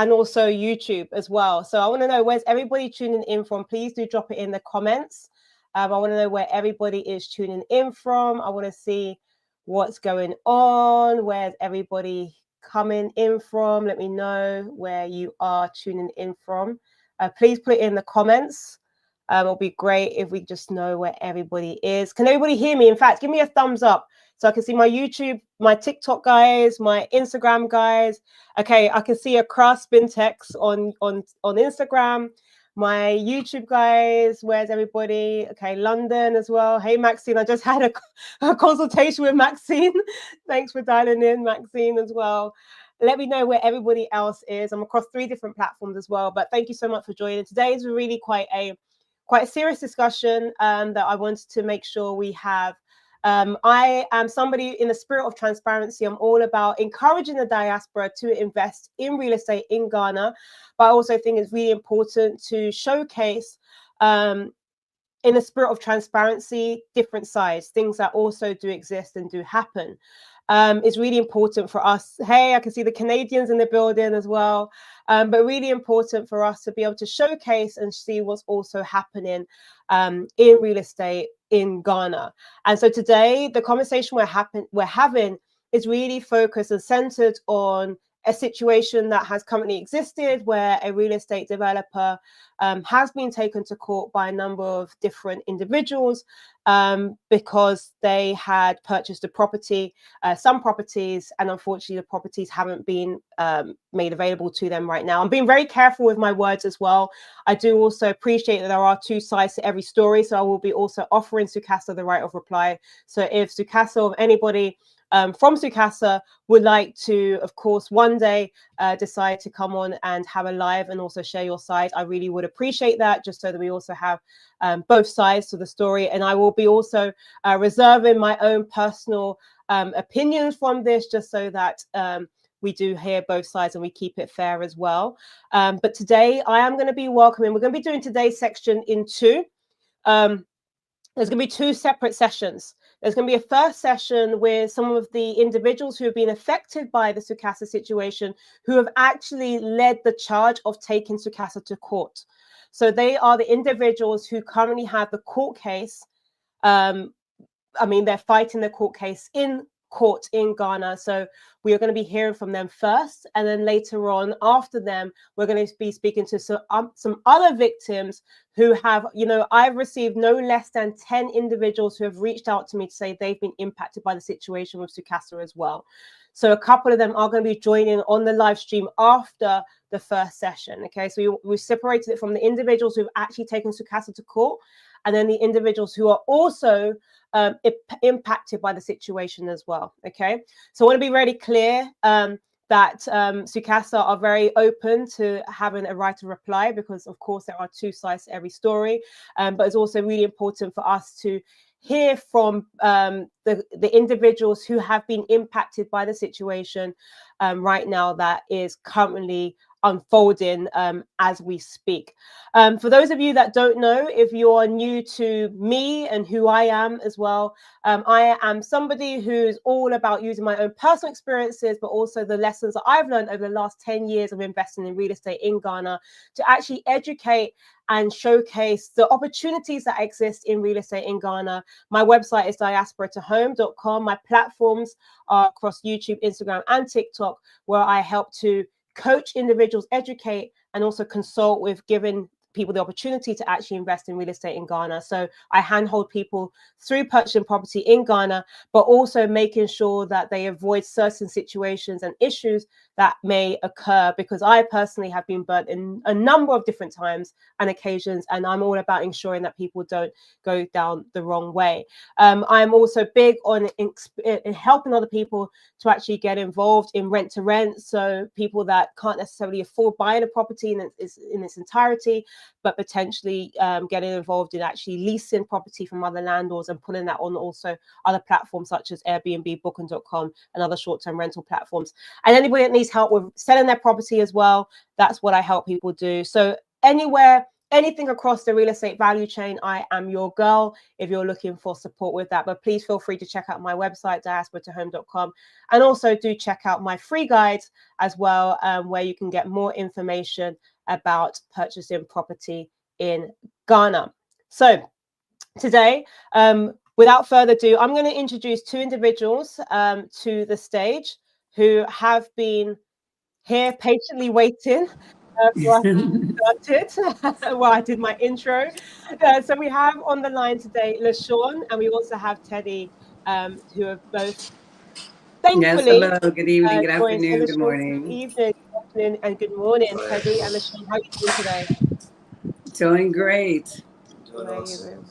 and also YouTube as well. So I want to know, where's everybody tuning in from? Please do drop it in the comments. I want to know where everybody is tuning in from. I want to see what's going on. Where's everybody coming in from? Let me know where you are tuning in from. Please put it in the comments. It'll be great if we just know where everybody is. Can everybody hear me? In fact, give me a thumbs up so I can see my YouTube, my TikTok guys, my Instagram guys. Okay, I can see a Spintex on Instagram. My YouTube guys, where's everybody? Okay, London as well. Hey, Maxine, I just had a consultation with Maxine. Thanks for dialing in, Maxine, as well. Let me know where everybody else is. I'm across 3 different platforms as well, but thank you so much for joining. Today is really quite a serious discussion that I wanted to make sure we have. I am somebody in the spirit of transparency. I'm all about encouraging the diaspora to invest in real estate in Ghana, but I also think it's really important to showcase in the spirit of transparency different sides, things that also do exist and do happen. It's really important for us. Hey, I can see the Canadians in the building as well. But really important for us to be able to showcase and see what's also happening in real estate in Ghana. And so today, the conversation we're having is really focused and centered on a situation that has currently existed where a real estate developer has been taken to court by a number of different individuals because they had purchased a property, some properties, and unfortunately the properties haven't been made available to them right now. I'm being very careful with my words as well. I do also appreciate that there are 2 sides to every story, so I will be also offering Sucasa the right of reply. So if Sucasa or anybody from Sucasa would like to, of course, one day decide to come on and have a live and also share your side, I really would appreciate that, just so that we also have both sides to the story. And I will be also reserving my own personal opinions from this, just so that we do hear both sides and we keep it fair as well. But today I am going to be welcoming, we're going to be doing today's section in 2. There's going to be 2 separate sessions. There's going to be a first session with some of the individuals who have been affected by the Sucasa situation, who have actually led the charge of taking Sucasa to court. So they are the individuals who currently have the court case. They're fighting the court case in court in Ghana. So we are going to be hearing from them first, and then later on after them we're going to be speaking to some other victims who have, I've received no less than 10 individuals who have reached out to me to say they've been impacted by the situation with Sucasa as well. So a couple of them are going to be joining on the live stream after the first session. Okay, so we separated it from the individuals who've actually taken Sucasa to court, and then the individuals who are also impacted by the situation as well. Okay, so I want to be really clear that Sucasa are very open to having a right to reply, because of course there are 2 sides to every story, but it's also really important for us to hear from the individuals who have been impacted by the situation right now that is currently unfolding as we speak. For those of you that don't know, if you're new to me and who I am as well, I am somebody who's all about using my own personal experiences, but also the lessons that I've learned over the last 10 years of investing in real estate in Ghana to actually educate and showcase the opportunities that exist in real estate in Ghana. My website is diasporatohome.com. My platforms are across YouTube, Instagram, and TikTok, where I help to coach individuals, educate, and also consult with giving people the opportunity to actually invest in real estate in Ghana. So I handhold people through purchasing property in Ghana, but also making sure that they avoid certain situations and issues that may occur, because I personally have been burnt in a number of different times and occasions, and I'm all about ensuring that people don't go down the wrong way. I'm also big on in helping other people to actually get involved in rent to rent, so people that can't necessarily afford buying a property in its entirety, but potentially getting involved in actually leasing property from other landlords and putting that on also other platforms such as Airbnb, Booking.com, and other short-term rental platforms. And anybody that needs help with selling their property as well, that's what I help people do. So anywhere anything across the real estate value chain, I am your girl if you're looking for support with that. But please feel free to check out my website, diasporatohome.com, and also do check out my free guides as well, where you can get more information about purchasing property in Ghana. So today, without further ado, I'm going to introduce two individuals to the stage who have been here patiently waiting for us started while I did my intro. So we have on the line today LaShawn, and we also have Teddy, who have both Yes, thankfully hello, good evening, good joined. So afternoon, good LaShawn, good morning. evening, good afternoon, and good morning, Teddy and LaShawn. How are you doing today? Doing great. Amazing.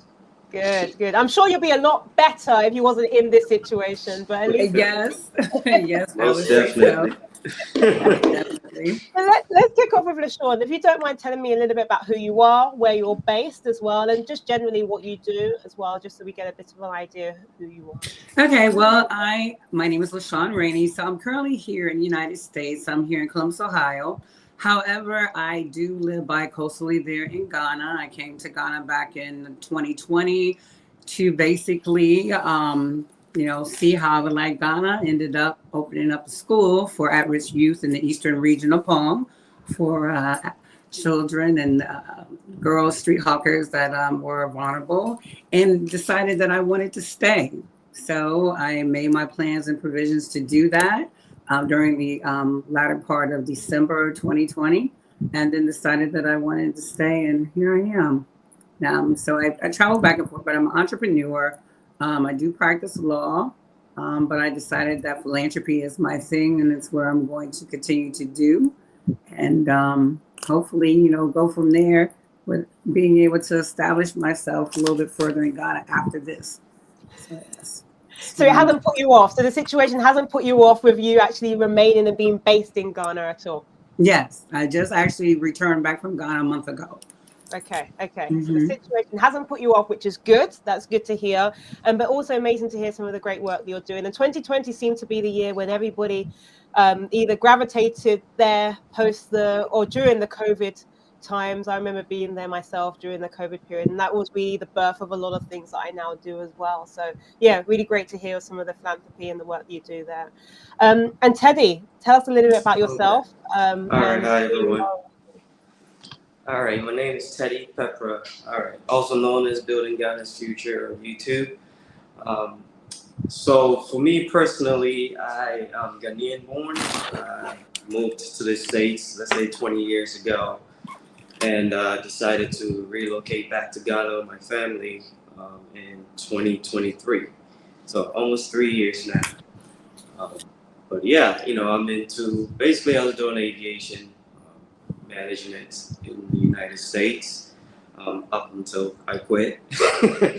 Good, good. I'm sure you'll be a lot better if you wasn't in this situation, but at least Yes, yes, I would Most say so. definitely. Definitely. Let's kick off with LaShawn. If you don't mind telling me a little bit about who you are, where you're based as well, and just generally what you do as well, just so we get a bit of an idea of who you are. Okay, well, my name is LaShawn Rainey, so I'm currently here in the United States. I'm here in Columbus, Ohio. However, I do live bi-coastally there in Ghana. I came to Ghana back in 2020 to basically, see how I would like Ghana. Ended up opening up a school for at-risk youth in the Eastern Region of Palm for children and girls, street hawkers that were vulnerable, and decided that I wanted to stay. So I made my plans and provisions to do that during the latter part of December 2020, and then decided that I wanted to stay, and here I am. So I travel back and forth, but I'm an entrepreneur. I do practice law, but I decided that philanthropy is my thing, and it's where I'm going to continue to do. And hopefully, go from there with being able to establish myself a little bit further in Ghana after this. So, yes. So it hasn't put you off. So the situation hasn't put you off with you actually remaining and being based in Ghana at all. Yes, I just actually returned back from Ghana a month ago. Okay. Mm-hmm. So the situation hasn't put you off, which is good. That's good to hear. But also amazing to hear some of the great work that you're doing. And 2020 seemed to be the year when everybody either gravitated there or during the COVID times. I remember being there myself during the COVID period, and that was really the birth of a lot of things that I now do as well. So yeah, really great to hear some of the philanthropy and the work that you do there. And Teddy, tell us a little bit about yourself. All right, hi everyone. All right, my name is Teddy Pepra. All right, also known as Building Ghana's Future on YouTube. So for me personally, I am Ghanaian born. I moved to the States, let's say 20 years ago, and decided to relocate back to Ghana with my family in 2023. So almost 3 years now. But yeah, I'm into, basically I was doing aviation management in the United States up until I quit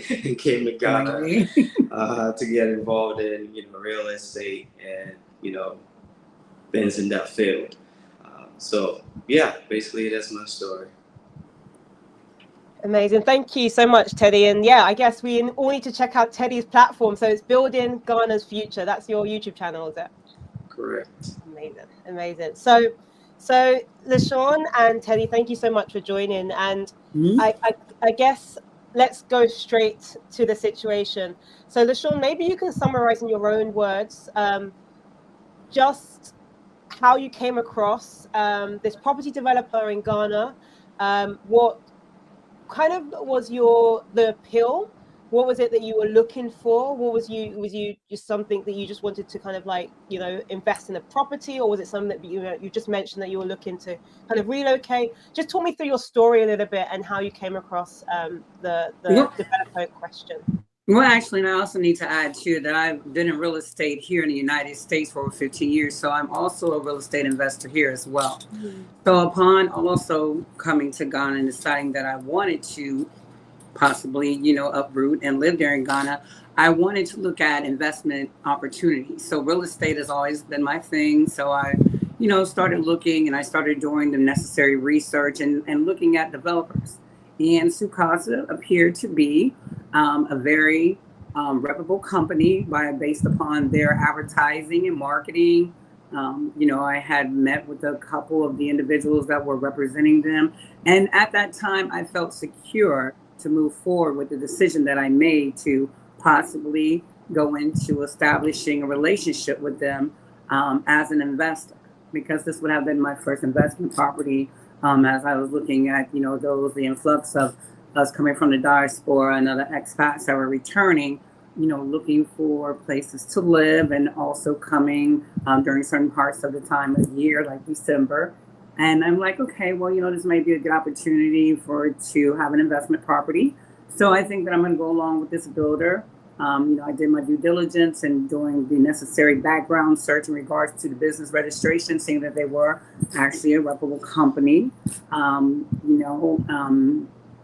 and came to Ghana to get involved in, real estate and, things in that field. So yeah, basically that's my story. Amazing. Thank you so much, Teddy. And yeah, I guess we all need to check out Teddy's platform. So it's Building Ghana's Future. That's your YouTube channel, is it? Correct. Amazing. So LaShawn and Teddy, thank you so much for joining. And I guess let's go straight to the situation. So LaShawn, maybe you can summarize in your own words just how you came across this property developer in Ghana. What kind of was the appeal? What was it that you were looking for? Was you just something that you just wanted to kind of invest in a property, or was it something that you just mentioned that you were looking to kind of relocate? Just talk me through your story a little bit and how you came across the developer question. Well, actually, and I also need to add too that I've been in real estate here in the United States for over 15 years, so I'm also a real estate investor here as well. Mm-hmm. So upon also coming to Ghana and deciding that I wanted to possibly, uproot and live there in Ghana, I wanted to look at investment opportunities. So real estate has always been my thing. So I, started looking, and I started doing the necessary research and looking at developers. And Sucasa appeared to be a very reputable company based upon their advertising and marketing I had met with a couple of the individuals that were representing them. And at that time, I felt secure to move forward with the decision that I made to possibly go into establishing a relationship with them as an investor, because this would have been my first investment property. As I was looking at, the influx of us coming from the diaspora and other expats that were returning, looking for places to live, and also coming during certain parts of the time of year, like December. And I'm like, okay, well, this might be a good opportunity to have an investment property. So I think that I'm going to go along with this builder. I did my due diligence and doing the necessary background search in regards to the business registration, seeing that they were actually a reputable company. And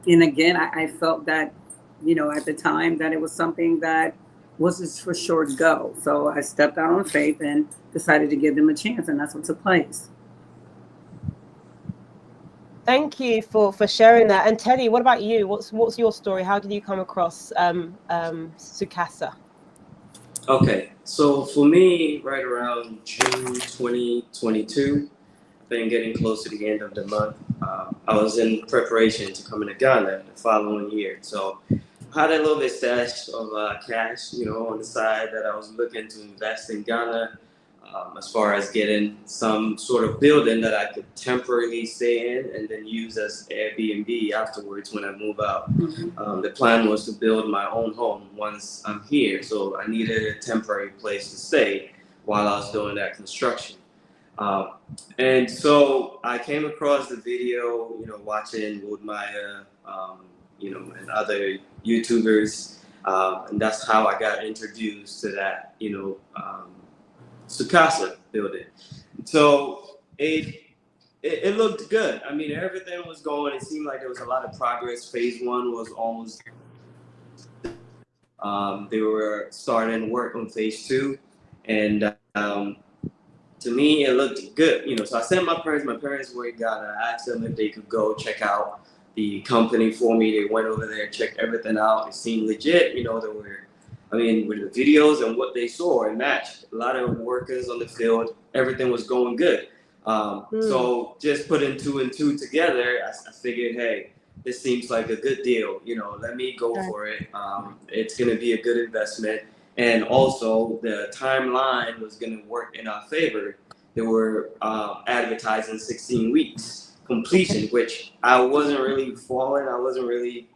again, I felt that, at the time, that it was something that was just for sure to go. So I stepped out on faith and decided to give them a chance, and that's what took place. Thank you for sharing that. And Teddy, what about you? What's your story? How did you come across Sucasa? Okay, so for me, right around June 2022, been getting close to the end of the month. I was in preparation to come into Ghana the following year. So I had a little bit stash of cash, on the side that I was looking to invest in Ghana, as far as getting some sort of building that I could temporarily stay in and then use as Airbnb afterwards when I move out. Mm-hmm. The plan was to build my own home once I'm here. So I needed a temporary place to stay while I was doing that construction. And so I came across the video, watching Woodmeyer, and other YouTubers, and that's how I got introduced to that, Sucasa building. So it looked good. I mean, everything was going. It seemed like there was a lot of progress. Phase 1 was almost. They were starting work on phase 2, and to me, it looked good, So I sent my parents. My parents were in Ghana. I asked them if they could go check out the company for me. They went over there, checked everything out. It seemed legit, with the videos and what they saw, it matched. A lot of workers on the field. Everything was going good. So just putting 2 and 2 together, I figured, hey, this seems like a good deal. Let me go for it. It's going to be a good investment. And also, the timeline was going to work in our favor. They were advertising 16 weeks completion, which I wasn't really falling. I wasn't really,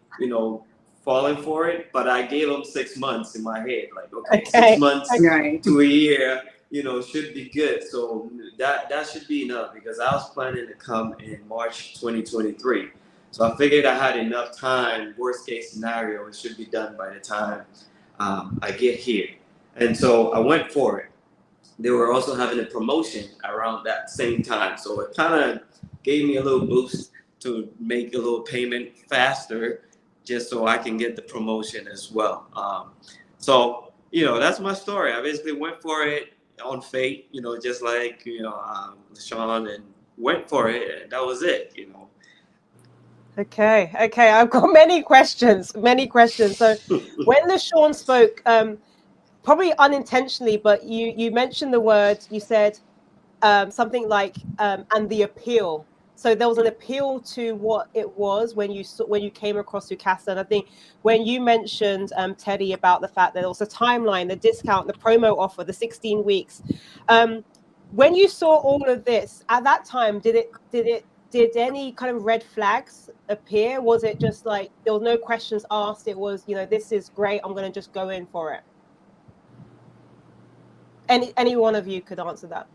falling for it. But I gave them 6 months in my head. Like, okay. 6 months to a year, should be good. So that should be enough, because I was planning to come in March 2023. So I figured I had enough time. Worst case scenario, it should be done by the time I get here. And so I went for it. They were also having a promotion around that same time. So it kind of gave me a little boost to make a little payment faster, just so I can get the promotion as well. So that's my story. I basically went for it on fate, just like, LaShawn, and went for it. And that was it, Okay. I've got many questions. So when LaShawn spoke, probably unintentionally, but you mentioned the word, you said something like, and the appeal. So there was an appeal to what it was when you came across Sucasa. And I think when you mentioned, Teddy, about the fact that there was a timeline, the discount, the promo offer, the 16 weeks. When you saw all of this at that time, did any kind of red flags appear? Was it just like there was no questions asked? It was, this is great, I'm going to just go in for it. Any one of you could answer that.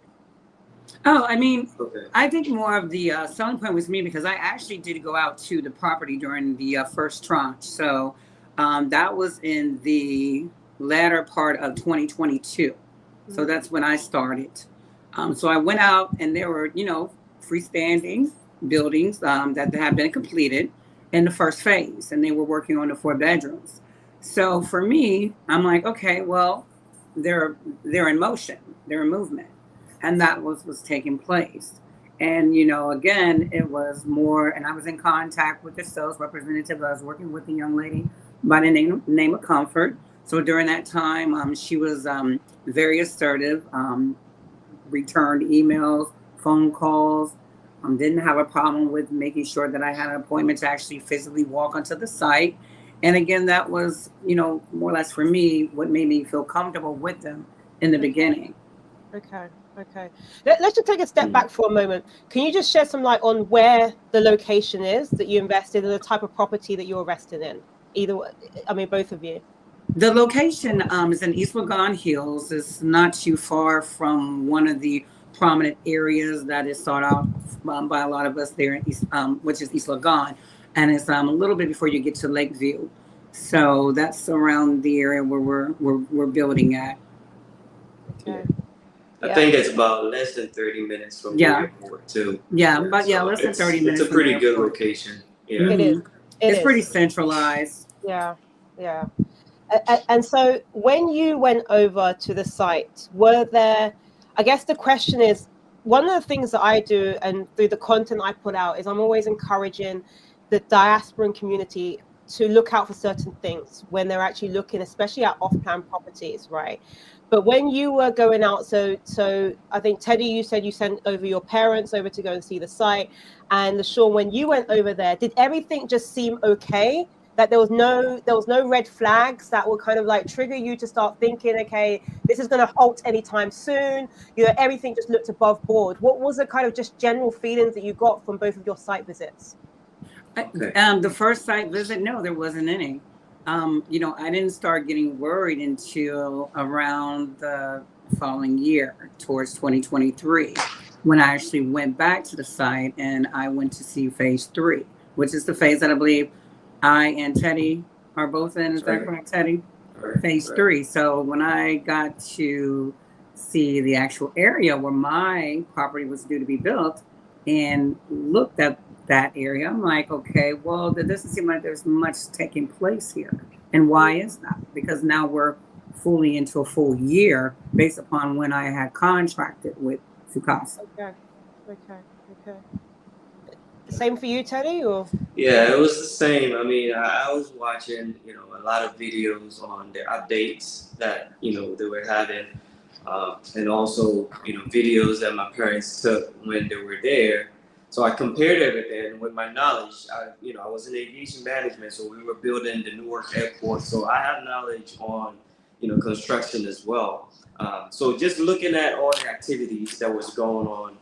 Oh, I think more of the selling point was me, because I actually did go out to the property during the first tranche. So that was in the latter part of 2022. So that's when I started. So I went out, and there were, freestanding buildings that had been completed in the first phase, and they were working on the 4 bedrooms. So for me, I'm like, okay, well, they're in motion, they're in movement, and that was taking place. And again, it was more, and I was in contact with the sales representative. I was working with a young lady by the name of Comfort. So during that time, she was very assertive. returned emails, phone calls. Didn't have a problem with making sure that I had an appointment to actually physically walk onto the site. And again, that was, more or less for me, what made me feel comfortable with them in the beginning. Okay. Let's just take a step back for a moment. Can you just shed some light on where the location is that you invested and the type of property that you're invested in? Both of you. The location is in East Lagan Hills. It's not too far from one of the prominent areas that is sought out by a lot of us there in East, which is East Lagan, and it's a little bit before you get to Lakeview. So that's around the area where we're building at. Okay. I think it's about less than 30 minutes from the airport too. Yeah, but less than 30 minutes. It's a pretty good location. Yeah, it is. It's pretty centralized. Yeah. And so when you went over to the site, were there, I guess the question is, one of the things that I do and through the content I put out is I'm always encouraging the diasporan community to look out for certain things when they're actually looking, especially at off-plan properties, right? But when you were going out, so I think, Teddy, you said you sent over your parents over to go and see the site. And LaShawn, when you went over there, did everything just seem okay? That there was no red flags that would kind of like trigger you to start thinking, okay, this is going to halt anytime soon. Everything just looked above board. What was the kind of just general feelings that you got from both of your site visits? The first site visit, no, there wasn't any. I didn't start getting worried until around the following year, towards 2023, when I actually went back to the site and I went to see phase 3, which is the phase that I believe I and Teddy are both in. Is that correct, Teddy? Phase 3. So when I got to see the actual area where my property was due to be built and looked at that area, I'm like, okay, well, it doesn't seem like there's much taking place here. And why is that? Because now we're fully into a full year based upon when I had contracted with Sucasa. Okay. Same for you, Teddy, or? Yeah, it was the same. I was watching, a lot of videos on their updates that, they were having, and also, videos that my parents took when they were there. So I compared everything with my knowledge. I was in aviation management, so we were building the Newark airport. So I have knowledge on, construction as well. So just looking at all the activities that was going on,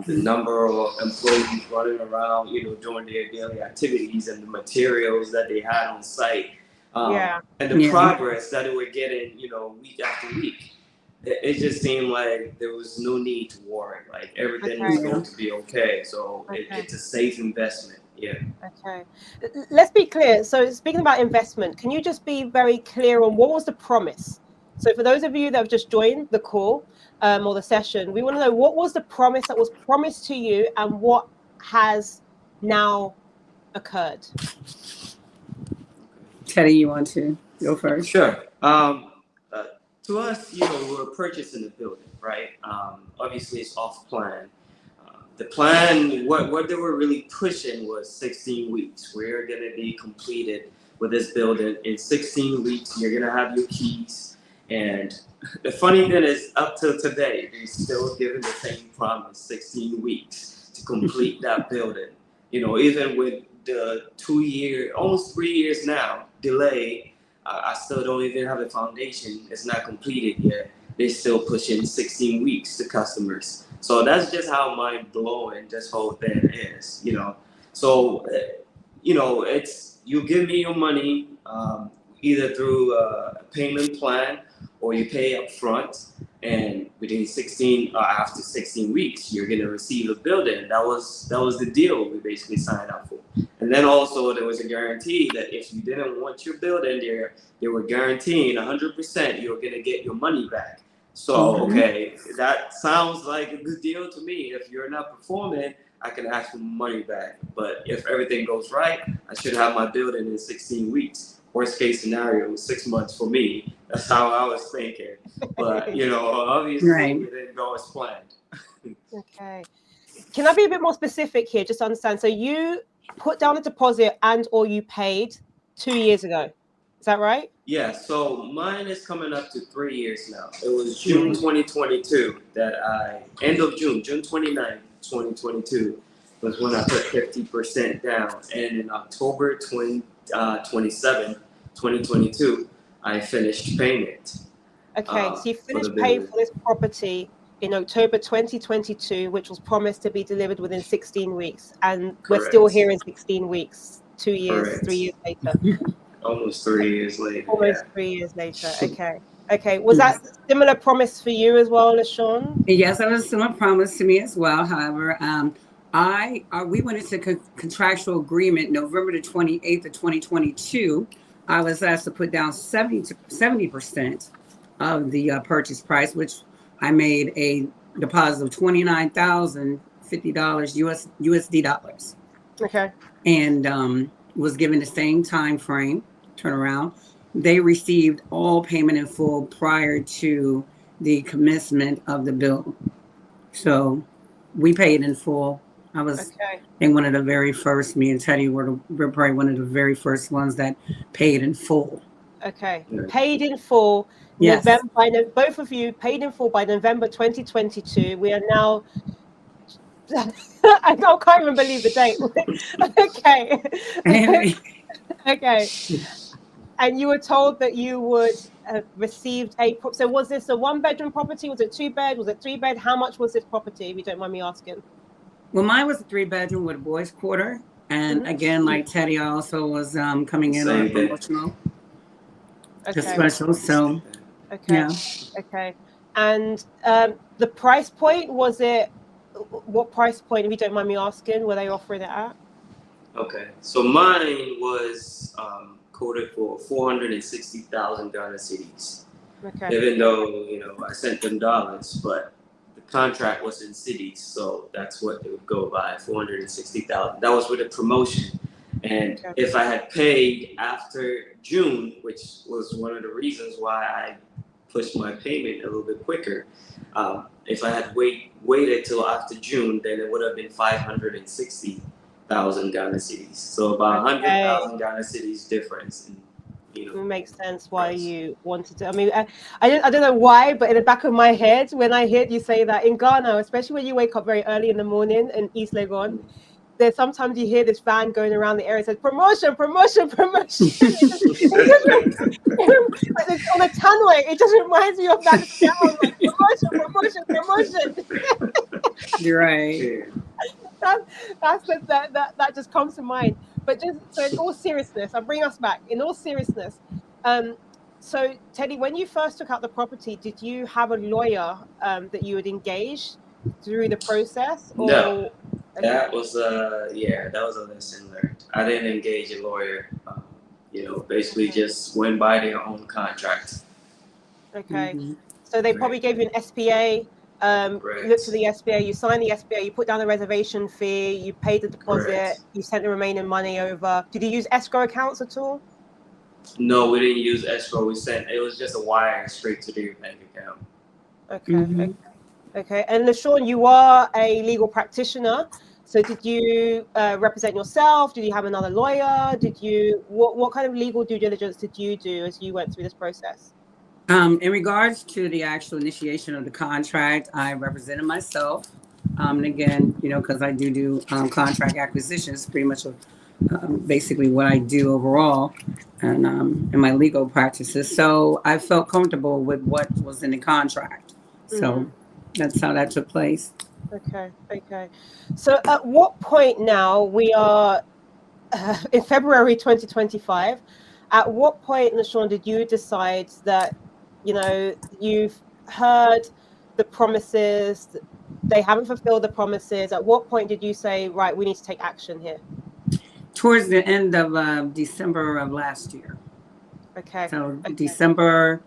the number of employees running around, doing their daily activities and the materials that they had on site, and the progress that they were getting, week after week. It just seemed like there was no need to worry. Like everything was going to be okay. So it's a safe investment. Yeah. Okay. Let's be clear. So speaking about investment, can you just be very clear on what was the promise? So for those of you that have just joined the call or the session, we want to know what was the promise that was promised to you and what has now occurred. Teddy, you want to go first? Sure. To us, we're purchasing the building, right? Obviously, it's off plan. The plan, what they were really pushing was 16 weeks. We're going to be completed with this building in 16 weeks. You're going to have your keys. And the funny thing is, up till today, they're still giving the same promise, 16 weeks to complete that building. Even with the 2 year, almost 3 years now, delay, I still don't even have the foundation. It's not completed yet. They're still pushing 16 weeks to customers. So that's just how mind-blowing this whole thing is, So, it's, you give me your money either through a payment plan or you pay up front, and within 16 after 16 weeks, you're gonna receive a building. That was the deal we basically signed up for. And then also there was a guarantee that if you didn't want your building there, they were guaranteeing 100% you're gonna get your money back. So okay, that sounds like a good deal to me. If you're not performing, I can ask for money back. But if everything goes right, I should have my building in 16 weeks. Worst case scenario, 6 months for me. That's how I was thinking. But, obviously it didn't go as planned. Okay. Can I be a bit more specific here, just to understand? So you put down a deposit and or you paid 2 years ago? Is that right? Yeah, so mine is coming up to 3 years now. It was June 2022 that end of June 29th, 2022 was when I put 50% down. And in October 27th, 2022, I finished payment. Okay, so you For the finished paying business. for this property in October 2022, which was promised to be delivered within 16 weeks. And we're still Correct. here in 16 weeks, 2 years, Correct. 3 years later. Almost 3 years later. Almost Yeah. 3 years later. Okay. Okay. Was that similar promise for you as well, LaShawn? Yes, that was a similar promise to me as well. However, we went into contractual agreement November the 28th of 2022. I was asked to put down 70% of the purchase price, which I made a deposit of $29,050 USD dollars. Okay. And was given the same time frame turnaround. They received all payment in full prior to the commencement of the bill. So we paid in full. I was in one of the very first, me and Teddy were probably one of the very first ones that paid in full. Okay. Paid in full. Yes. Both of you paid in full by November 2022. We are now I can't even believe the date. Okay. Okay. And you were told that you would have received so was this a 1-bedroom property? Was it 2-bed? Was it 3-bed? How much was this property, if you don't mind me asking? Well, mine was a 3-bedroom with a boys' quarter. And again, like Teddy, I also was coming in on a promotional. Okay. Special. So, okay. Okay. And the price point, what price point, if you don't mind me asking, were they offering it at? Okay. So mine was quoted for 460,000 Ghana cedis. Okay. Even though, I sent them dollars, but the contract was in cedis, so that's what it would go by, 460,000. That was with a promotion. And if I had paid after June, which was one of the reasons why I pushed my payment a little bit quicker, if I had waited till after June, then it would have been 560,000 Ghana cedis. So about 100,000 Ghana cedis difference. It makes sense why you wanted to. I mean, I don't know why, but in the back of my head, when I heard you say that in Ghana, especially when you wake up very early in the morning in East Legon, there's sometimes you hear this van going around the area, says promotion, promotion, promotion. On a tannoy, it just reminds me of that sound, like promotion, promotion, promotion. You're right. That just comes to mind. But just so in all seriousness, I'll bring us back. In all seriousness, so Teddy, when you first took out the property, did you have a lawyer that you would engage through the process? Or... No, that was that was a lesson learned. I didn't engage a lawyer. Basically just went by their own contract. Okay, so they probably gave you an SPA. You looked at the SPA, you signed the SPA, you put down the reservation fee, you paid the deposit, you sent the remaining money over. Did you use escrow accounts at all? No, we didn't use escrow. It was just a wire straight to their bank account. Okay. Okay. And LaShawn, you are a legal practitioner. So did you represent yourself? Did you have another lawyer? What kind of legal due diligence did you do as you went through this process? In regards to the actual initiation of the contract, I represented myself. And again, because I do contract acquisitions, pretty much basically what I do overall and in my legal practices. So I felt comfortable with what was in the contract. So that's how that took place. Okay. So at what point now, we are in February 2025, at what point, LaShawn, did you decide that you've heard the promises, they haven't fulfilled the promises? At what point did you say, right, we need to take action here? Towards the end of December of last year. Okay. So December,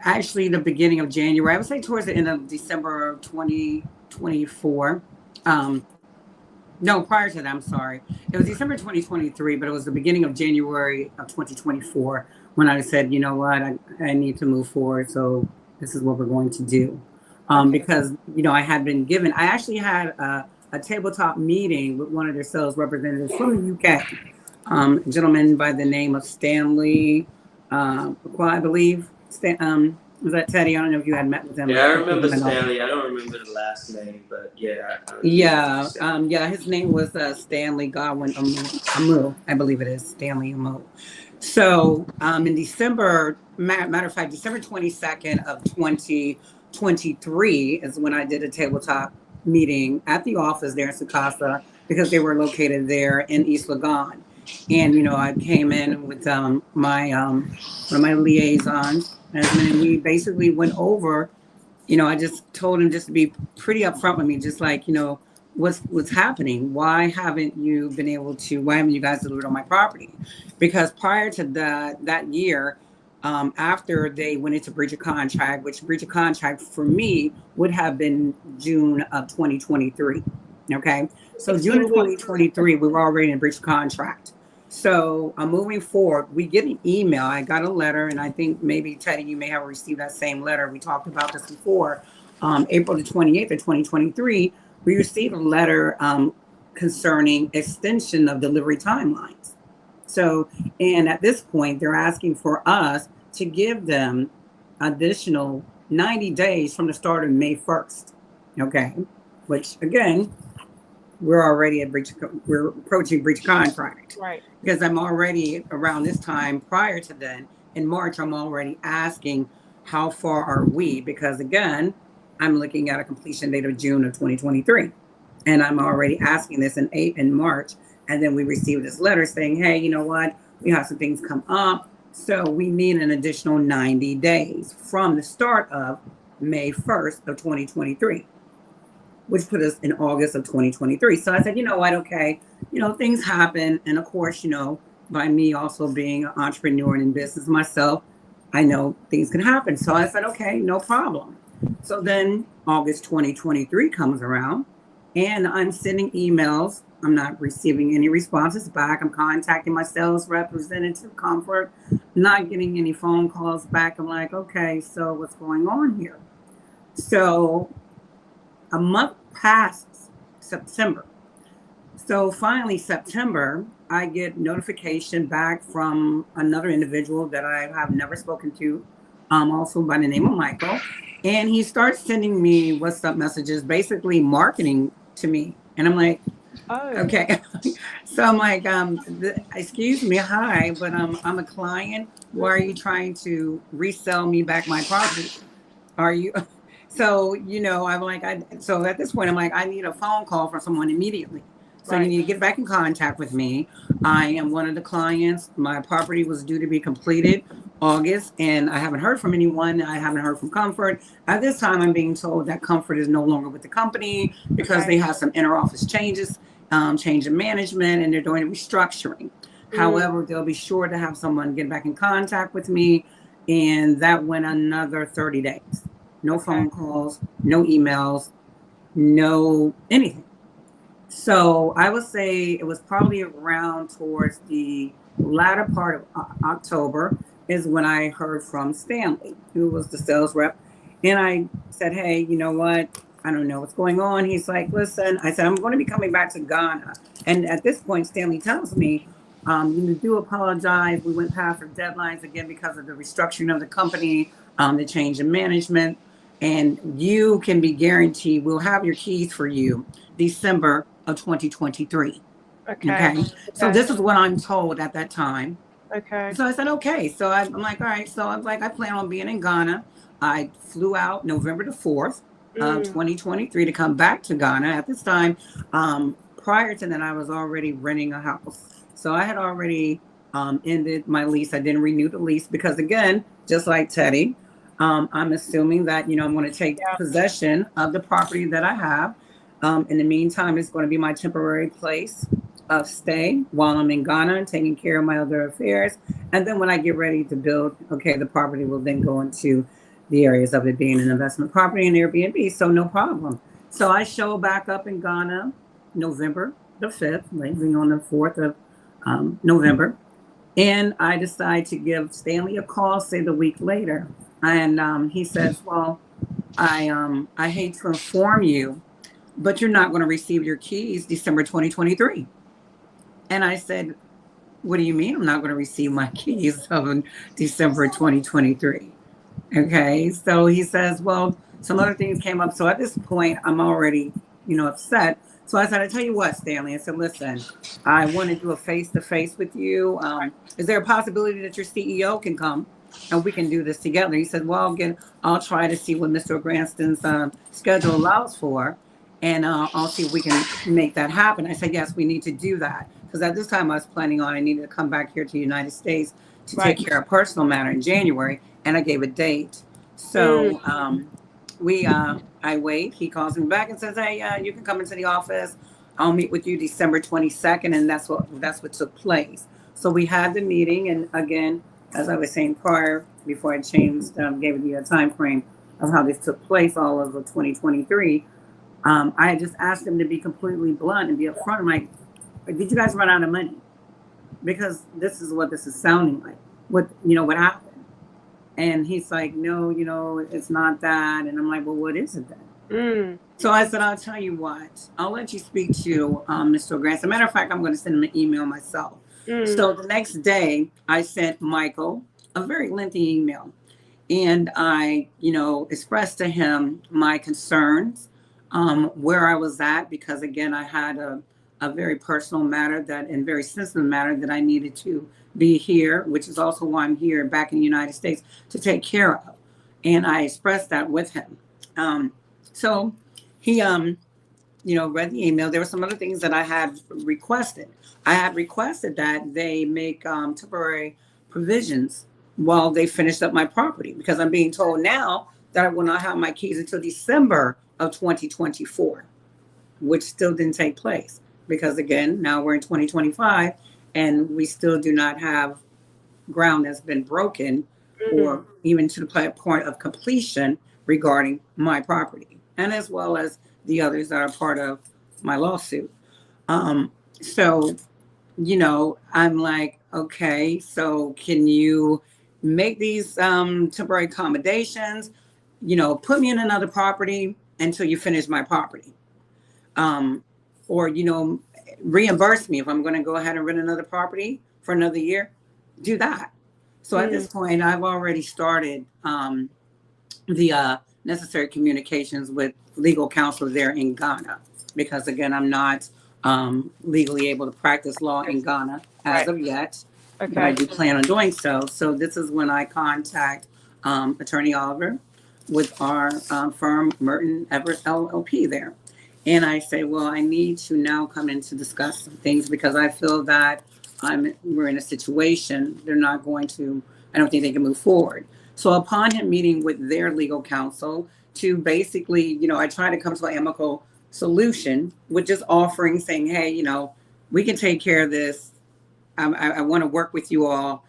actually the beginning of January, I would say towards the end of December of 2024. No, prior to that, I'm sorry. It was December 2023, but it was the beginning of January of 2024 when I said, you know what, I need to move forward. So this is what we're going to do. Because, I had been given, I actually had a tabletop meeting with one of their sales representatives from the UK, a gentleman by the name of Stanley. well, I believe, was that Teddy? I don't know if you had met with him. Yeah, I remember Stanley. I don't remember the last name, but yeah. Yeah, his name was Stanley Godwin Amu, I believe it is, Stanley Amu. So in December, matter of fact, December 22nd of 2023 is when I did a tabletop meeting at the office there in Sucasa, because they were located there in East Lagan. And, you know, I came in with my one of my liaisons, and we basically went over, you know, I just told him just to be pretty upfront with me, just like, you know, what's happening? Why haven't you guys delivered on my property? Because prior to that year, after they went into breach of contract, which breach of contract for me would have been June of 2023. Okay. So June of 2023, we were already in breach of contract. So moving forward, we get an email. I got a letter, and I think maybe, Teddy, you may have received that same letter. We talked about this before. April the 28th of 2023, we received a letter concerning extension of delivery timelines. So, and at this point, they're asking for us to give them additional 90 days from the start of May 1st. Okay. Which, again, we're already at we're approaching breach of contract. Right. Because I'm already around this time prior to then, in March, I'm already asking how far are we? Because again, I'm looking at a completion date of June of 2023. And I'm already asking this in March. And then we received this letter saying, hey, you know what? We have some things come up. So we need an additional 90 days from the start of May 1st of 2023. Which put us in August of 2023. So I said, you know what, okay, you know, things happen. And of course, you know, by me also being an entrepreneur and in business myself, I know things can happen. So I said, okay, no problem. So then August 2023 comes around and I'm sending emails. I'm not receiving any responses back. I'm contacting my sales representative, Comfort, not getting any phone calls back. I'm like, okay, so what's going on here? So a month passes, September. So finally, September, I get notification back from another individual that I have never spoken to, also by the name of Michael. And he starts sending me WhatsApp messages, basically marketing to me. And I'm like, oh, okay. So I'm like, excuse me, hi, but I'm a client. Why are you trying to resell me back my property? Are you? So, you know, I'm like, so at this point, I'm like, I need a phone call from someone immediately. So you need to get back in contact with me. I am one of the clients. My property was due to be completed August, and I haven't heard from anyone. I haven't heard from Comfort. At this time, I'm being told that Comfort is no longer with the company because they have some inter-office changes, change in management, and they're doing a restructuring. However, they'll be sure to have someone get back in contact with me, and that went another 30 days. No phone calls, no emails, no anything. So I would say it was probably around towards the latter part of October is when I heard from Stanley, who was the sales rep. And I said, hey, you know what? I don't know what's going on. He's like, listen, I said, I'm going to be coming back to Ghana. And at this point, Stanley tells me, you do apologize. We went past our deadlines again because of the restructuring of the company, the change in management. And you can be guaranteed we'll have your keys for you December of 2023. Okay. So this is what I'm told at that time. Okay. So I said, okay. So I'm like, all right. So I was like, I plan on being in Ghana. I flew out November the 4th of 2023 to come back to Ghana. At this time, prior to that, I was already renting a house. So I had already ended my lease. I didn't renew the lease because, again, just like Teddy, I'm assuming that, you know, I'm going to take possession of the property that I have. In the meantime, it's going to be my temporary place of stay while I'm in Ghana and taking care of my other affairs. And then when I get ready to build, okay, the property will then go into the areas of it being an investment property and Airbnb. So no problem. So I show back up in Ghana November the 5th, leaving on the 4th of November. And I decide to give Stanley a call, say the week later. And he says, well, I hate to inform you, but you're not going to receive your keys December 2023. And I said, what do you mean I'm not going to receive my keys on December 2023? Okay. So he says, well, some other things came up. So at this point, I'm already, upset. So I said, I tell you what, Stanley, I said, listen, I want to do a face-to-face with you. Is there a possibility that your CEO can come and we can do this together? He said, well, again, I'll try to see what Mr. Granston's schedule allows for. And I'll see if we can make that happen. I said, yes, we need to do that. Because at this time I was planning on, I needed to come back here to the United States to take care of a personal matter in January. And I gave a date. So I wait. He calls me back and says, hey, you can come into the office. I'll meet with you December 22nd. And that's what took place. So we had the meeting. And again, as I was saying prior, before I changed, gave you a time frame of how this took place all over 2023. I just asked him to be completely blunt and be upfront. I'm like, did you guys run out of money? Because this is what this is sounding like. What happened? And he's like, no, it's not that. And I'm like, well, what is it then? So I said, I'll tell you what, I'll let you speak to Mr. Grant. As a matter of fact, I'm going to send him an email myself. So the next day I sent Michael a very lengthy email. And I, expressed to him my concerns, where I was at, because again, I had a very personal matter and very sensitive matter that I needed to be here, which is also why I'm here back in the United States to take care of. And I expressed that with him. So he, read the email. There were some other things that I had requested. I had requested that they make temporary provisions while they finished up my property, because I'm being told now that I will not have my keys until December of 2024, which still didn't take place. Because again, now we're in 2025 and we still do not have ground that's been broken or even to the point of completion regarding my property, and as well as the others that are part of my lawsuit. So, I'm like, okay, so can you make these temporary accommodations, put me in another property until you finish my property? Or, reimburse me if I'm going to go ahead and rent another property for another year, do that. So at this point, I've already started the necessary communications with legal counsel there in Ghana, because again, I'm not legally able to practice law in Ghana as of yet. Okay. But I do plan on doing so. So this is when I contact Attorney Oliver with our firm, Merton Everett LLP there. And I say, well, I need to now come in to discuss some things, because I feel that we're in a situation I don't think they can move forward. So upon him meeting with their legal counsel to basically, I try to come to an amicable solution, with just offering, saying, hey, we can take care of this. I want to work with you all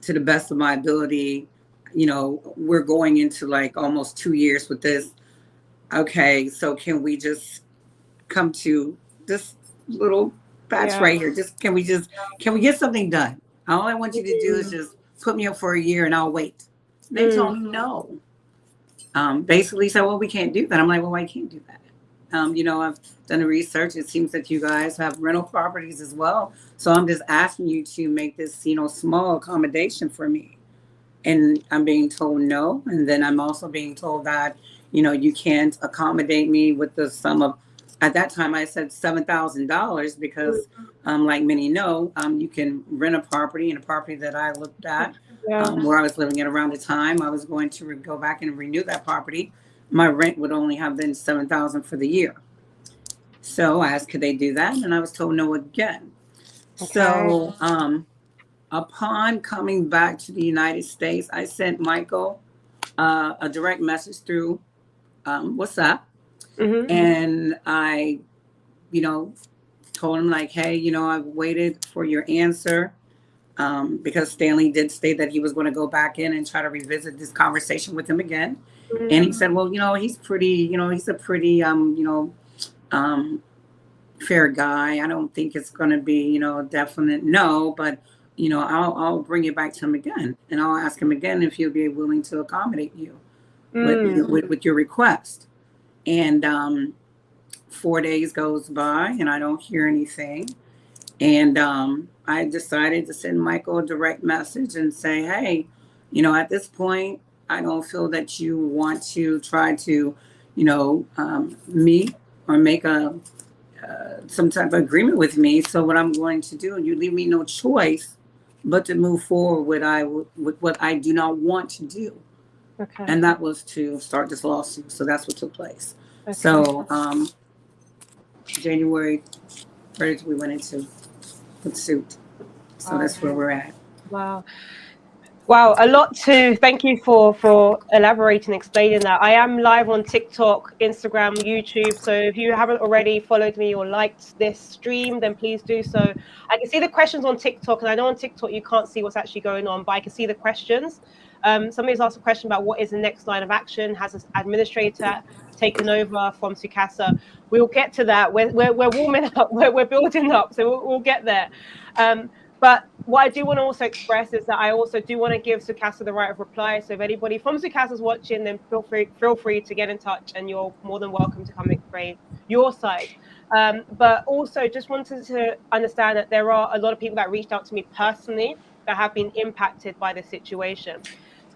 to the best of my ability. We're going into like almost 2 years with this. Okay, so can we just come to this little patch right here? Can we get something done? All I want you to do is just put me up for a year and I'll wait. They told me no. Basically said, well, we can't do that. I'm like, well, why can't do that? I've done the research. It seems that you guys have rental properties as well. So I'm just asking you to make this, small accommodation for me. And I'm being told no. And then I'm also being told that, you can't accommodate me with the sum of, at that time I said $7,000, because like many know, you can rent a property, and a property that I looked at where I was living at around the time I was going to go back and renew that property. My rent would only have been $7,000 for the year. So I asked, could they do that? And I was told no again. Okay. So upon coming back to the United States, I sent Michael a direct message through WhatsApp. And I, told him like, hey, I've waited for your answer, because Stanley did state that he was going to go back in and try to revisit this conversation with him again. And he said, well, he's pretty, he's a pretty, fair guy. I don't think it's going to be, definite no, but, I'll bring it back to him again, and I'll ask him again if he'll be willing to accommodate you with your request. And 4 days goes by and I don't hear anything. And I decided to send Michael a direct message and say, hey, at this point, I don't feel that you want to try to, meet or make some type of agreement with me. So what I'm going to do, you leave me no choice but to move forward with what I do not want to do. Okay. And that was to start this lawsuit. So that's what took place. Okay. So January 1st, we went into the suit. So that's where we're at. Wow. Wow, a lot to thank you for elaborating, explaining that. I am live on TikTok, Instagram, YouTube. So if you haven't already followed me or liked this stream, then please do so. I can see the questions on TikTok, and I know on TikTok you can't see what's actually going on, but I can see the questions. Somebody's asked a question about what is the next line of action? Has an administrator taken over from Sucasa? We'll get to that. We're warming up. We're building up. So we'll get there. But what I do want to also express is that I also do want to give Sucasa the right of reply. So if anybody from Sucasa is watching, then feel free to get in touch, and you're more than welcome to come explain your side. But also just wanted to understand that there are a lot of people that reached out to me personally that have been impacted by this situation.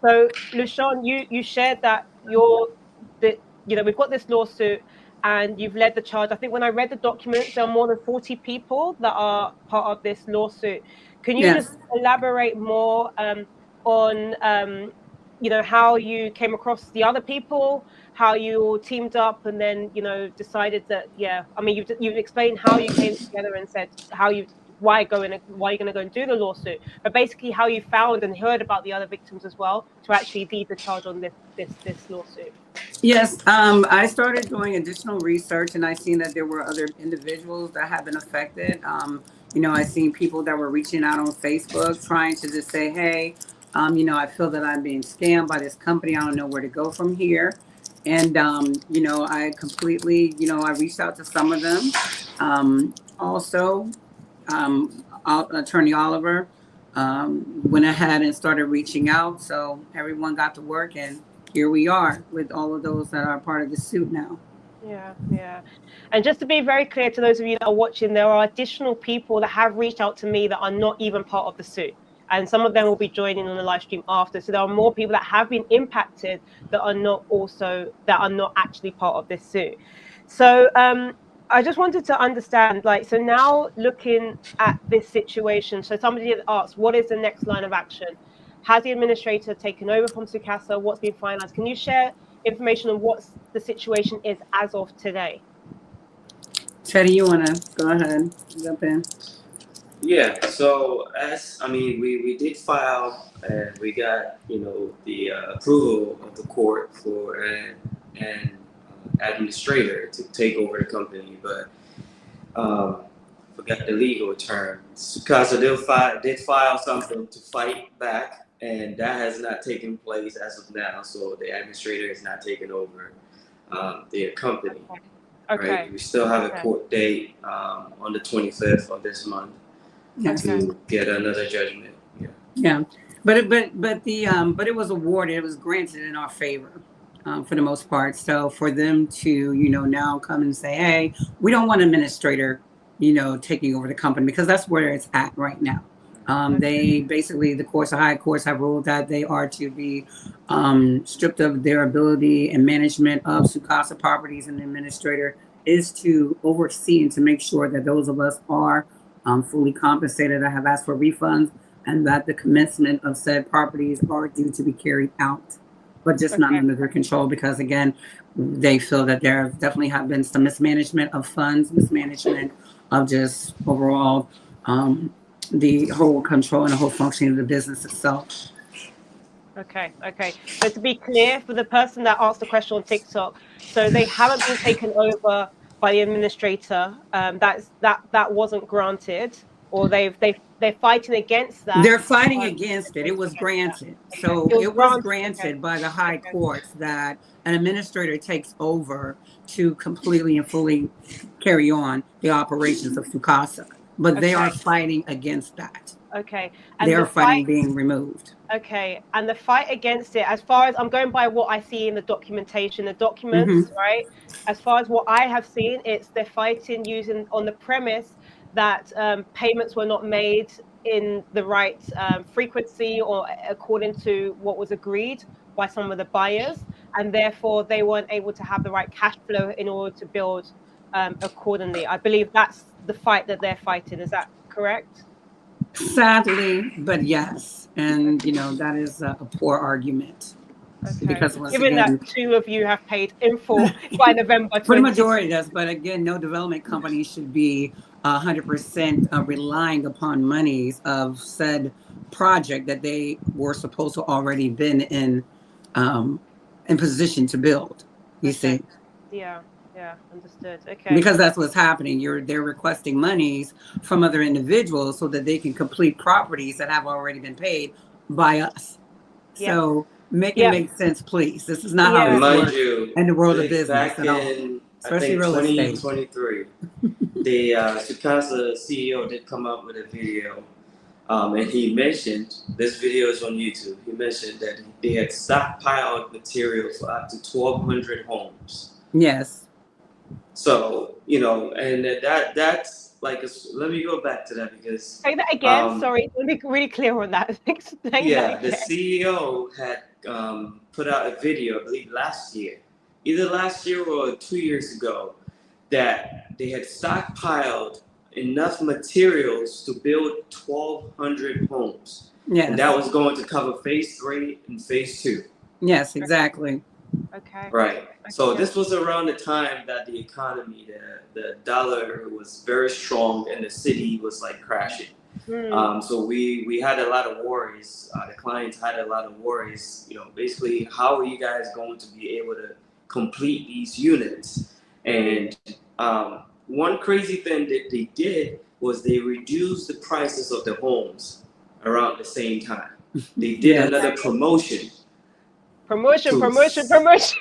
So LaShawn, you shared that we've got this lawsuit and you've led the charge. I think when I read the documents, there are more than 40 people that are part of this lawsuit. Can you just elaborate more on how you came across the other people, how you teamed up, and then decided that you've explained how you came together and said why you're going to go and do the lawsuit, but basically how you found and heard about the other victims as well to actually lead the charge on this lawsuit. Yes, I started doing additional research, and I seen that there were other individuals that have been affected. I seen people that were reaching out on Facebook trying to just say, hey, I feel that I'm being scammed by this company. I don't know where to go from here. And, I completely, I reached out to some of them. Also, Attorney Oliver went ahead and started reaching out. So everyone got to work, and here we are with all of those that are part of the suit now. Yeah. And just to be very clear to those of you that are watching, there are additional people that have reached out to me that are not even part of the suit. And some of them will be joining on the live stream after. So there are more people that have been impacted that are not actually part of this suit. So I just wanted to understand, so now looking at this situation, so somebody had asked, what is the next line of action? Has the administrator taken over from Sucasa? What's been finalized? Can you share information on what the situation is as of today? Teddy, you want to go ahead and jump in? Yeah, so we did file, and we got the approval of the court for an administrator to take over the company, but forgot the legal term. Sucasa did file something to fight back, and that has not taken place as of now. So the administrator has not taken over their company. Okay. Right? We still have a court date on the 25th of this month to get another judgment. Yeah, but it was awarded. It was granted in our favor for the most part. So for them to now come and say, hey, we don't want an administrator taking over the company, because that's where it's at right now. They basically, the high courts have ruled that they are to be stripped of their ability and management of Sucasa properties, and the administrator is to oversee and to make sure that those of us are fully compensated. I have asked for refunds, and that the commencement of said properties are due to be carried out, but just not under their control, because again, they feel that there definitely have been some mismanagement of funds, mismanagement of just overall the whole control and the whole functioning of the business itself. Okay. So to be clear, for the person that asked the question on TikTok, so they haven't been taken over by the administrator. That wasn't granted, or they're fighting against that. They're fighting against it. It was granted. So it was granted by the high courts that an administrator takes over to completely and fully carry on the operations of Sucasa. But they are fighting against that. Okay. And they are fighting being removed. Okay. And the fight against it, as far as I'm going by what I see in the documentation, the documents, right? As far as what I have seen, they're fighting using on the premise that payments were not made in the right frequency or according to what was agreed by some of the buyers, and therefore they weren't able to have the right cash flow in order to build accordingly. I believe that's the fight that they're fighting. Is that correct? Sadly, but yes. And, that is a poor argument. Okay. Because once Given again, that 2 of you have paid in full by November 20. for the majority does, but again, no development company should be 100% relying upon monies of said project that they were supposed to already been in position to build. You see? Yeah, understood. Okay. Because that's what's happening. They're requesting monies from other individuals so that they can complete properties that have already been paid by us. Yeah. So make it make sense, please. This is not how And this mind works you, in the world of business back at all. in, Especially I think, real estate. 2023, the Sucasa CEO did come up with a video, and he mentioned, this video is on YouTube, he mentioned that they had stockpiled material for up to 1,200 homes. Yes. So, and that's like, let me go back to that because... Say that again, sorry, let me be really clear on that. Explain that again. The CEO had put out a video, I believe either last year or 2 years ago, that they had stockpiled enough materials to build 1,200 homes. Yes. And that was going to cover phase 3 and phase 2. Yes, exactly. Okay. Right. So this was around the time that the economy, the dollar was very strong and the city was like crashing. So we had a lot of worries. The clients had a lot of worries. Basically, how are you guys going to be able to complete these units? And one crazy thing that they did was they reduced the prices of the homes around the same time. They did another promotion. Promotion. Right.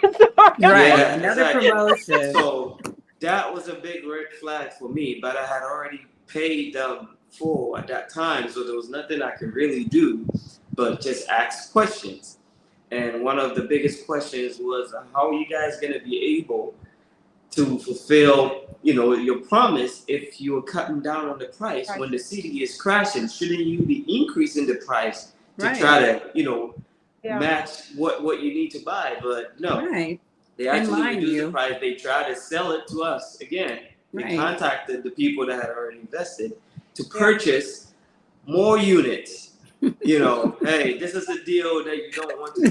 Yeah, Another promotion. So that was a big red flag for me, but I had already paid them full at that time, so there was nothing I could really do but just ask questions. And one of the biggest questions was, how are you guys going to be able to fulfill your promise if you are cutting down on the price when the city is crashing? Shouldn't you be increasing the price to try to match what you need to buy? But no, they actually reduced the price. They tried to sell it to us again. They contacted the people that had already invested to purchase more units. Hey, this is a deal that you don't want to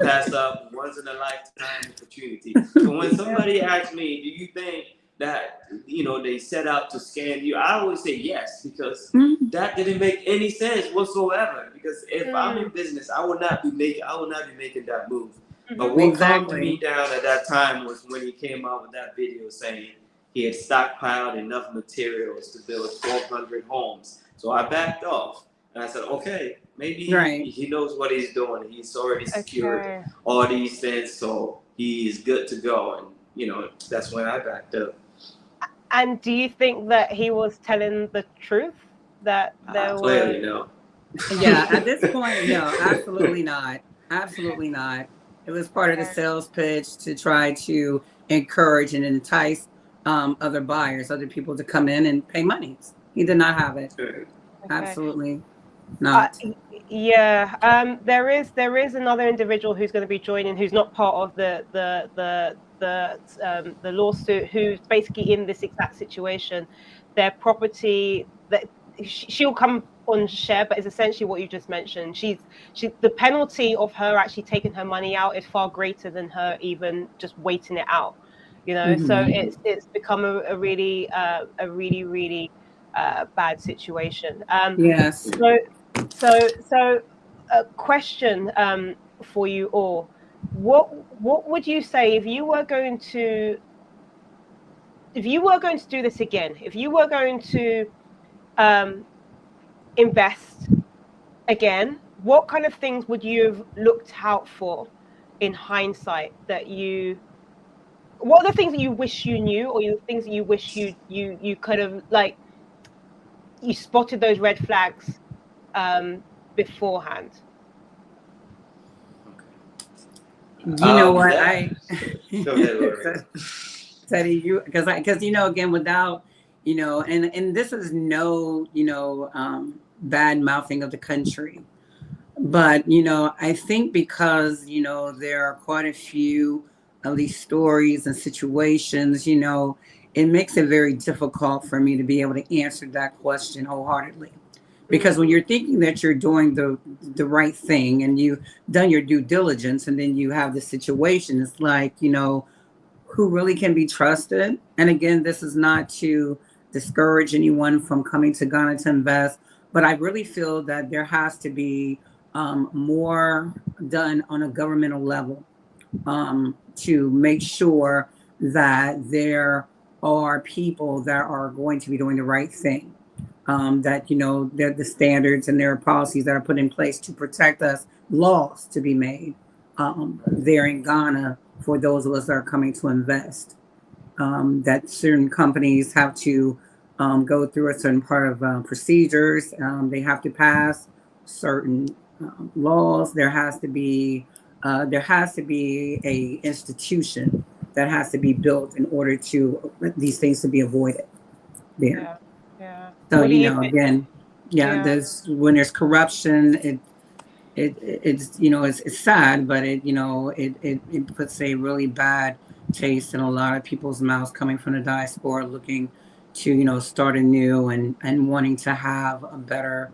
pass up, once in a lifetime opportunity. So when somebody asks me, do you think that they set out to scam you, I always say yes, because that didn't make any sense whatsoever. Because if I'm in business, I would not be making that move. But what calmed me down at that time was when he came out with that video saying he had stockpiled enough materials to build 1,200 homes. So I backed off. And I said, okay, maybe he knows what he's doing. He's already secured all these things, so he's good to go. And, that's when I backed up. And do you think that he was telling the truth? That there clearly no. Yeah, at this point, no, absolutely not. Absolutely not. It was part of the sales pitch to try to encourage and entice other buyers, other people to come in and pay money. He did not have it. Absolutely not. There is another individual who's going to be joining, who's not part of the lawsuit, who's basically in this exact situation. Their property, that she'll come on share, but it's essentially what you just mentioned. She the penalty of her actually taking her money out is far greater than her even just waiting it out. So it's become a really bad situation. Yes. So a question for you all: what would you say if you were going to do this again? If you were going to invest again, what kind of things would you have looked out for in hindsight? What are the things that you wish you knew, or the things that you wish you could have, like, you spotted those red flags beforehand? You know what? Go ahead, Lori. Teddy, because again, without and this is no, bad mouthing of the country. But, I think because, there are quite a few of these stories and situations, it makes it very difficult for me to be able to answer that question wholeheartedly. Because when you're thinking that you're doing the right thing and you've done your due diligence, and then you have the situation, it's like, who really can be trusted? And again, this is not to discourage anyone from coming to Ghana to invest, but I really feel that there has to be more done on a governmental level to make sure that there are people that are going to be doing the right thing. That the standards and there are policies that are put in place to protect us, laws to be made there in Ghana for those of us that are coming to invest. That certain companies have to go through a certain part of procedures. They have to pass certain laws. There has to be a institution that has to be built in order to these things to be avoided there. Yeah. So Think? there's when there's corruption, it's sad, but it puts a really bad taste in a lot of people's mouths coming from the diaspora, looking to start anew and wanting to have a better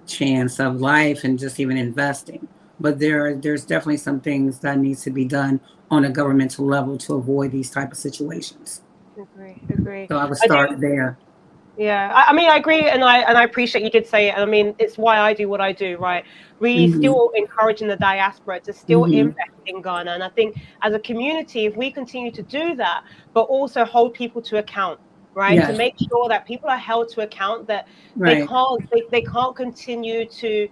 chance of life and just even investing. But there's definitely some things that needs to be done on a governmental level to avoid these type of situations. Agree. So I would start there. Yeah, I mean, I agree, and I appreciate you did say it. I mean, it's why I do what I do, right? We still encouraging the diaspora to still invest in Ghana, and I think as a community, if we continue to do that, but also hold people to account, right? Yes. To make sure that people are held to account, that Right. they can't continue to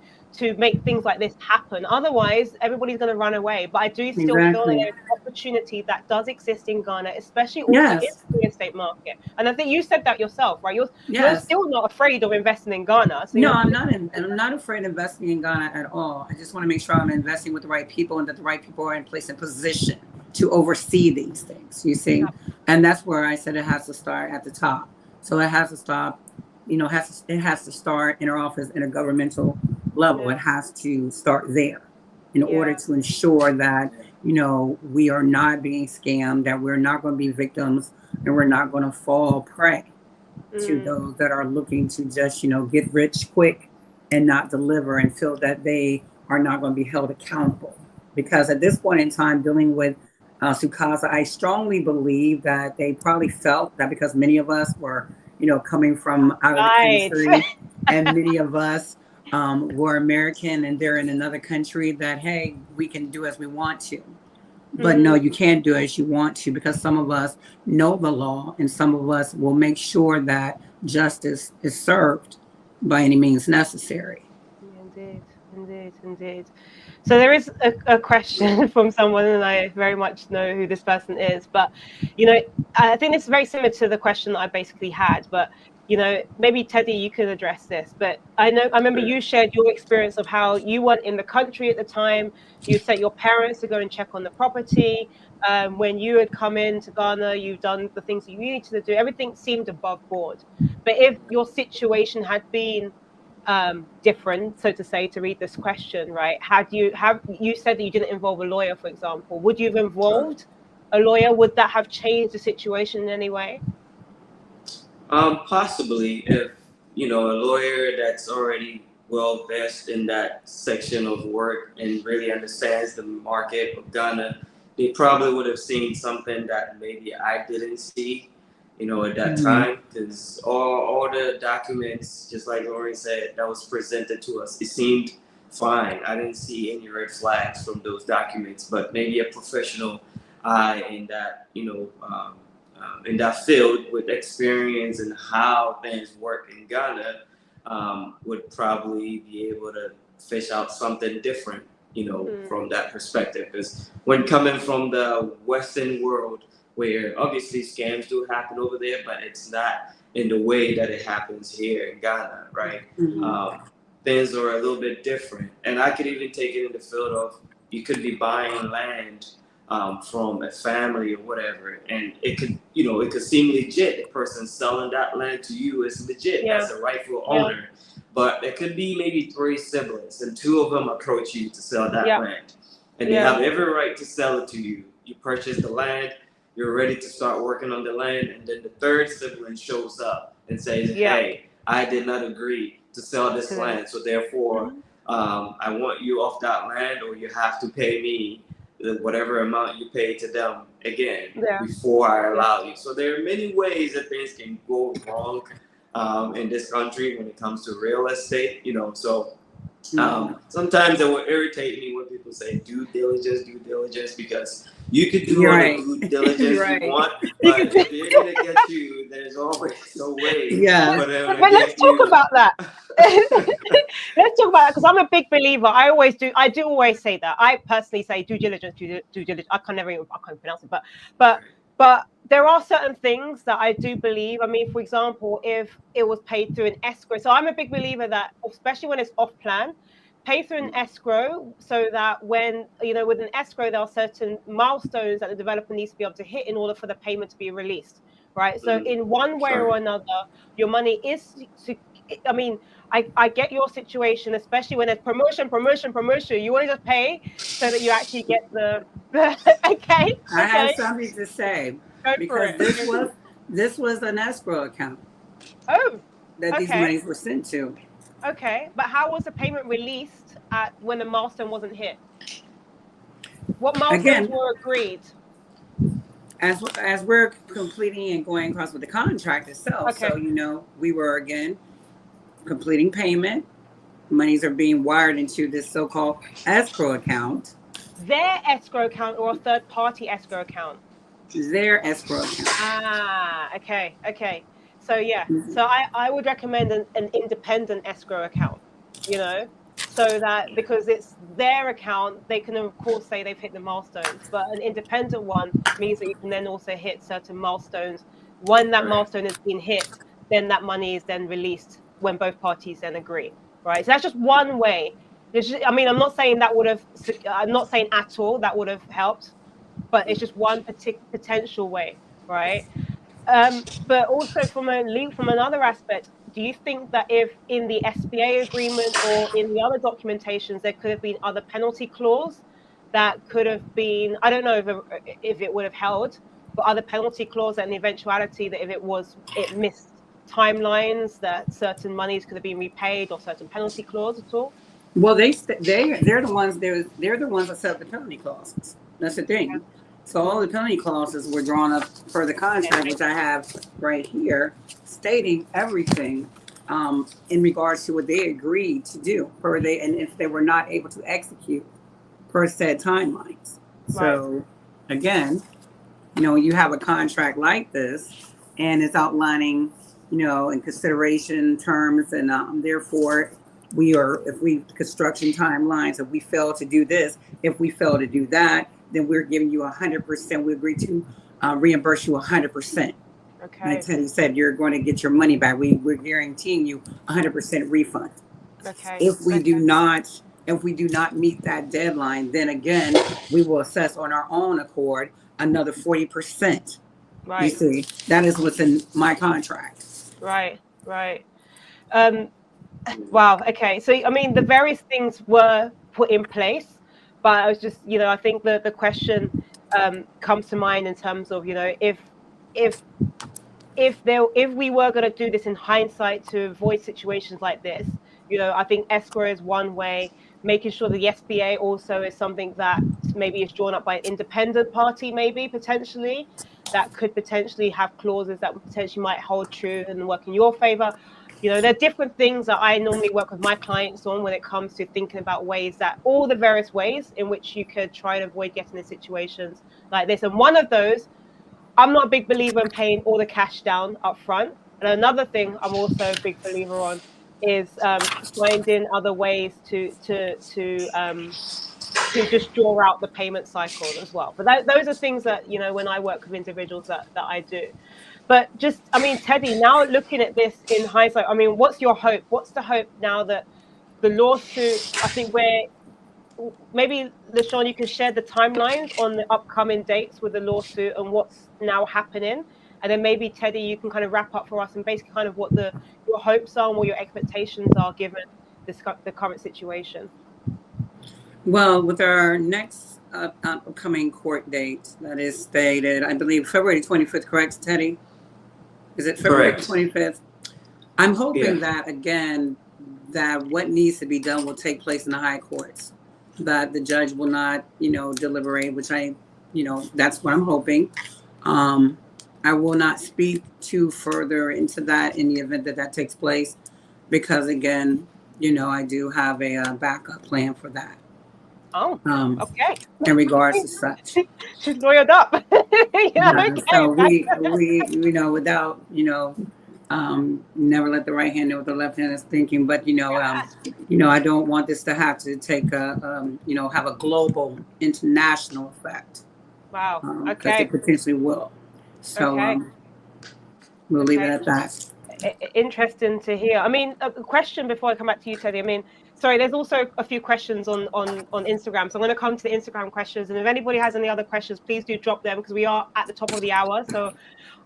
make things like this happen. Otherwise, everybody's going to run away. But I do still feel that there's an opportunity that does exist in Ghana, especially also in the real estate market. And I think you said that yourself, right? You're still not afraid of investing in Ghana. So no, I'm not. I'm not afraid of investing in Ghana at all. I just want to make sure I'm investing with the right people and that the right people are in place and position to oversee these things. You see, and that's where I said it has to start at the top. So it has to stop. It has to start in our office in a governmental level. It has to start there in order to ensure that we are not being scammed, that we're not going to be victims, and we're not going to fall prey to those that are looking to just get rich quick and not deliver, and feel that they are not going to be held accountable. Because at this point in time, dealing with Sucasa, I strongly believe that they probably felt that because many of us were coming from out of the country, and many of us were American and they're in another country, that, hey, we can do as we want to. But no, you can't do as you want to, because some of us know the law and some of us will make sure that justice is served by any means necessary. Indeed. So there is a question from someone, and I very much know who this person is, but I think it's very similar to the question that I basically had, but maybe Teddy, you could address this. But I remember you shared your experience of how you weren't in the country at the time. You sent your parents to go and check on the property. When you had come into Ghana, you've done the things that you needed to do. Everything seemed above board. But if your situation had been different, so to say, to read this question, right? You said that you didn't involve a lawyer, for example. Would you have involved a lawyer? Would that have changed the situation in any way? Possibly, if a lawyer that's already well versed in that section of work and really understands the market of Ghana, they probably would have seen something that maybe I didn't see, at that time, because all the documents, just like Lauren said, that was presented to us, it seemed fine. I didn't see any red flags from those documents, but maybe a professional eye in that, in that field with experience and how things work in Ghana would probably be able to fish out something different, from that perspective. Because when coming from the Western world, where obviously scams do happen over there, but it's not in the way that it happens here in Ghana, right? Things are a little bit different. And I could even take it in the field of, you could be buying land from a family or whatever, and it could seem legit. The person selling that land to you is legit. Yeah. That's a rightful owner. But there could be maybe 3 siblings, and 2 of them approach you to sell that land, and they have every right to sell it to you. You purchase the land, you're ready to start working on the land, and then the 3rd sibling shows up and says, "Hey, I did not agree to sell this land, so therefore, I want you off that land, or you have to pay me whatever amount you pay to them again before I allow you." So there are many ways that things can go wrong in this country when it comes to real estate, so sometimes it will irritate me when people say due diligence, because you could do all the due diligence you want, but if they're going to get you, there's always a way for them to but let's get talk you. about that. Let's talk about that, because I'm a big believer. I do always say that. I personally say due diligence. I can't pronounce it, but there are certain things that I do believe. I mean, for example, if it was paid through an escrow, so I'm a big believer that, especially when it's off plan, pay through an escrow, so that when, with an escrow, there are certain milestones that the developer needs to be able to hit in order for the payment to be released, right? So in one way or another, your money is, I mean, I get your situation, especially when it's promotion. You want to just pay so that you actually get the okay. I have something to say, because this was an escrow account. Oh, that these monies were sent to. Okay, but how was the payment released when the milestone wasn't hit? What milestones were agreed? As we're completing and going across with the contract itself, so we were again completing payment. Monies are being wired into this so-called escrow account. Their escrow account, or a third-party escrow account? Their escrow account. Okay. So so I would recommend an independent escrow account, so that, because it's their account, they can of course say they've hit the milestones, but an independent one means that you can then also hit certain milestones. When that milestone has been hit, then that money is then released when both parties then agree, right? So that's just one way. I'm not saying that would have, I'm not saying at all that would have helped, but it's just one potential way, right? But also from another aspect, do you think that if in the SBA agreement or in the other documentations there could have been other penalty clause that could have been, I don't know if it would have held, but other penalty clause and the eventuality that if it missed timelines, that certain monies could have been repaid, or certain penalty clause at all? Well, they're the ones that set up the penalty clauses. That's the thing. So all the penalty clauses were drawn up for the contract, which I have right here, stating everything in regards to what they agreed to do and if they were not able to execute per said timelines. So again, you have a contract like this, and it's outlining, in consideration terms, and therefore construction timelines, if we fail to do this, if we fail to do that, then we're giving you 100%. We agree to reimburse you 100%. Okay. Like Teddy said, you're going to get your money back. We're guaranteeing you 100% refund. Okay. If we do not meet that deadline, then again, we will assess on our own accord another 40%. Right. You see, that is what's in my contract. Right. Wow. Okay. So, the various things were put in place, but I was just, I think the question comes to mind in terms of, if we were going to do this in hindsight to avoid situations like this, I think escrow is one way. Making sure the SBA also is something that maybe is drawn up by an independent party, maybe potentially, that could potentially have clauses that potentially might hold true and work in your favor. There are different things that I normally work with my clients on when it comes to thinking about all the various ways in which you could try to avoid getting in situations like this. And one of those, I'm not a big believer in paying all the cash down up front. And another thing I'm also a big believer on is finding other ways to just draw out the payment cycle as well. But those are things that, when I work with individuals that I do. But just, Teddy, now looking at this in hindsight, what's your hope? What's the hope now that the lawsuit, I think maybe LaShawn, you can share the timelines on the upcoming dates with the lawsuit and what's now happening, and then maybe Teddy, you can kind of wrap up for us and basically kind of what your hopes are and what your expectations are given the current situation. Well, with our next upcoming court date that is stated, I believe February 25th, correct, Teddy? Is it February 25th? I'm hoping that, again, that what needs to be done will take place in the high courts, that the judge will not, deliberate, which that's what I'm hoping. I will not speak too further into that in the event that takes place, because, again, I do have a backup plan for that. Oh, okay. In regards to such, she's lawyered up. Okay. So we without never let the right hand know what the left hand is thinking. But I don't want this to have to take have a global, international effect. Wow. Because it potentially will. So we'll leave it at that. Interesting to hear. I mean, a question before I come back to you, Teddy. I mean, sorry, there's also a few questions on Instagram. So I'm going to come to the Instagram questions. And if anybody has any other questions, please do drop them, because we are at the top of the hour. So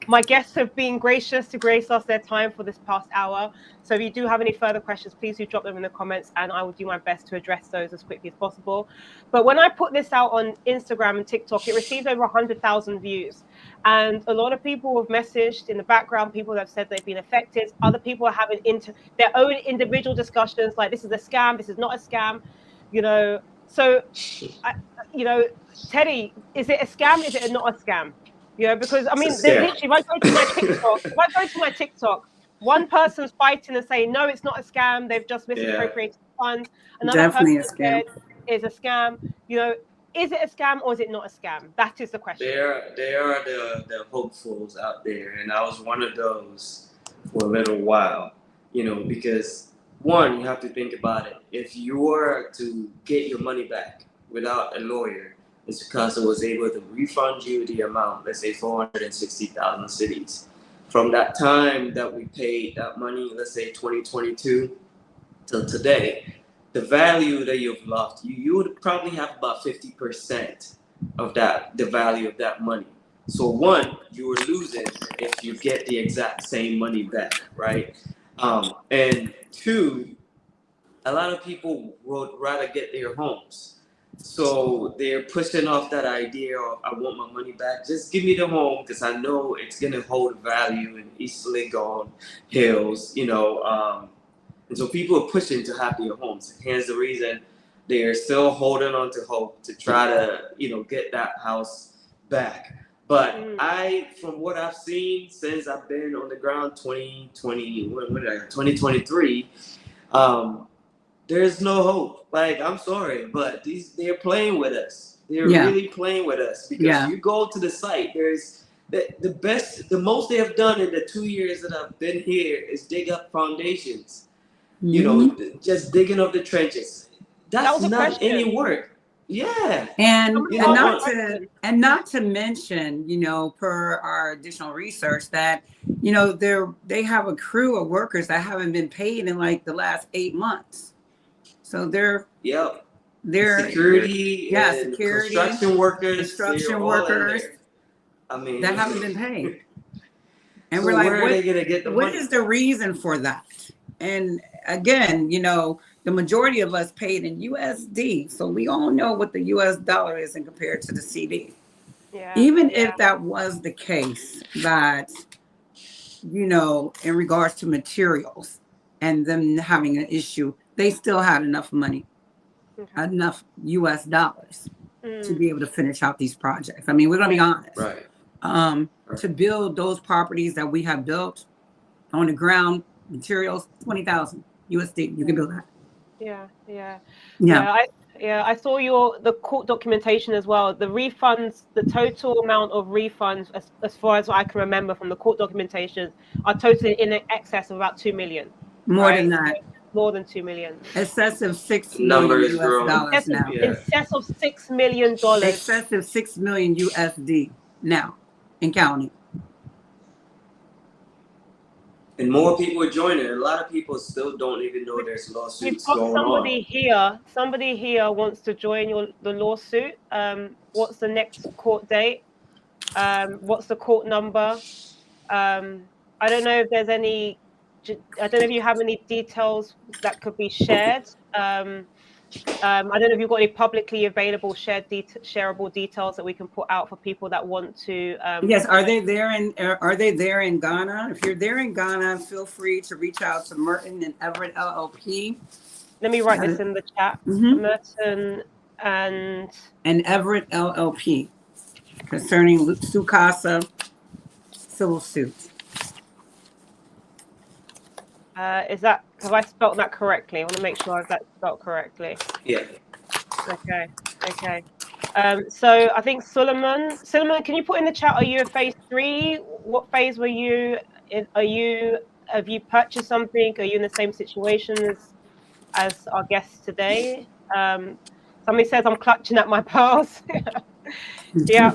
my guests have been gracious to grace us their time for this past hour. So if you do have any further questions, please do drop them in the comments, and I will do my best to address those as quickly as possible. But when I put this out on Instagram and TikTok, it received over 100,000 views. And a lot of people have messaged in the background, people that have said they've been affected. Other people are having their own individual discussions, like, this is a scam, this is not a scam, So, Teddy, is it a scam? Is it not a scam? Because I mean, literally, if I go to my TikTok, one person's fighting and saying, no, it's not a scam, they've just misappropriated funds. Another person said it's a scam. Is it a scam or is it not a scam? That is the question. There are the hopefuls out there, and I was one of those for a little while, because one, you have to think about it. If you were to get your money back without a lawyer, and Sucasa was able to refund you the amount, let's say 460,000 cities. From that time that we paid that money, let's say 2022 till today, the value that you've lost, you would probably have about 50% of the value of that money. So one, you were losing if you get the exact same money back, right? And two, a lot of people would rather get their homes. So they're pushing off that idea of, I want my money back. Just give me the home, because I know it's going to hold value in East Legon Hills, and so people are pushing to happier homes. Here's the reason they're still holding on to hope to try to, get that house back. But from what I've seen since I've been on the ground, 2023, there's no hope. Like, I'm sorry, but they're playing with us. They're really playing with us, because you go to the site, there's the most they have done in the 2 years that I've been here is dig up foundations. Just digging up the trenches. That's not any work. Yeah. And not to mention, per our additional research, that they have a crew of workers that haven't been paid in like the last 8 months. So they're security, construction workers, I mean, that haven't been paid. And so we're like, where are they gonna get the money? What is the reason for that? And again, the majority of us paid in USD, so we all know what the US dollar is in compared to the CD. Even if that was the case, that in regards to materials and them having an issue, they still had enough money, enough US dollars to be able to finish out these projects. I mean, we're gonna be honest. Right. To build those properties that we have built on the ground, materials, 20,000 USD. You can build that. I saw the court documentation as well. The refunds, the total amount of refunds, as far as I can remember from the court documentation, are totally in excess of about 2 million. More than that. More than 2 million. Excessive $6 million US dollars now. Excess of $6 million. Excessive $6 million USD now in county. And more people are joining. A lot of people still don't even know there's We've lawsuits got going somebody on. here. Somebody here wants to join the lawsuit. What's the next court date? What's the court number? I don't know if there's any. I don't know if you have any details that could be shared. I don't know if you've got any publicly available shareable details that we can put out for people that want to. Yes, are they there in Ghana? If you're there in Ghana, feel free to reach out to Merton and Everett LLP. Let me write this in the chat. Mm-hmm. Merton and Everett LLP concerning Sucasa civil suit. have I spelled that correctly? I want to make sure that's spelled correctly. Yeah. Okay. So I think Solomon, can you put in the chat? Are you a phase 3? What phase were you? Have you purchased something? Are you in the same situation as our guests today? Somebody says I'm clutching at my pearls. Yeah.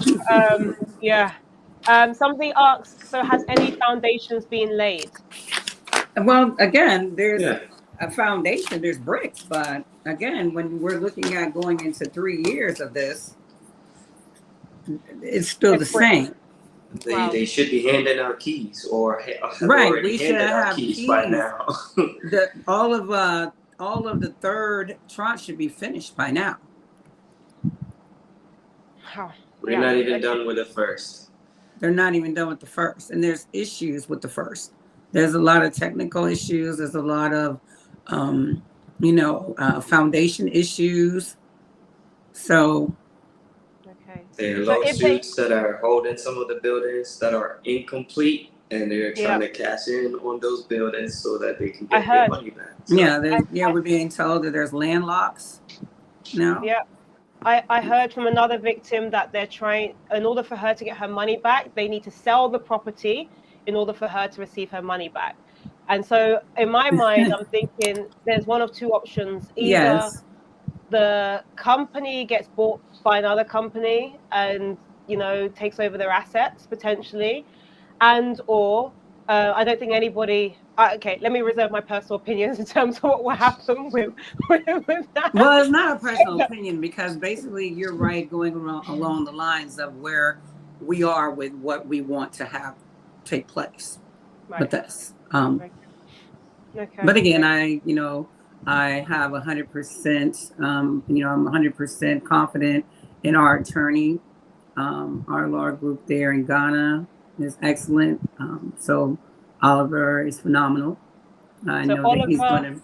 Somebody asks, so has any foundations been laid? Well, again, there's a foundation, there's bricks, but again, when we're looking at going into 3 years of this, it's still the same. They should be handing out keys, or have right. already We should handed out have keys by now. all of the third tranche should be finished by now. We're not even done with the first. They're not even done with the first, and there's issues with the first. There's a lot of technical issues. There's a lot of, foundation issues. So, there are lawsuits that are holding some of the buildings that are incomplete, and they're trying to cash in on those buildings so that they can get their money back. So, we're being told that there's landlocks now. Yeah. I heard from another victim that they're trying, in order for her to get her money back, they need to sell the property in order for her to receive her money back. And so in my mind, I'm thinking there's one of two options. Either the company gets bought by another company and, takes over their assets potentially, or I don't think anybody. Okay, let me reserve my personal opinions in terms of what will happen with that. Well, it's not a personal opinion, because basically you're right, going along the lines of where we are with what we want to have take place with this. But again, I have 100%, I'm 100% confident in our attorney. Our law group there in Ghana is excellent. So Oliver is phenomenal. I know that he's going to.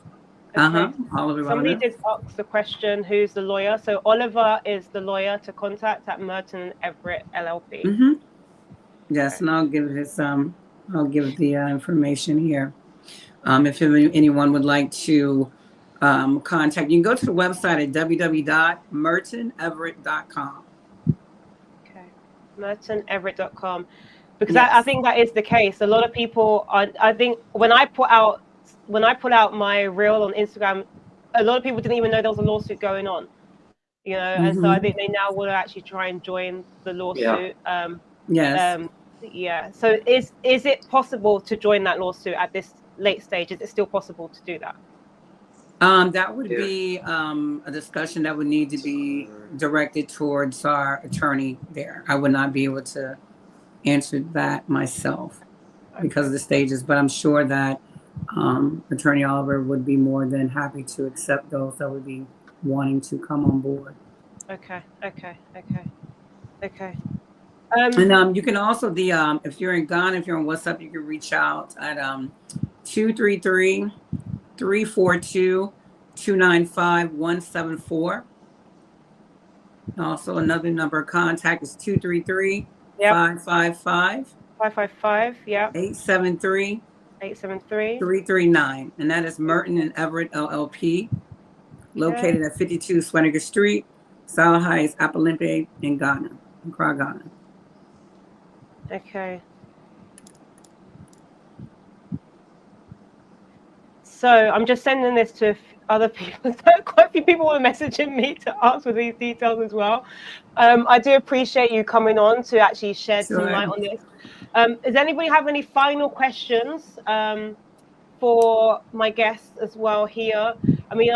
Oliver. Somebody did ask the question, who's the lawyer? So Oliver is the lawyer to contact at Merton Everett LLP. Mm-hmm. Yes, and I'll give the information here. If anyone would like to contact, you can go to the website at www.mertoneverett.com. Okay, mertoneverett.com. Because I think that is the case. A lot of people I think when I put out my reel on Instagram, a lot of people didn't even know there was a lawsuit going on, and so I think they now want to actually try and join the lawsuit. So is it possible to join that lawsuit at this late stage? Is it still possible to do that? That would be a discussion that would need to be directed towards our attorney there. I would not be able to answer that myself because of the stages, but I'm sure that Attorney Oliver would be more than happy to accept those that would be wanting to come on board. Okay. And you can also if you're in Ghana, if you're on WhatsApp, you can reach out at 233-342-295-174. Also, another number of contact is 233-555. 555. Yeah. 873. 339, and that is Merton and Everett LLP, located at 52 Swaniger Street, Sala Heights, Apalimpe, in Ghana, Accra, Ghana. Okay. So I'm just sending this to other people. Quite a few people were messaging me to ask for these details as well. I do appreciate you coming on to actually shed some light on this. Does anybody have any final questions for my guests as well here? I mean,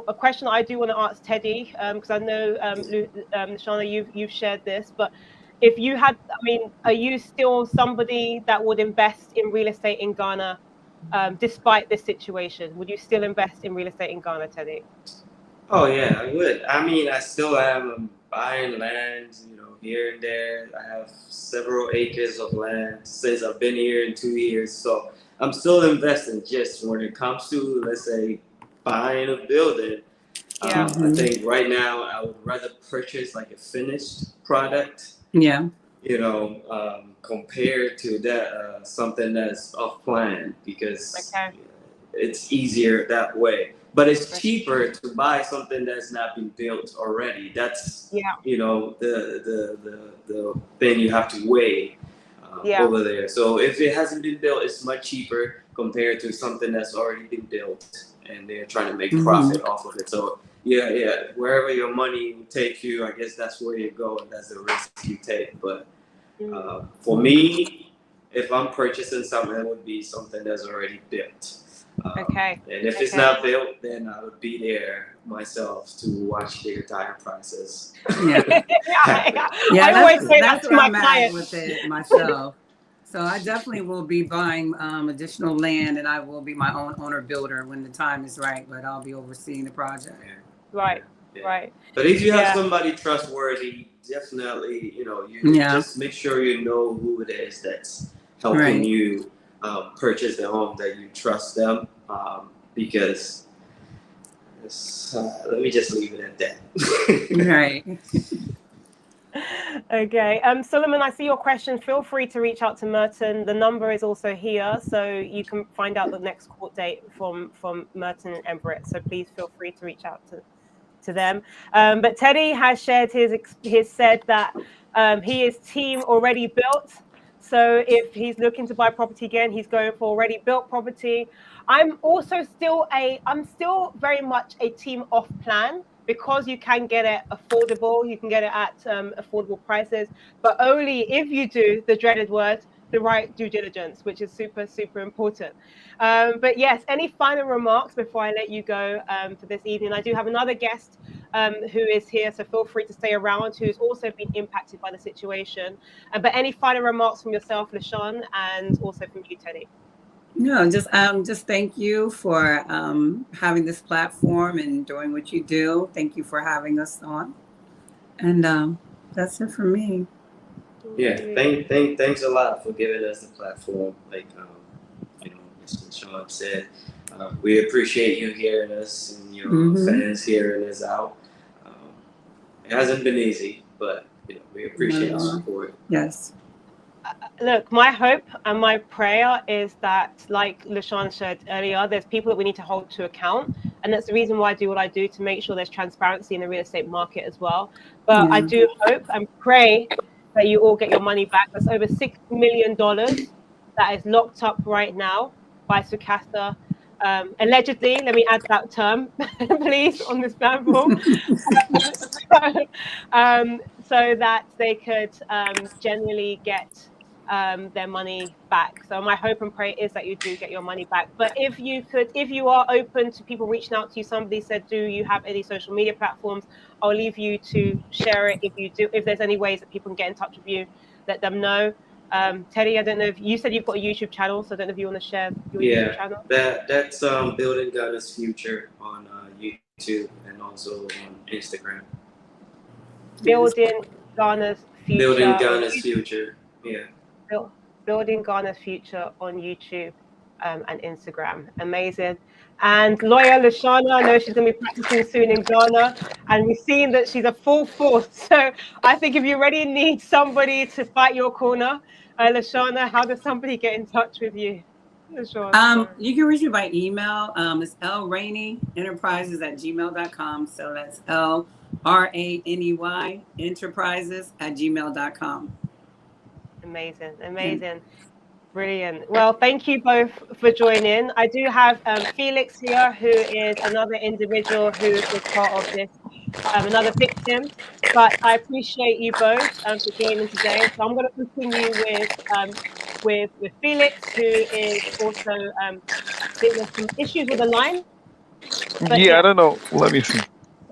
a question I do want to ask Teddy, because I know, Shana, you've shared this, but if you had, I mean, are you still somebody that would invest in real estate in Ghana, despite this situation? Would you still invest in real estate in Ghana, Teddy? Oh yeah, I would. I mean, I still am buying land, here and there. I have several acres of land since I've been here in 2 years, so I'm still investing. Just when it comes to, let's say, buying a building, Yeah. I think right now I would rather purchase like a finished product. Yeah. Compared to that something that's off plan, because Okay. it's easier that way. But it's cheaper to buy something that's not been built already. That's the thing you have to weigh over there. So if it hasn't been built, it's much cheaper compared to something that's already been built, and they're trying to make profit off of it. So yeah, wherever your money will take you, I guess that's where you go, and that's the risk you take. But for me, if I'm purchasing something, it would be something that's already built. Okay. And if it's not built, then I would be there myself to watch the entire process. I always say that to my clients with it myself. So I definitely will be buying additional land, and I will be my own owner builder when the time is right. But I'll be overseeing the project. Right. But if you have somebody trustworthy, definitely, just make sure you know who it is that's helping you purchase the home, that you trust them, because let me just leave it at that. Right. Okay. Solomon, I see your question. Feel free to reach out to Merton. The number is also here, so you can find out the next court date from Merton and Everett. So please feel free to reach out to them. But Teddy has shared his said that he is team already built. So if he's looking to buy property again, he's going for already built property. I'm still very much a team off plan, because you can get it affordable. You can get it at affordable prices, but only if you do the dreaded word, the right due diligence, which is super, super important. But yes, any final remarks before I let you go for this evening? I do have another guest who is here, so feel free to stay around, who's also been impacted by the situation. But any final remarks from yourself, LaShawn, and also from you, Teddy? No, just thank you for having this platform and doing what you do. Thank you for having us on, and that's it for me. Yeah, thanks a lot for giving us the platform. Like Mr. Sean said, we appreciate you hearing us and your fans hearing us out. It hasn't been easy, but we appreciate the support. Yes. Look, my hope and my prayer is that, like LaShawn said earlier, there's people that we need to hold to account. And that's the reason why I do what I do, to make sure there's transparency in the real estate market as well. But I do hope and pray that you all get your money back. That's over $6 million that is locked up right now by Sucasa. Allegedly, let me add that term, please, on this platform, so that they could generally get their money back. So my hope and prayer is that you do get your money back. But if you are open to people reaching out to you, somebody said, do you have any social media platforms? I'll leave you to share it. If there's any ways that people can get in touch with you, let them know. Teddy, I don't know if you said you've got a YouTube channel, so I don't know if you want to share your YouTube channel. That's Building Ghana's Future on YouTube and also on Instagram. Building Ghana's Future. Building Ghana's Future. Yeah. Building Ghana's Future on YouTube and Instagram. Amazing. And lawyer Lashana, I know she's going to be practicing soon in Ghana, and we've seen that she's a full force. So I think if you already need somebody to fight your corner, Lashana, how does somebody get in touch with you? LaShawn, you can reach me by email. It's lraney@gmail.com. So that's LRANEY enterprises@gmail.com. Amazing. Brilliant. Well, thank you both for joining. I do have Felix here, who is another individual who is part of this, another victim. But I appreciate you both for joining today. So I'm going to continue with Felix, who is also I think there's some issues with the line, but Yeah, I yeah, don't know. Let me see.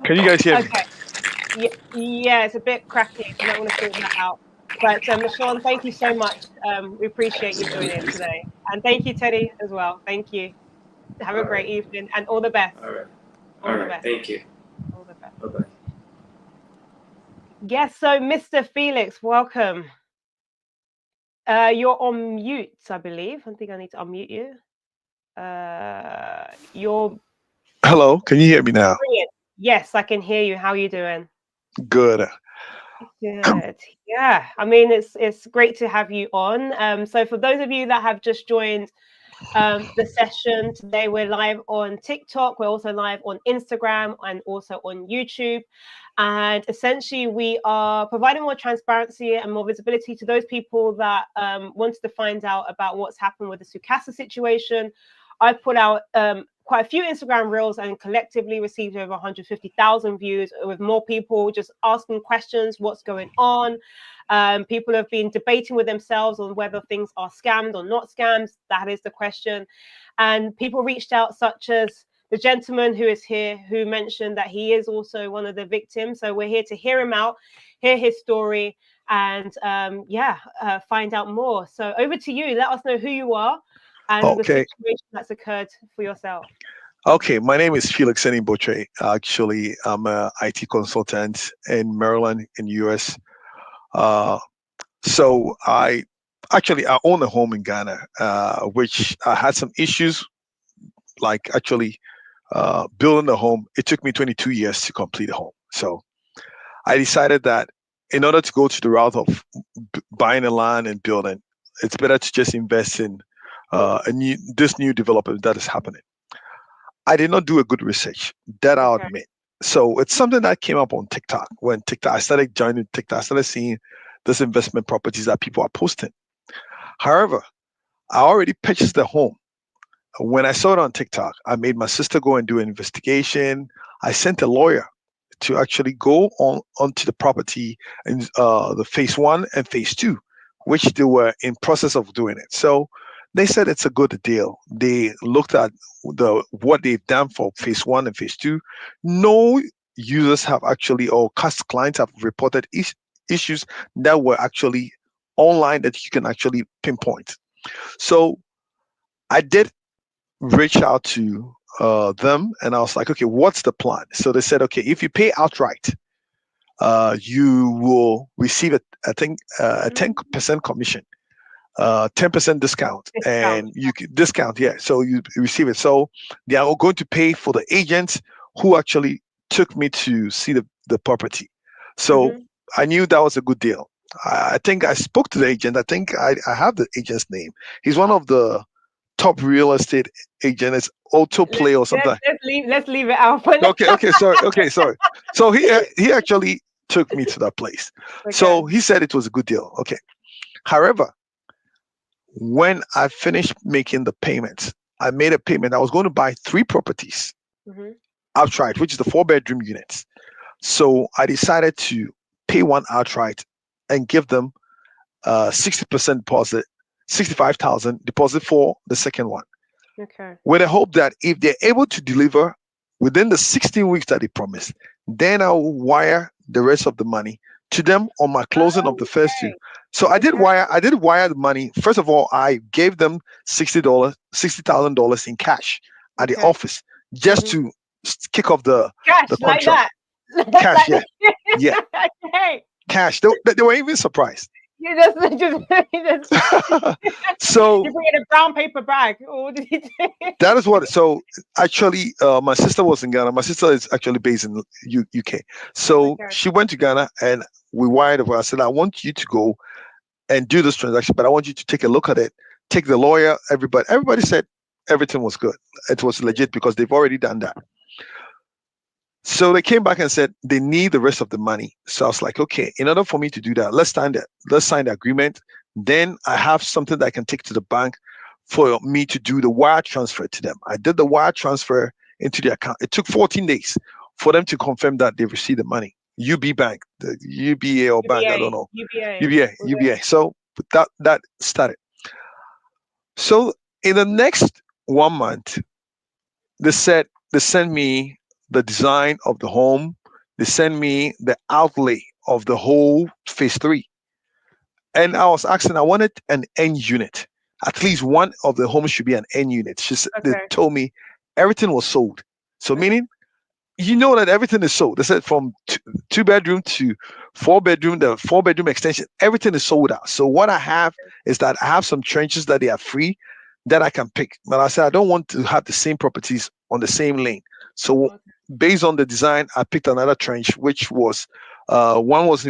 Can you guys hear me? okay. Yeah, it's a bit cracky. So you might want to sort that out. But Sean, thank you so much. We appreciate you joining today. And thank you, Teddy, as well. Thank you. Have a great evening and all the best. All right. All the All right. best. Thank you. All the best. Bye-bye. Yes, so Mr. Felix, welcome. You're on mute, I believe. I think I need to unmute you. You're Hello, can you hear me now? brilliant. Yes, I can hear you. How are you doing? Good. Good. Yeah. I mean, it's great to have you on. So for those of you that have just joined the session today, we're live on TikTok. We're also live on Instagram and also on YouTube. And essentially, we are providing more transparency and more visibility to those people that wanted to find out about what's happened with the Sucasa situation. I put out quite a few Instagram reels and collectively received over 150,000 views, with more people just asking questions, what's going on. People have been debating with themselves on whether things are scammed or not scams. That is the question. And people reached out, such as the gentleman who is here, who mentioned that he is also one of the victims. So we're here to hear him out, hear his story, and find out more. So over to you. Let us know who you are and the situation that's occurred for yourself. Okay, my name is Felix Botre. Actually, I'm an IT consultant in Maryland, in US. So I own a home in Ghana, which I had some issues, like actually building the home. It took me 22 years to complete a home. So I decided that in order to go to the route of buying a land and building, it's better to just invest in this new development that is happening. I did not do a good research, that I'll admit. So it's something that came up on TikTok. When I started joining TikTok, I started seeing this investment properties that people are posting. However, I already purchased the home. When I saw it on TikTok, I made my sister go and do an investigation. I sent a lawyer to actually go onto the property in the phase 1 and phase 2, which they were in process of doing it. So they said it's a good deal. They looked at what they've done for phase 1 and phase 2. No users have actually, or clients have reported issues that were actually online that you can actually pinpoint. So I did reach out to them, and I was like, okay, what's the plan? So they said, okay, if you pay outright, you will receive a 10% commission, 10% discount, and you can discount, yeah. So you receive it. So they are going to pay for the agent who actually took me to see the property. So I knew that was a good deal. I think I spoke to the agent. I think I have the agent's name. He's one of the top real estate agent. It's auto play or something. Let's leave it out. Okay, sorry. So he actually took me to that place. Okay. So he said it was a good deal. Okay. However, when I finished making the payments, I made a payment. I was going to buy 3 properties outright, which is the 4-bedroom units. So I decided to pay one outright and give them 60% deposit, 65,000 deposit for the second one. Okay. With the hope that if they're able to deliver within the 16 weeks that they promised, then I'll wire the rest of the money to them on my closing of the first 2. So I did wire the money. First of all, I gave them $60,000 in cash at the office just to kick off the contract. Like that. Cash, yeah. Okay. Cash. They were even surprised. You just so you bring in a brown paper bag. Or what did he do? That is what. So actually, my sister was in Ghana. My sister is actually based in UK. So she went to Ghana and we wired her. I said, I want you to go and do this transaction, but I want you to take a look at it. Take the lawyer. Everybody said everything was good. It was legit because they've already done that. So they came back and said they need the rest of the money. So I was like, okay, in order for me to do that, let's sign the agreement. Then I have something that I can take to the bank for me to do the wire transfer to them. I did the wire transfer into the account. It took 14 days for them to confirm that they received the money. UB Bank, the UBA or bank, I don't know. UBA. So that started. So in the next 1 month, they sent me the design of the home. They sent me the outlay of the whole phase 3. And I was asking, I wanted an end unit. At least one of the homes should be an end unit. They told me everything was sold. So meaning, you know that everything is sold. They said from 2 bedroom to 4 bedroom, the 4 bedroom extension, everything is sold out. So what I have is that I have some trenches that they are free that I can pick. But I said I don't want to have the same properties on the same lane. So based on the design, I picked another trench, which was one was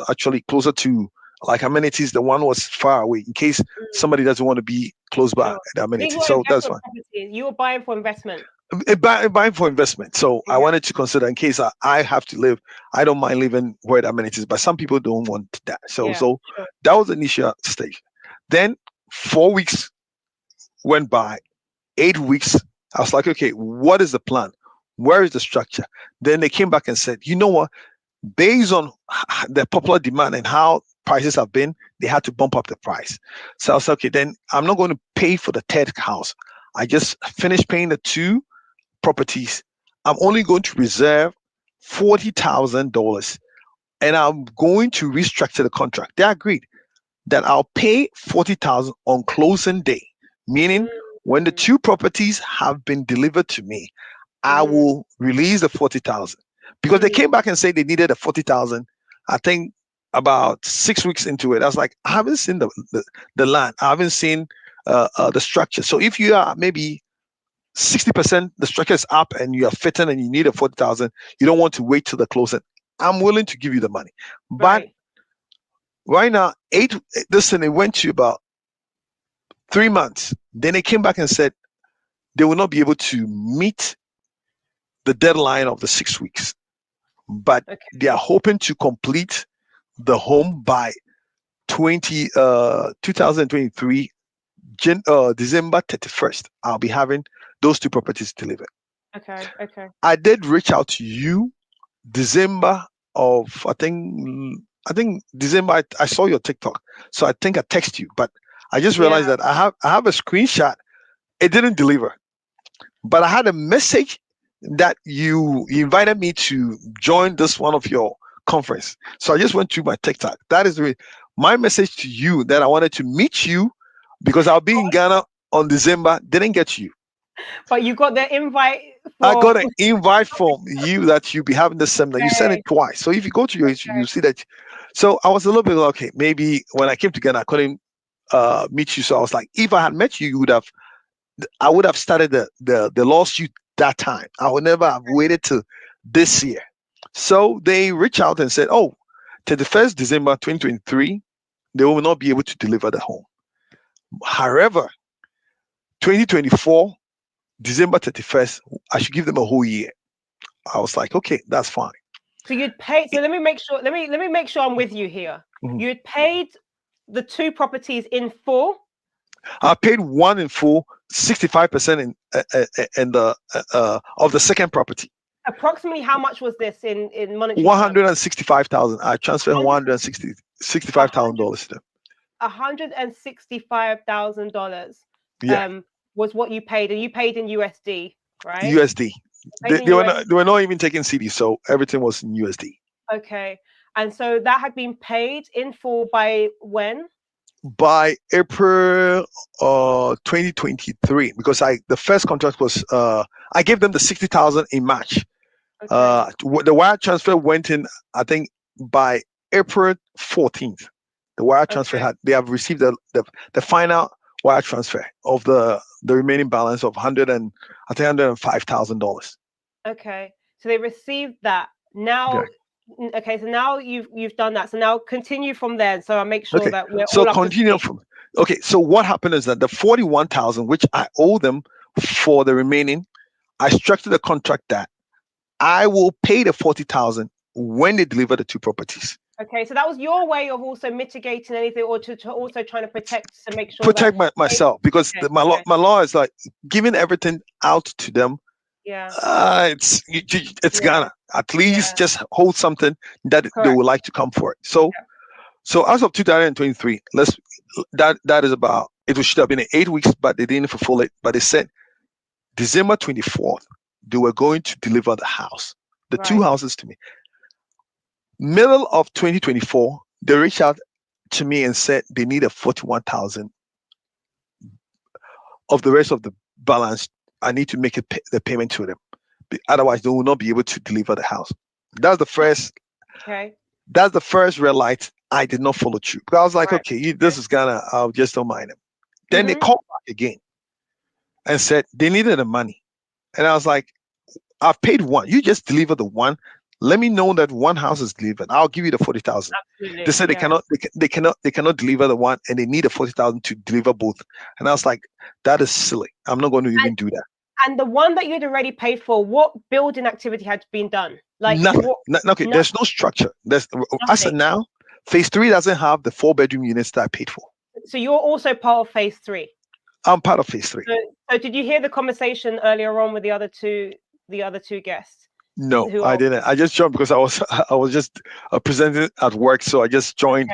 actually closer to like amenities. The one was far away in case somebody doesn't want to be close by the amenities. So that's fine. You were buying for investment. Buying for investment. So I wanted to consider in case I have to live. I don't mind living where the amenities, but some people don't want that. So that was the initial stage. Then 4 weeks went by. 8 weeks. I was like, okay, what is the plan? Where is the structure? Then they came back and said, you know what? Based on the popular demand and how prices have been, they had to bump up the price. So I was like, okay, then I'm not going to pay for the third house. I just finished paying the 2 properties. I'm only going to reserve $40,000 and I'm going to restructure the contract. They agreed that I'll pay $40,000 on closing day, meaning when the 2 properties have been delivered to me, I will release the $40,000 because they came back and said they needed a $40,000. I think about 6 weeks into it, I was like, I haven't seen the land. I haven't seen the structure. So if you are maybe 60%, the structure is up and you are fitting and you need a 40,000, you don't want to wait till the closing. I'm willing to give you the money. But right now, it went to about 3 months. Then they came back and said they will not be able to meet the deadline of the 6 weeks. But they are hoping to complete the home by 2023, December 31st. I'll be having those 2 properties delivered. Okay. I did reach out to you December of I think December. I saw your TikTok, so I think I text you, but I just realized that I have a screenshot. It didn't deliver, but I had a message that you invited me to join this one of your conference. So I just went through my TikTok. That is my message to you, that I wanted to meet you because I'll be in Ghana on December. Didn't get you. But you got the invite. I got an invite from you that you'll be having the seminar. You sent it twice. So if you go to your history, you see that. So I was a little bit like, okay, maybe when I came to Ghana, I couldn't meet you. So I was like, if I had met you, I would have started the lawsuit that time. I would never have waited till this year. So they reached out and said, oh, 31st December 2023, they will not be able to deliver the home. However, 2024, December 31st, I should give them a whole year. I was like, okay, that's fine. So you'd paid. So let me make sure. Let me make sure I'm with you here. You'd paid the 2 properties in full. I paid one in full, 65% in the of the second property. Approximately how much was this in monetary? $165,000. I transferred $165,000 to them. $165,000. Was what you paid, and you paid in USD, right? USD. They were not even taking CD, so everything was in USD. Okay, and so that had been paid in full by when? By April 2023, because the first contract was I gave them the 60,000 in March. The wire transfer went in, I think, by April 14th. The wire transfer they have received the final wire transfer of the remaining balance of $105,000. Okay, so they received that now. Okay, so now you've done that. So now continue from there. So I'll make sure that we're all up continue from. Okay, so what happened is that the 41,000, which I owe them for the remaining, I structured a contract that I will pay the 40,000 when they deliver the 2 properties. Okay, so that was your way of also mitigating anything, or to also trying to protect, to make sure Protect that myself, because okay, my law is like giving everything out to them. yeah, It's yeah, Ghana. At least yeah, just hold something that they correct. would like to come for it. So as of 2023, that is about, it should have been in 8 weeks, but they didn't fulfill it. But they said December 24th they were going to deliver the house, the two Right, houses to me. Middle of 2024, they reached out to me and said they need a 41,000 of the rest of the balance. I need to make the payment to them. Otherwise, they will not be able to deliver the house. That's the first. okay, That's the first red light I did not follow through. Because I was like, right, okay, this is Ghana. I'll just don't mind them. Then they mm-hmm. called back again and said they needed the money. And I was like, I've paid one. You just deliver the one. Let me know that one house is delivered. I'll give you the 40,000. Absolutely, They said they yeah. cannot. They cannot deliver the one, and they need the 40,000 to deliver both. And I was like, that is silly. I'm not going to even do that. And the one that you'd already paid for, what building activity had been done? Like Nothing. what? Okay, there's no structure. As of Nothing. now, phase 3 doesn't have the 4-bedroom units that I paid for. So you're also part of phase 3. I'm part of phase 3. So did you hear the conversation earlier on with the other two guests? No, I didn't. I just joined because I was just presenting at work, so I just joined.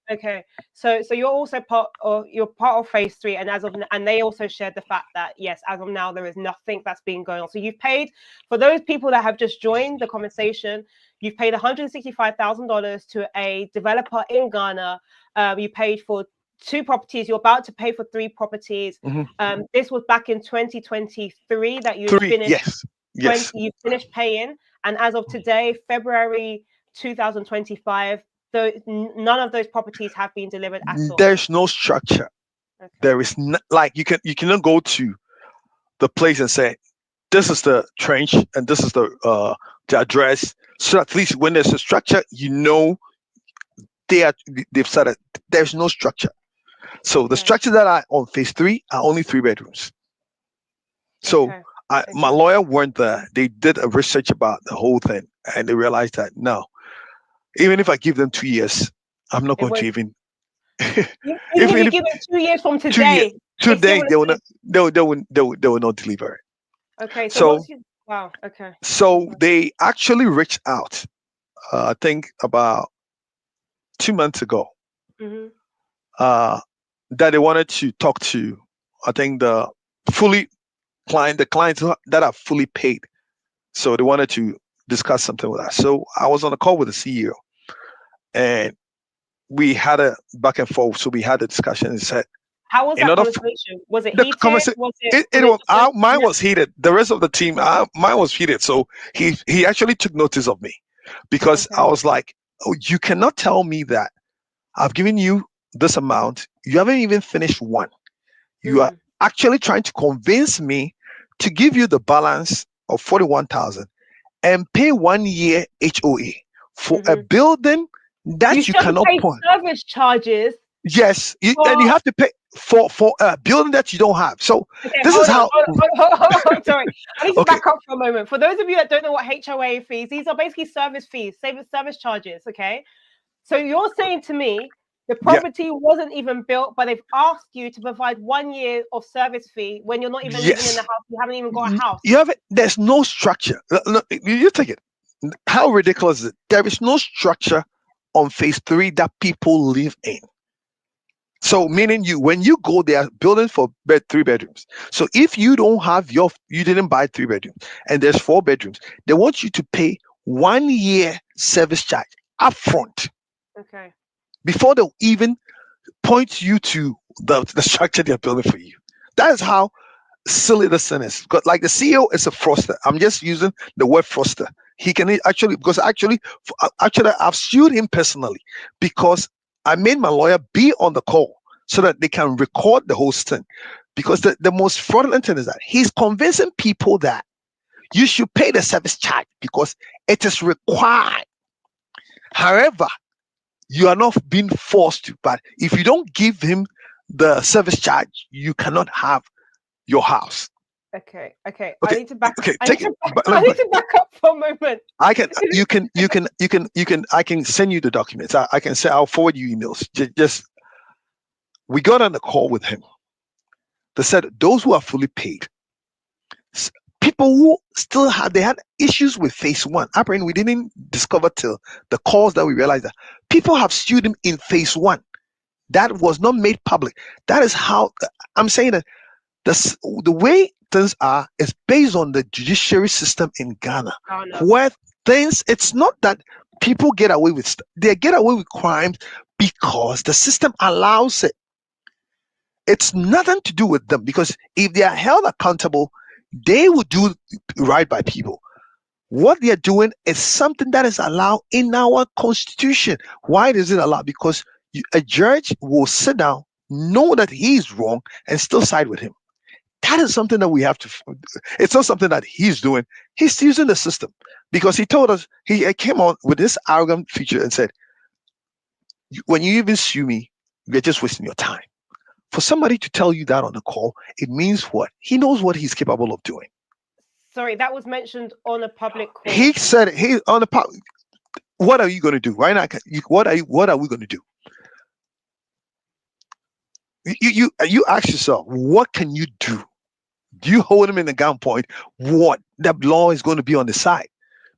Okay. So you're also part of phase 3, and they also shared the fact that yes, as of now there is nothing that's been going on. So you've paid, for those people that have just joined the conversation, you've paid $165,000 to a developer in Ghana. You paid for 2 properties. You're about to pay for 3 properties. Mm-hmm. This was back in 2023 that you finished. Yes. You finished paying, and as of today, February 2025, none of those properties have been delivered at all. There's no structure. Okay. There is like you cannot go to the place and say this is the trench and this is the address. So at least when there's a structure, they've said it. There's no structure. So the structure that are on phase 3 are only 3 bedrooms. So my lawyer went there. They did a research about the whole thing, and they realized that no, even if I give them 2 years, I'm not going to even. Even if you give them 2 years from today, they will not deliver it. Okay, wow. Okay. So they actually reached out. I think about 2 months ago. Mm-hmm. That they wanted to talk to. I think the clients that are fully paid. So they wanted to discuss something with us. So I was on a call with the CEO, and we had a back and forth. So we had a discussion and said, how was that conversation? Was it heated? Mine was heated. The rest of the team, mine was heated. So he actually took notice of me because I was like, oh, you cannot tell me that I've given you this amount. You haven't even finished one. You are actually trying to convince me to give you the balance of 41,000 and pay 1 year HOA for a building that you cannot pay point. Service charges. Yes, and you have to pay for a building that you don't have. So this is how. Sorry, I need to back up for a moment. For those of you that don't know what HOA fees, these are basically service fees, service charges. Okay, so you're saying to me the property wasn't even built, but they've asked you to provide 1 year of service fee when you're not even living in the house. You haven't even got a house. There's no structure. You take it. How ridiculous is it? There is no structure on phase 3 that people live in. So meaning when you go there, building for 3 bedrooms. So if you don't have you didn't buy 3 bedrooms and there's 4 bedrooms, they want you to pay 1 year service charge upfront. Okay. Before they'll even point you to the structure they're building for you. That is how silly this thing is. Because like the CEO is a fraudster. I'm just using the word fraudster. He can actually I've sued him personally because I made my lawyer be on the call so that they can record the whole thing. Because the most fraudulent thing is that he's convincing people that you should pay the service charge because it is required. However, you are not being forced to. But if you don't give him the service charge, you cannot have your house. Okay. I Okay, need to back. okay, I take need it. to back, I need to back up for a moment. I can send you the documents. I can say, I'll forward you emails. Just we got on a call with him. They said those who are fully paid, people who still had issues with phase one. Apparently, we didn't discover till the calls that we realized that people have sued him in phase one. That was not made public. That is how I'm saying that the way things are is based on the judiciary system in Ghana, Oh, no. where it's not that people get away with they get away with crimes because the system allows it. It's nothing to do with them, because if they are held accountable, they will do right by people. What they are doing is something that is allowed in our constitution. Why is it allowed? Because a judge will sit down, know that he is wrong, and still side with him. That is something that we have to. It's not something that he's doing. He's using the system, because he told us, he came on with this arrogant feature and said, when you even sue me, you're just wasting your time. For somebody to tell you that on the call, it means what? He knows what he's capable of doing. Sorry, that was mentioned on a public call. He said, "Hey, on the public, what are you going to do? Right now, what are we going to do?" You ask yourself, what can you do? Do you hold him in the gunpoint? What? The law is going to be on the side,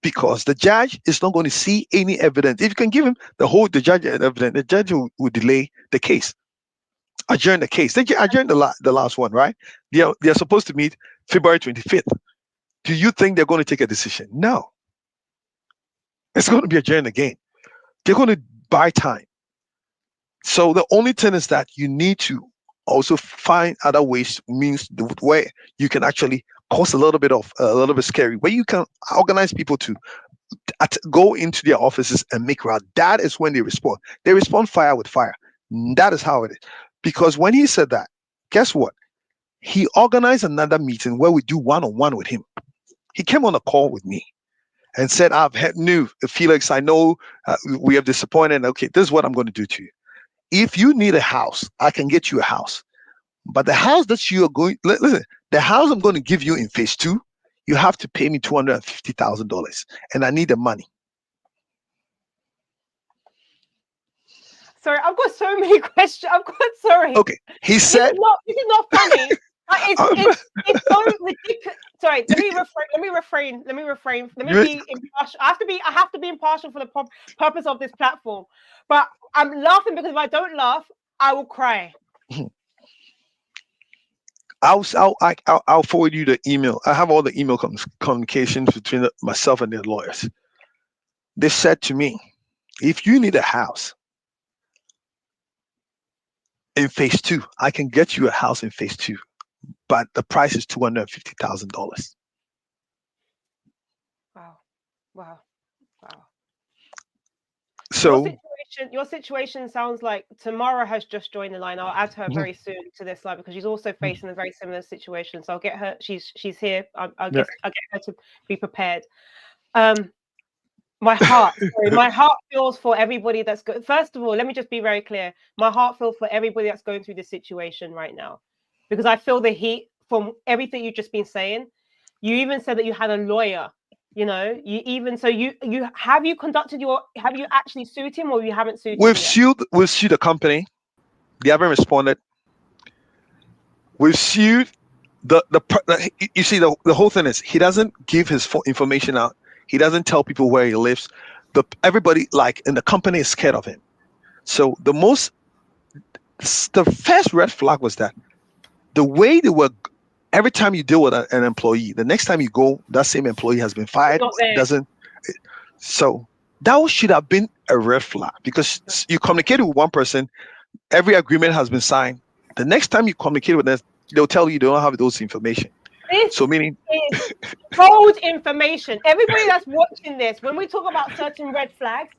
because the judge is not going to see any evidence. If you can give him the judge evidence, the judge will delay the case, adjourn the case. They adjourned the last one, right? They're supposed to meet February 25th. Do you think they're going to take a decision? No. It's going to be adjourned again. They're going to buy time. So the only thing is that you need to also find other ways, means where you can actually cause a little bit scary, where you can organize people to go into their offices and make route. That is when they respond. They respond fire with fire. That is how it is. Because when he said that, guess what? He organized another meeting where we do one-on-one with him. He came on a call with me and said, "I've had news, Felix. I know we have disappointed. Okay, this is what I'm going to do to you. If you need a house, I can get you a house. But the house that you are going, listen, the house I'm going to give you in phase two, you have to pay me $250,000, and I need the money." Sorry, I've got so many questions. Sorry. Okay, he said, this is not funny. It's so ridiculous. Sorry, let me refrain. Let me be impartial. I have to be impartial for the purpose of this platform. But I'm laughing because if I don't laugh, I will cry. I'll forward you the email. I have all the email communications between myself and their lawyers. They said to me, if you need a house in phase two, I can get you a house in phase two, but the price is $250,000. Wow. So your situation sounds like Tamara has just joined the line. I'll add her very soon to this line, because she's also facing a very similar situation. So I'll get her. She's here. I'll get her to be prepared. My heart feels for everybody that's good. First of all, let me just be very clear. My heart feels for everybody that's going through this situation right now, because I feel the heat from everything you've just been saying. You even said that you had a lawyer. You know, have you actually sued him, or you haven't sued him yet? We've sued the company. They haven't responded. We've sued you see, the whole thing is, he doesn't give his full information out. He doesn't tell people where he lives. Everybody like in the company is scared of him. So the first red flag was that the way they were. Every time you deal with an employee, the next time you go, that same employee has been fired. So that should have been a red flag, because you communicated with one person, every agreement has been signed. The next time you communicate with them, they'll tell you they don't have those information. This is cold information. Everybody that's watching this, when we talk about certain red flags,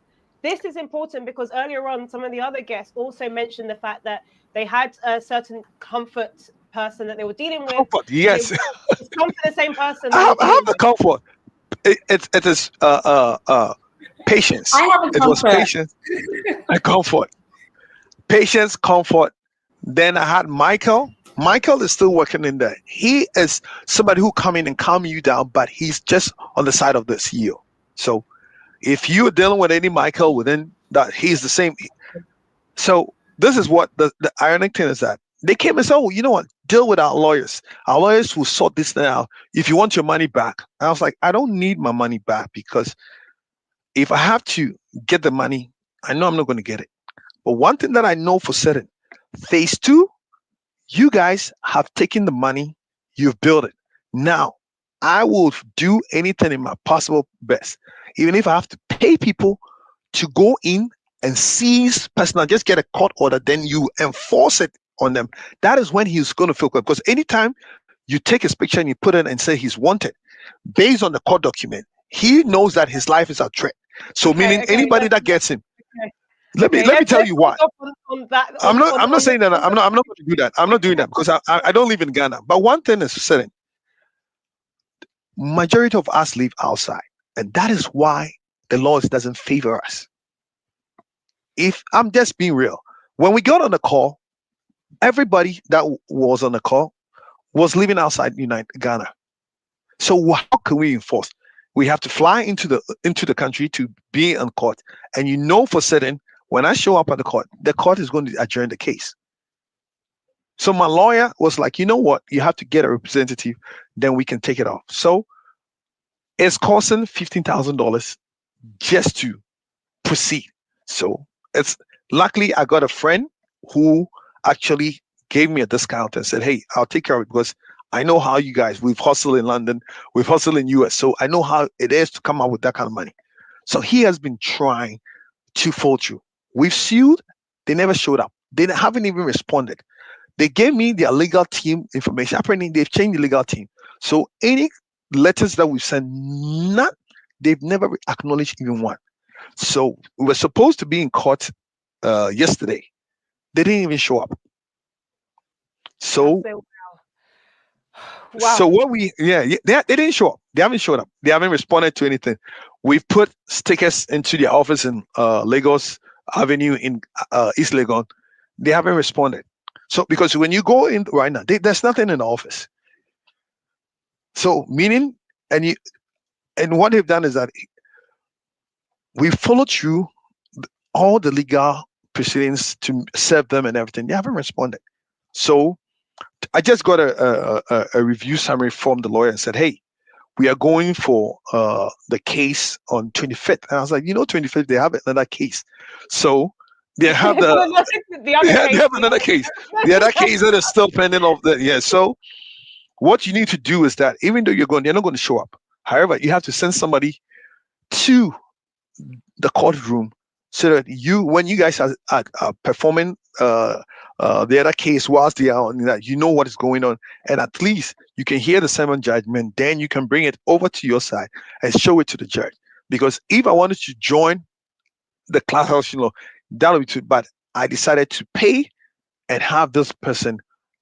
this is important, because earlier on, some of the other guests also mentioned the fact that they had a certain comfort person that they were dealing with. Comfort, yes. It's comfort, the same person. I have the comfort. It is patience. I have a comfort. It was patience and comfort. Patience, comfort. Then I had Michael. Michael is still working in there. He is somebody who come in and calm you down, but he's just on the side of the CEO. So if you're dealing with any Michael within that, he's the same. So this is what the ironic thing is, that they came and said, oh, you know what, deal with our lawyers. Our lawyers will sort this thing out if you want your money back. And I was like, I don't need my money back, because if I have to get the money, I know I'm not going to get it. But one thing that I know for certain, phase 2, you guys have taken the money, you've built it. Now, I will do anything in my possible best, even if I have to pay people to go in and seize personal, just get a court order, then you enforce it on them. That is when he's going to feel good. Because anytime you take his picture and you put it and say he's wanted, based on the court document, he knows that his life is at threat. So meaning anybody that gets him. Let me tell you why. I'm not saying that I'm not going to do that. I'm not doing that because I don't live in Ghana. But one thing is certain. Majority of us live outside, and that is why the laws doesn't favor us. If I'm just being real, when we got on the call, everybody that was on the call was living outside Ghana. So how can we enforce? We have to fly into the country to be on court, and you know for certain when I show up at the court is going to adjourn the case. So my lawyer was like, you know what? You have to get a representative, then we can take it off. So it's costing $15,000 just to proceed. So it's luckily I got a friend who actually gave me a discount and said, hey, I'll take care of it because I know how you guys, we've hustled in London, we've hustled in US. So I know how it is to come up with that kind of money. So he has been trying to fall through. We've sued, they never showed up. They haven't even responded. They gave me their legal team information. Apparently they've changed the legal team. So any letters that we sent, they've never acknowledged even one. So we were supposed to be in court yesterday. They didn't even show up. So wow. So what they didn't show up. They haven't showed up. They haven't responded to anything. We've put stickers into their office in Lagos Avenue in East Legon. They haven't responded. So because when you go in right now, there's nothing in the office. So meaning, and what they've done is that we followed through all the legal proceedings to serve them and everything. They haven't responded. So I just got a review summary from the lawyer and said, hey, we are going for the case on 25th. And I was like, 25th, they have another case. So they have they have another case. The other case that is still pending of the, yeah. So what you need to do is that even though they're not going to show up. However, you have to send somebody to the courtroom so that when you guys are performing the other case whilst they are on that, you know what is going on, and at least you can hear the sermon judgment. Then you can bring it over to your side and show it to the judge. Because if I wanted to join the class action law, that would be too. But I decided to pay and have this person.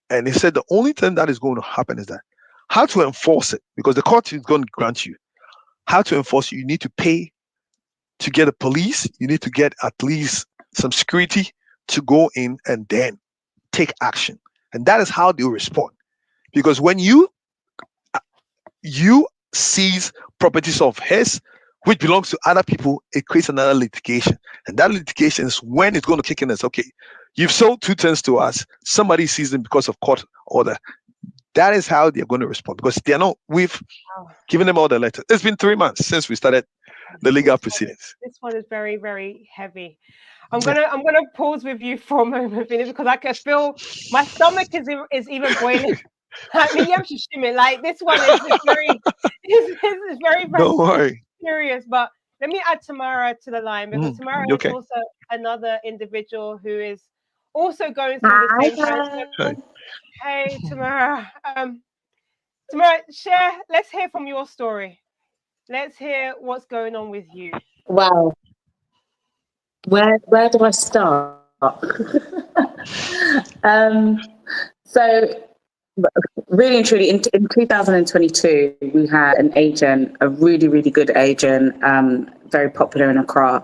And he said the only thing that is going to happen is that how to enforce it, because the court is going to grant you how to enforce it. You need to pay to get the police. You need to get at least some security to go in and then take action. And that is how they respond. Because when you seize properties of his, which belongs to other people, it creates another litigation. And that litigation is when it's going to kick in as, okay, you've sold 2 things to us. Somebody sees them because of court order. That is how they're going to respond, because we've given them all the letters. It's been 3 months since we started the legal proceedings. This one is very, very heavy. I'm gonna pause with you for a moment, Vinny, because I can feel my stomach is even boiling. Maybe I'm just shimming. Like this one is very, it's very, very Don't worry. serious. But let me add Tamara to the line, because Tamara is also another individual who is also going through the same transfer. Hey, Tamara. Tamara, let's hear from your story. Let's hear what's going on with you. Wow. Where do I start? So really and truly, in 2022, we had an agent, a really, really good agent, very popular in Accra,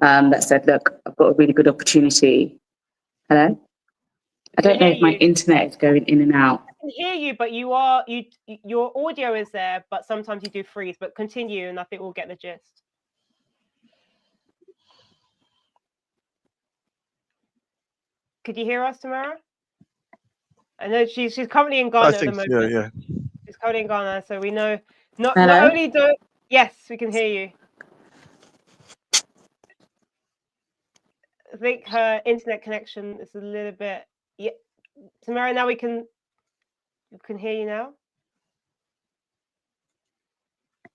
that said, look, I've got a really good opportunity. Hello? I don't know if my internet is going in and out. I can hear you, but your audio is there, but sometimes you do freeze. But continue, and I think we'll get the gist. Could you hear us, Tamara? I know she's currently in Ghana at the moment. Yeah. She's currently in Ghana, so we know not Hello? only do. Yes, we can hear you. I think her internet connection is a little bit. Yeah, Tamara, now we can hear you now.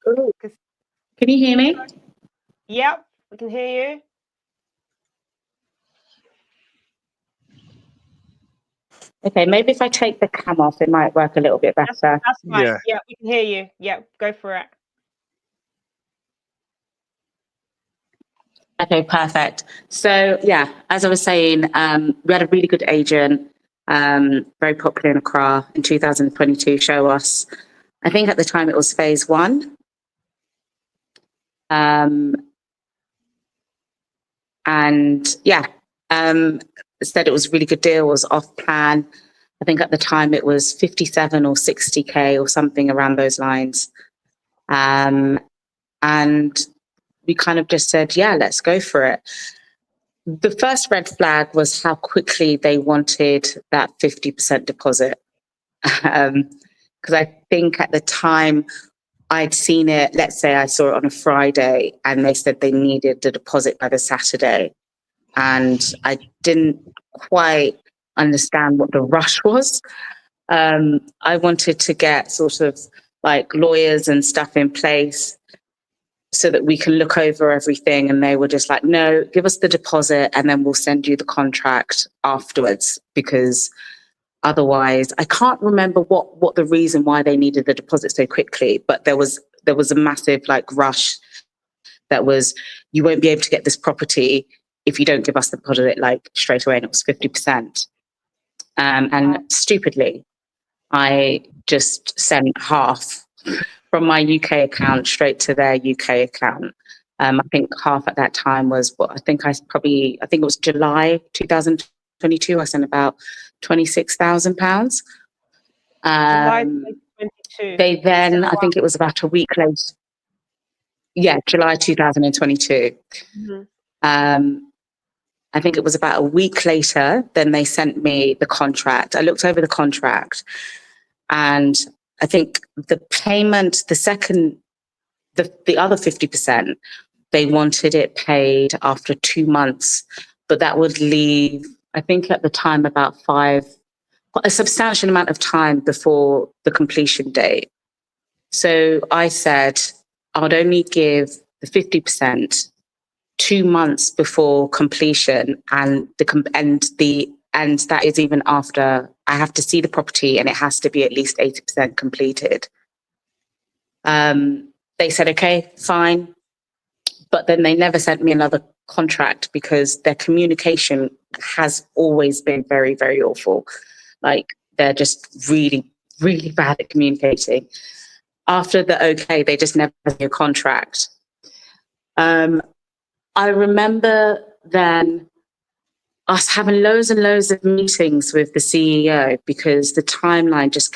Can you hear me? Yep, we can hear you. Okay, maybe if I take the cam off, it might work a little bit better. That's fine. Yeah. Yeah, we can hear you. Yeah, go for it. Okay, perfect. So yeah, as I was saying, we had a really good agent, very popular in Accra in 2022, show us. I think at the time it was phase 1. And yeah, said it was a really good deal, was off plan. I think at the time it was 57 or 60K or something around those lines. And we kind of just said, yeah, let's go for it. The first red flag was how quickly they wanted that 50% deposit. Because I think at the time I'd seen it, let's say I saw it on a Friday, and they said they needed the deposit by the Saturday. And I didn't quite understand what the rush was. I wanted to get sort of like lawyers and stuff in place so that we can look over everything. And they were just like, no, give us the deposit and then we'll send you the contract afterwards, because otherwise, I can't remember what the reason why they needed the deposit so quickly, but there was a massive like rush that was, you won't be able to get this property if you don't give us the deposit like straight away. And it was 50%. And stupidly, I just sent half from my UK account straight to their UK account. I think half at that time was what I think it was July 2022. I sent about £26,000. July 2022. They then, I think it was about a week later. Yeah, July 2022. Mm-hmm. I think it was about a week later, then they sent me the contract. I looked over the contract, and I think the payment, the other 50%, they wanted it paid after 2 months, but that would leave, I think at the time, about a substantial amount of time before the completion date. So I said, I would only give the 50% 2 months before completion, and that is even after I have to see the property and it has to be at least 80% completed. They said, okay, fine. But then they never sent me another contract because their communication has always been very, very awful. Like, they're just really, really bad at communicating. After the okay, they just never sent me a contract. I remember then us having loads and loads of meetings with the CEO because the timeline just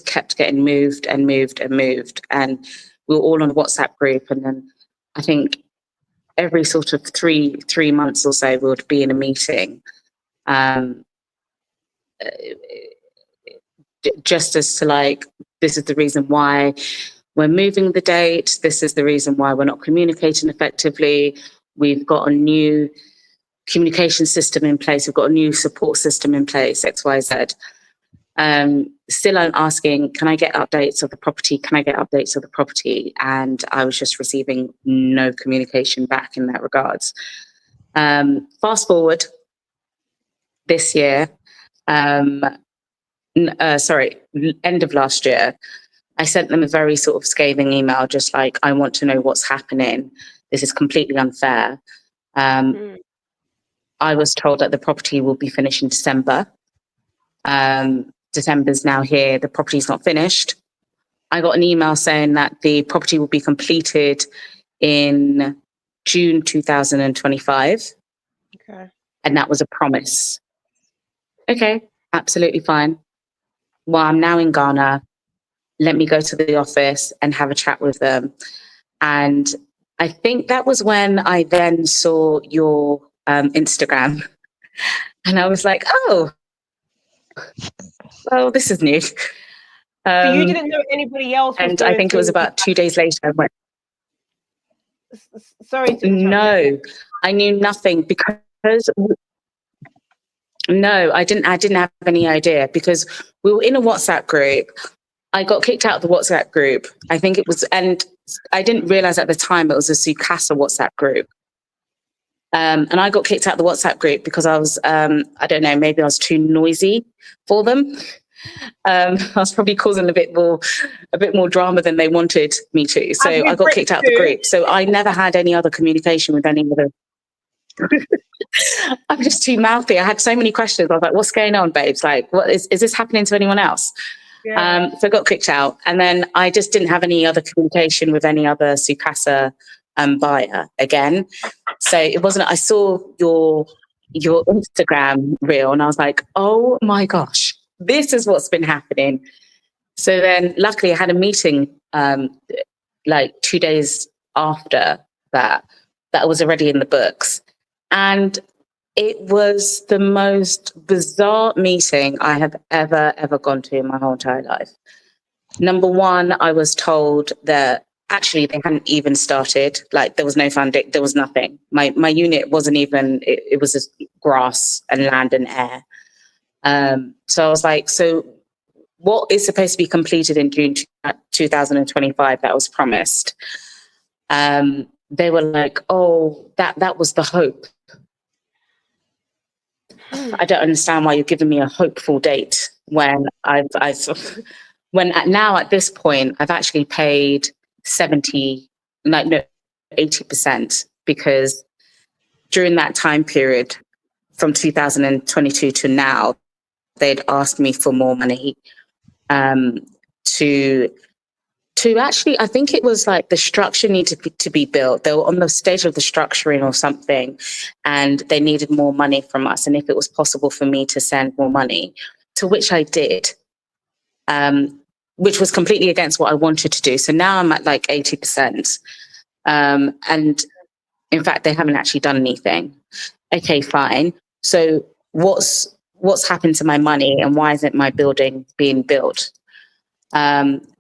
kept getting moved and moved and moved. And we were all on a WhatsApp group. And then I think every sort of three months or so, we would be in a meeting. Just as to like, this is the reason why we're moving the date. This is the reason why we're not communicating effectively. We've got a new communication system in place. We've got a new support system in place, X, Y, Z. Still I'm asking, can I get updates of the property? Can I get updates of the property? And I was just receiving no communication back in that regards. Fast forward this year, end of last year, I sent them a very sort of scathing email, just like, I want to know what's happening. This is completely unfair. I was told that the property will be finished in December. December's now here. The property's not finished. I got an email saying that the property will be completed in June 2025. Okay. And that was a promise. okay, absolutely fine. Well, I'm now in Ghana. Let me go to the office and have a chat with them. And I think that was when I then saw your Instagram. And I was like, oh, well, this is new. So you didn't know anybody else was and going I think it was through about 2 days later. I went, sorry to interrupt. no, I knew nothing because no, I didn't have any idea because we were in a WhatsApp group. I got kicked out of the WhatsApp group. I think it was, and I didn't realize at the time it was a Sucasa WhatsApp group. And I got kicked out of the WhatsApp group because I was, I don't know, maybe I was too noisy for them. I was probably causing a bit more drama than they wanted me to. So I got kicked out of the group. So I never had any other communication with any other. I'm just too mouthy. I had so many questions. I was like, what's going on, babes? Like, what is this happening to anyone else? Yeah. So I got kicked out. And then I just didn't have any other communication with any other Sucasa buyer again. So it wasn't, I saw your Instagram reel and I was like, oh my gosh, this is what's been happening. So then luckily I had a meeting like 2 days after that was already in the books. And it was the most bizarre meeting I have ever gone to in my whole entire life. Number one, I was told that actually they hadn't even started. Like there was no funding, there was nothing. My unit wasn't even, it was just grass and land and air. So I was like, so what is supposed to be completed in June 2025 that was promised? They were like, oh, that was the hope. I don't understand why you're giving me a hopeful date when now at this point I've actually paid 80%, because during that time period from 2022 to now, they'd asked me for more money to actually, I think it was like the structure needed to be built. They were on the stage of the structuring or something, and they needed more money from us. And if it was possible for me to send more money, to which I did, which was completely against what I wanted to do. So now I'm at like 80%. And in fact, they haven't actually done anything. Okay, fine. So what's happened to my money and why isn't my building being built?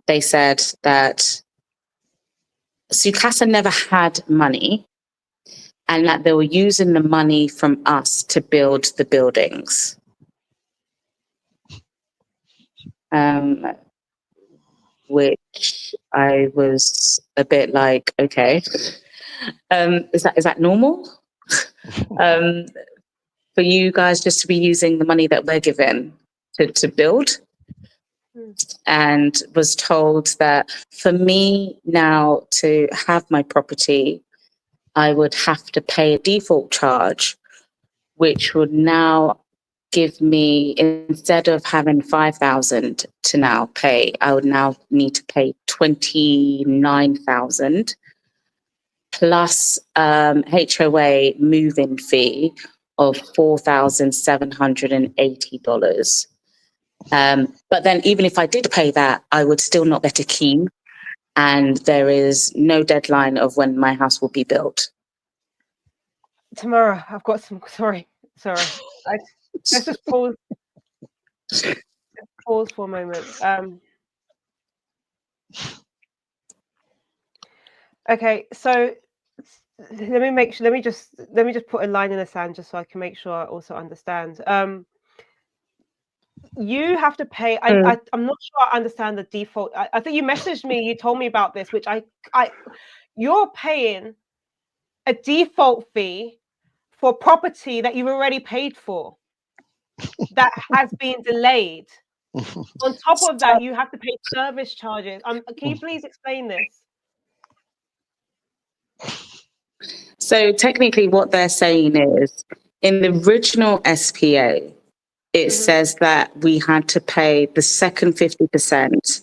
They said that Sucasa never had money and that they were using the money from us to build the buildings. Which I was a bit like, okay, is that normal? For you guys just to be using the money that we're given to build? And was told that for me now to have my property, I would have to pay a default charge, which would now give me, instead of having 5,000 to now pay, I would now need to pay 29,000 plus HOA move-in fee of $4,780. But then even if I did pay that, I would still not get a key, and there is no deadline of when my house will be built. Tamara, I've got some, sorry. Let's just pause. Pause for a moment. Okay, so let me just put a line in the sand just so I can make sure I also understand. You have to pay. I'm not sure I understand the default. I think you messaged me. You told me about this, which you're paying a default fee for property that you've already paid for that has been delayed. On top of that, you have to pay service charges. Can you please explain this? So technically what they're saying is, in the original SPA, it says that we had to pay the second 50%.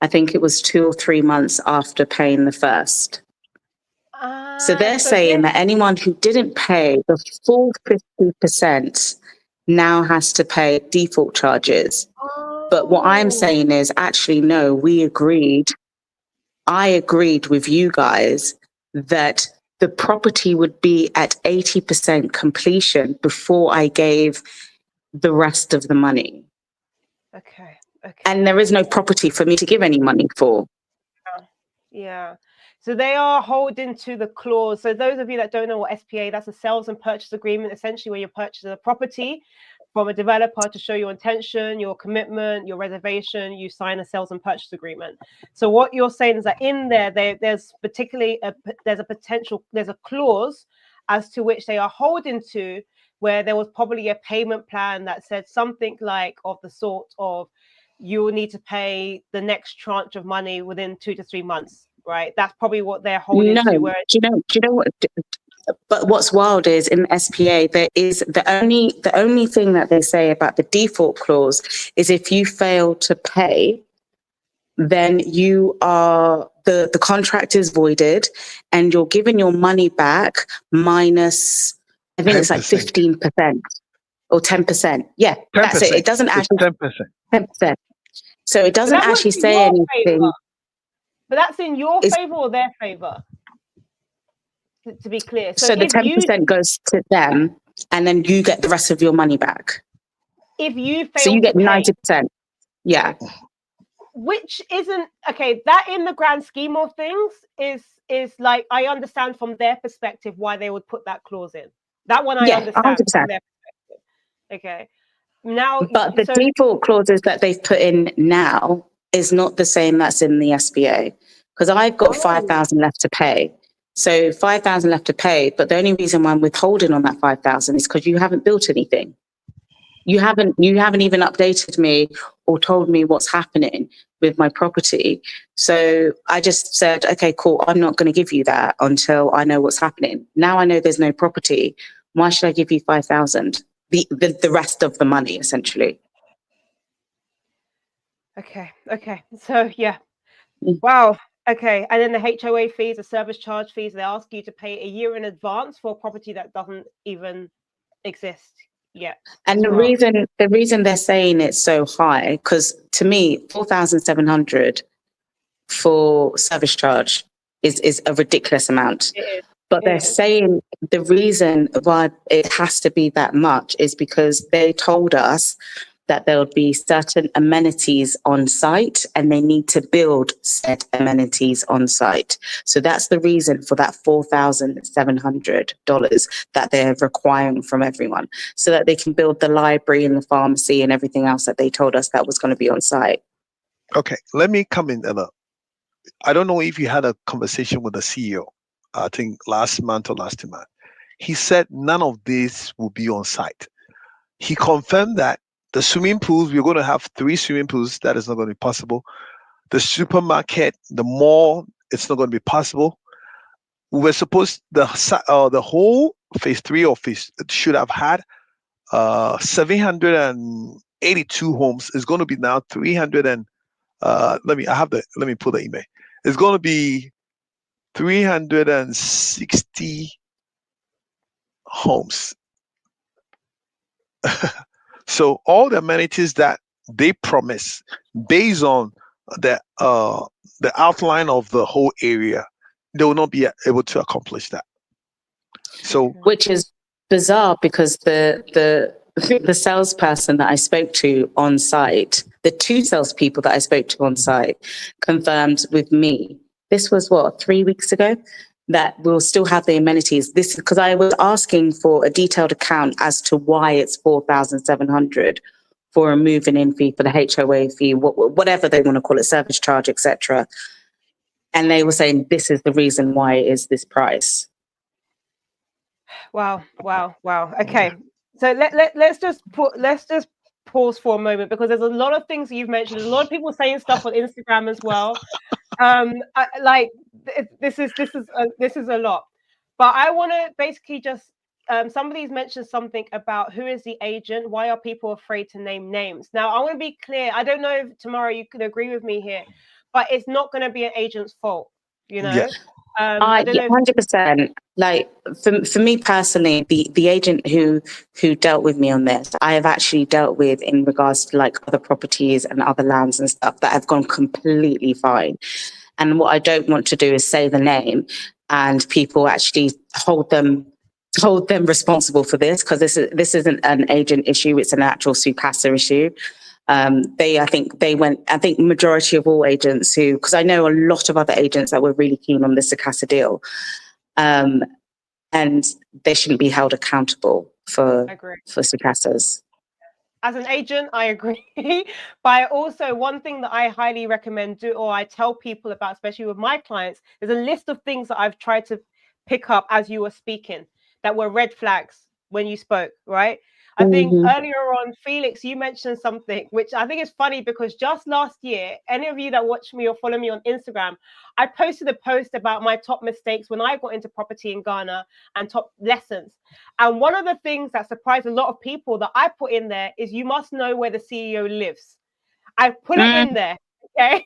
I think it was 2 or 3 months after paying the first. So they're saying that anyone who didn't pay the full 50% now has to pay default charges. But what I'm saying is actually, no, I agreed with you guys that the property would be at 80% completion before I gave the rest of the money. Okay. And there is no property for me to give any money for. Yeah. So they are holding to the clause. So those of you that don't know what SPA, that's a sales and purchase agreement, essentially where you're purchasing a property from a developer to show your intention, your commitment, your reservation, you sign a sales and purchase agreement. So what you're saying is that in there, there's a clause as to which they are holding to, where there was probably a payment plan that said something like of the sort of, you will need to pay the next tranche of money within 2 to 3 months, right? That's probably what they're holding to. Do you know what? But what's wild is in the SPA, there is the only thing that they say about the default clause is if you fail to pay, then you are the contract is voided and you're given your money back minus, I think 10%. It's like 15% or 10%. Yeah, 10%. That's it. It doesn't actually 10%. 10%. So it doesn't actually say anything. Favor. But that's in your favor or their favor? To be clear. So the 10% goes to them and then you get the rest of your money back. If you fail, so you get 90%. Yeah. Which isn't okay. That in the grand scheme of things is like, I understand from their perspective why they would put that clause in. That one I understand 100%. from their perspective. Okay. Now, but the default clauses that they've put in now is not the same that's in the SPA, because I've got 5,000 left to pay. So 5,000 left to pay, but the only reason why I'm withholding on that 5,000 is because you haven't built anything. You haven't even updated me or told me what's happening with my property. So I just said, okay, cool. I'm not going to give you that until I know what's happening. Now I know there's no property. Why should I give you 5,000? The rest of the money, essentially. Okay. So yeah. Wow. Okay. And then the HOA fees, the service charge fees, they ask you to pay a year in advance for a property that doesn't even exist yet. And the reason they're saying it's so high, because to me, 4,700 for service charge is a ridiculous amount. But they're saying the reason why it has to be that much is because they told us that there would be certain amenities on site and they need to build said amenities on site. So that's the reason for that $4,700 that they're requiring from everyone, so that they can build the library and the pharmacy and everything else that they told us that was going to be on site. Okay, let me come in, Ella. I don't know if you had a conversation with the CEO, I think last month or last month. He said none of this will be on site. He confirmed that the swimming pools, we're going to have 3 swimming pools. That is not going to be possible. The supermarket, the mall, it's not going to be possible. We were supposed, the whole phase 3 of phase should have had 782 homes. It's going to be now 300 and let me pull the email. It's going to be 360 homes. So all the amenities that they promise based on the outline of the whole area, they will not be able to accomplish that. So, which is bizarre, because the salesperson that I spoke to on site, the 2 salespeople that I spoke to on site, confirmed with me, this was 3 weeks ago, that we'll still have the amenities. This is because I was asking for a detailed account as to why it's 4,700 for a moving in fee, for the HOA fee, whatever they want to call it, service charge, etc. And they were saying this is the reason why it is this price. Wow. Okay, so let's just pause for a moment, because there's a lot of things you've mentioned. There's a lot of people saying stuff on Instagram as well. This is a lot, but I want to basically just somebody's mentioned something about who is the agent. Why are people afraid to name names? Now I want to be clear. I don't know if tomorrow you could agree with me here, but it's not going to be an agent's fault. You know, I don't Yeah, know. 100%. Like for me personally, the agent who dealt with me on this, I have actually dealt with in regards to like other properties and other lands and stuff that have gone completely fine. And what I don't want to do is say the name and people actually hold them responsible for this, because this isn't an agent issue, it's an actual Sucasa issue. I think majority of all agents who, because I know a lot of other agents that were really keen on the Sucasa deal, and they shouldn't be held accountable for Sucasas. As an agent, I agree. But also, one thing that I highly recommend or I tell people about, especially with my clients, there's a list of things that I've tried to pick up as you were speaking that were red flags when you spoke, right? I think earlier on, Felix, you mentioned something which I think is funny, because just last year, any of you that watch me or follow me on Instagram, I posted a post about my top mistakes when I got into property in Ghana and top lessons. And one of the things that surprised a lot of people that I put in there is you must know where the CEO lives. I put it in there, okay?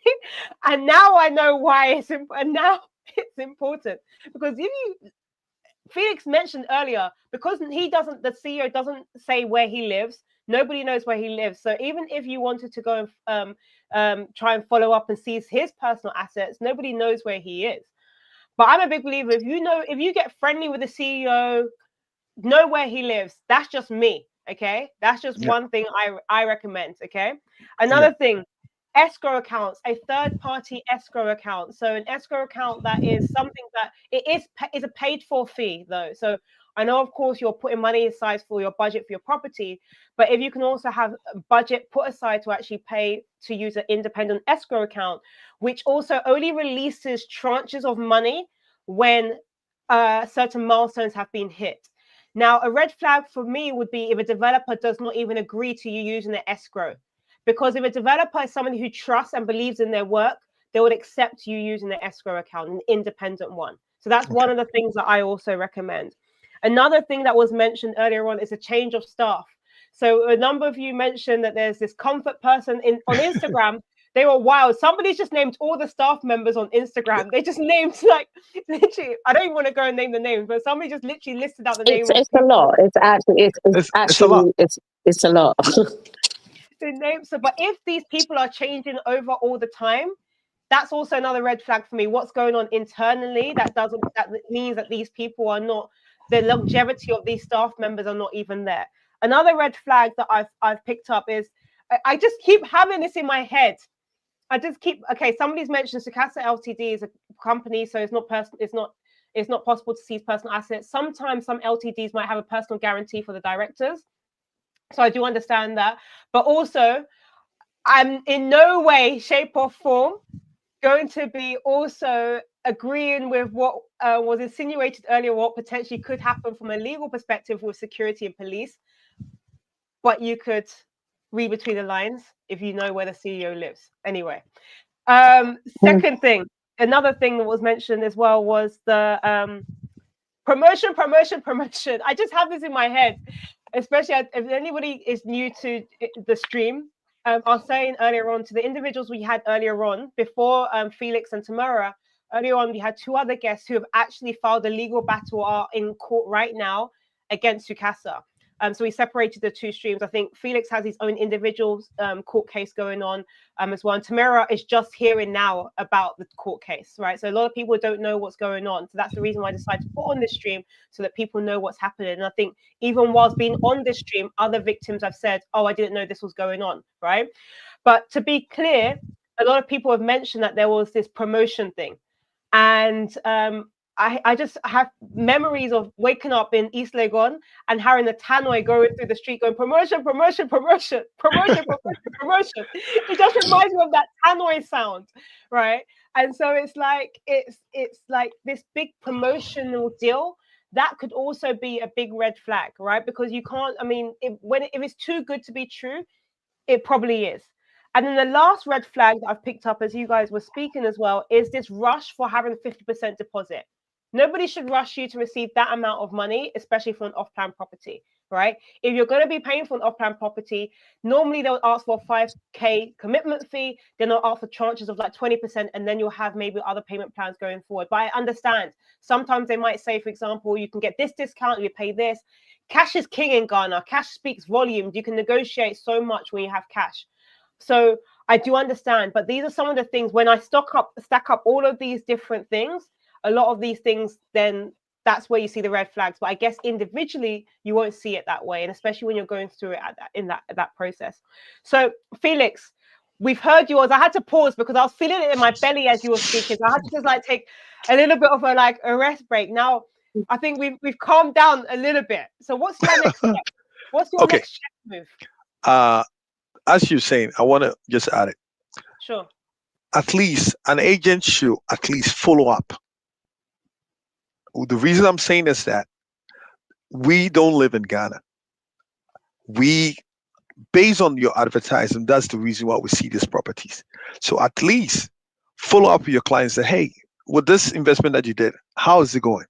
And now I know why it's important. And now it's important, because if you, Felix mentioned earlier, because the CEO doesn't say where he lives, nobody knows where he lives. So even if you wanted to go and try and follow up and seize his personal assets, nobody knows where he is. But I'm a big believer, if you get friendly with the CEO, know where he lives. That's just me, okay? That's just one thing I recommend, okay? Another thing, escrow accounts, a third-party escrow account. So an escrow account that is something that is a paid-for fee, though. So I know, of course, you're putting money aside for your budget for your property, but if you can also have a budget put aside to actually pay to use an independent escrow account, which also only releases tranches of money when certain milestones have been hit. Now, a red flag for me would be if a developer does not even agree to you using the escrow. Because if a developer is somebody who trusts and believes in their work, they would accept you using the escrow account, an independent one. So that's one of the things that I also recommend. Another thing that was mentioned earlier on is a change of staff. So a number of you mentioned that there's this comfort person on Instagram. They were wild. Somebody's just named all the staff members on Instagram. They just named, like, literally, I don't even want to go and name the names, but somebody just literally listed out the name. It's a lot. It's a lot. It's a lot. The names. So, but if these people are changing over all the time, that's also another red flag for me. What's going on internally? That means that these people are not, the longevity of these staff members are not even there. Another red flag that I've picked up is I just keep having this in my head. Somebody's mentioned Sucasa Ltd is a company, so it's not possible to seize personal assets. Sometimes some LTDs might have a personal guarantee for the directors. So I do understand that. But also, I'm in no way, shape, or form going to be also agreeing with what was insinuated earlier, what potentially could happen from a legal perspective with security and police. But you could read between the lines if you know where the CEO lives. Anyway, second thing, another thing that was mentioned as well was the promotion. I just have this in my head, especially if anybody is new to the stream. I was saying earlier on to the individuals we had earlier on, before Felix and Tamara, earlier on we had two other guests who have actually filed a legal battle, are in court right now against Sucasa. So we separated the two streams. I think Felix has his own individual court case going on as well. And Tamara is just hearing now about the court case, right? So a lot of people don't know what's going on. So that's the reason why I decided to put on this stream, so that people know what's happening. And I think even whilst being on this stream, other victims have said, oh, I didn't know this was going on, right? But to be clear, a lot of people have mentioned that there was this promotion thing. And I just have memories of waking up in East Legon and hearing the tannoy going through the street going, promotion. It just reminds me of that tannoy sound, right? And so it's like this big promotional deal that could also be a big red flag, right? Because you can't, I mean, if it's too good to be true, it probably is. And then the last red flag that I've picked up as you guys were speaking as well is this rush for having 50% deposit. Nobody should rush you to receive that amount of money, especially for an off-plan property. right? If you're going to be paying for an off-plan property, normally they'll ask for a 5K commitment fee, then they'll ask for tranches of like 20%, and then you'll have maybe other payment plans going forward. But I understand sometimes they might say, for example, you can get this discount, you pay this. Cash is king in Ghana. Cash speaks volumes. You can negotiate so much when you have cash. So I do understand, but these are some of the things when I stack up all of these different things, a lot of these things, then that's where you see the red flags. But I guess individually, you won't see it that way. And especially when you're going through it in that process. So Felix, we've heard yours. I had to pause because I was feeling it in my belly as you were speaking. So I had to just like take a little bit of a rest break. Now, I think we've calmed down a little bit. So what's your next step? What's your next step move? As you're saying, I want to just add it. Sure. At least an agent should at least follow up. The reason I'm saying is that we don't live in Ghana. Based on your advertising, that's the reason why we see these properties. So at least follow up with your clients and say, hey, with this investment that you did, how is it going?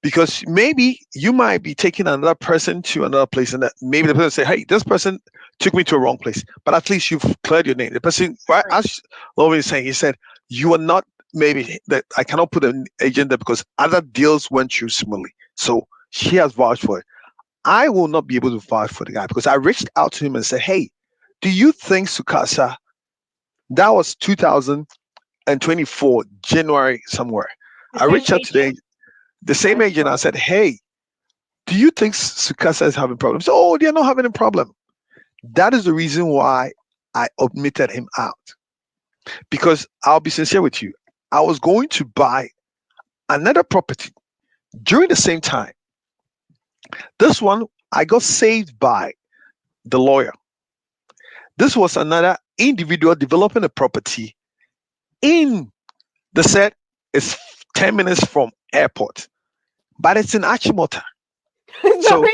Because maybe you might be taking another person to another place, and that maybe the person say, hey, this person took me to a wrong place, but at least you've cleared your name. The person, right, as Lovin is saying, he said, you are not, maybe that I cannot put an agent there because other deals went through smoothly. So she has vouched for it. I will not be able to vouch for the guy because I reached out to him and said, hey, do you think Sucasa, that was 2024, January somewhere. I reached out to the same agent. I said, hey, do you think Sucasa is having problems? Oh, they're not having a problem. That is the reason why I omitted him out. Because I'll be sincere with you. I was going to buy another property during the same time. This one, I got saved by the lawyer. This was another individual developing a property in the set. It's 10 minutes from airport, but it's in Achimota. So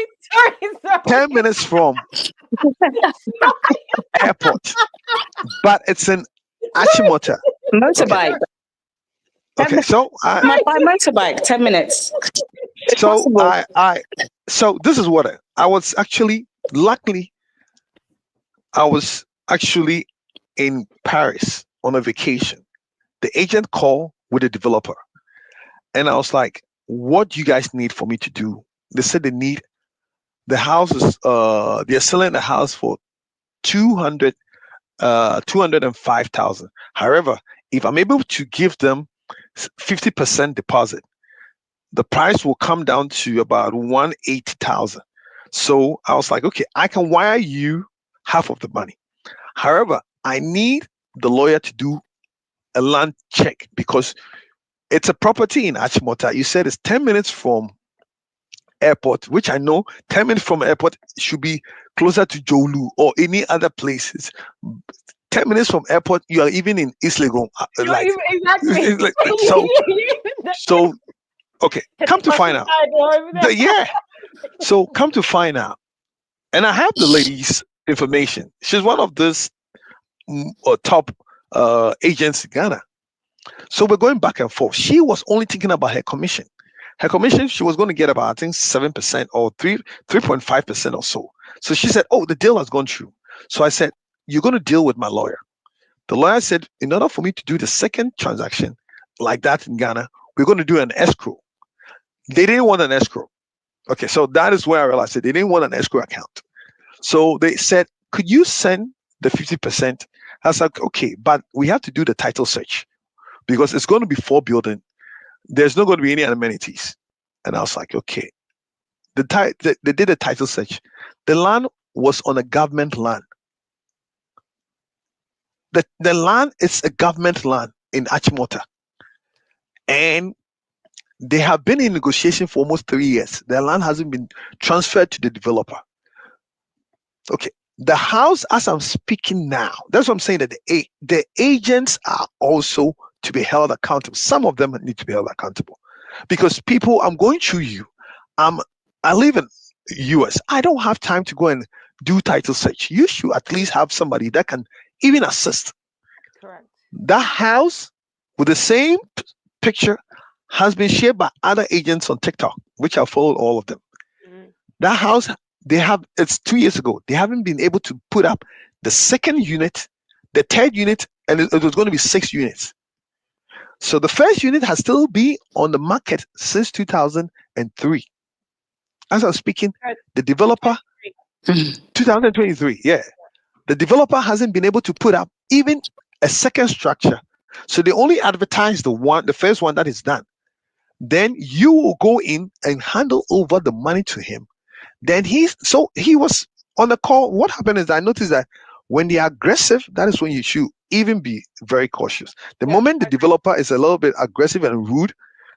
10 minutes from airport, but it's in Achimota. Motorbike. Okay, so by motorbike, 10 minutes. So so this is what I was actually, luckily, I was actually in Paris on a vacation. The agent called with a developer, and I was like, what do you guys need for me to do? They said they need the houses, they're selling the house for 205,000. However, if I'm able to give them 50% deposit, the price will come down to about 180,000. So I was like, okay, I can wire you half of the money. However, I need the lawyer to do a land check because it's a property in Achimota. You said it's 10 minutes from airport, which I know 10 minutes from airport should be closer to Jolu or any other places. 10 minutes from airport, you are even in East Legon. Exactly. So okay, come to find out. Yeah. So come to find out. And I have the lady's information. She's one of those top agents in Ghana. So we're going back and forth. She was only thinking about her commission. Her commission, she was going to get about, I think, 7% or 3.5% or so. So she said, oh, the deal has gone through. So I said, you're going to deal with my lawyer. The lawyer said, in order for me to do the second transaction like that in Ghana, we're going to do an escrow. They didn't want an escrow. Okay, so that is where I realized that they didn't want an escrow account. So they said, could you send the 50%? I was like, okay, but we have to do the title search because it's going to be 4 building. There's not going to be any amenities. And I was like, okay. They did a title search. The land was on a government land. The land is a government land in Achimota. And they have been in negotiation for almost 3 years. The land hasn't been transferred to the developer. Okay. The house, as I'm speaking now, that's what I'm saying, that the agents are also to be held accountable. Some of them need to be held accountable. Because people, I'm going through you. I live in US. I don't have time to go and do title search. You should at least have somebody that can even assist. Correct. That house with the same picture has been shared by other agents on TikTok, which I followed all of them. That house, it's 2 years ago. They haven't been able to put up the second unit, the third unit, and it was going to be 6 units. So the first unit has still been on the market since 2003. As I'm speaking, the developer, 2023, yeah. The developer hasn't been able to put up even a second structure. So they only advertise the first one that is done. Then you will go in and handle over the money to him. Then he was on the call. What happened is I noticed that when they are aggressive, that is when you should even be very cautious. The moment the developer is a little bit aggressive and rude,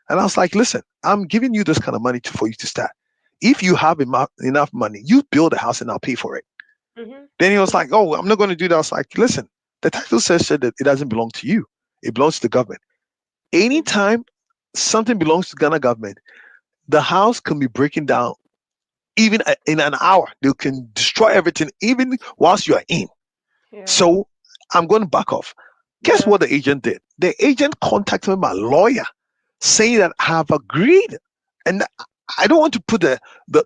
and I was like, listen, I'm giving you this kind of money for you to start. If you have enough money, you build a house and I'll pay for it. Then he was like, oh, I'm not going to do that. I was like, listen, the title says that it doesn't belong to you. It belongs to the government. Anytime something belongs to Ghana government, the house can be breaking down even in an hour. They can destroy everything even whilst you are in. So I'm going to back off. Guess what the agent did? The agent contacted my lawyer saying that I have agreed. And I don't want to put the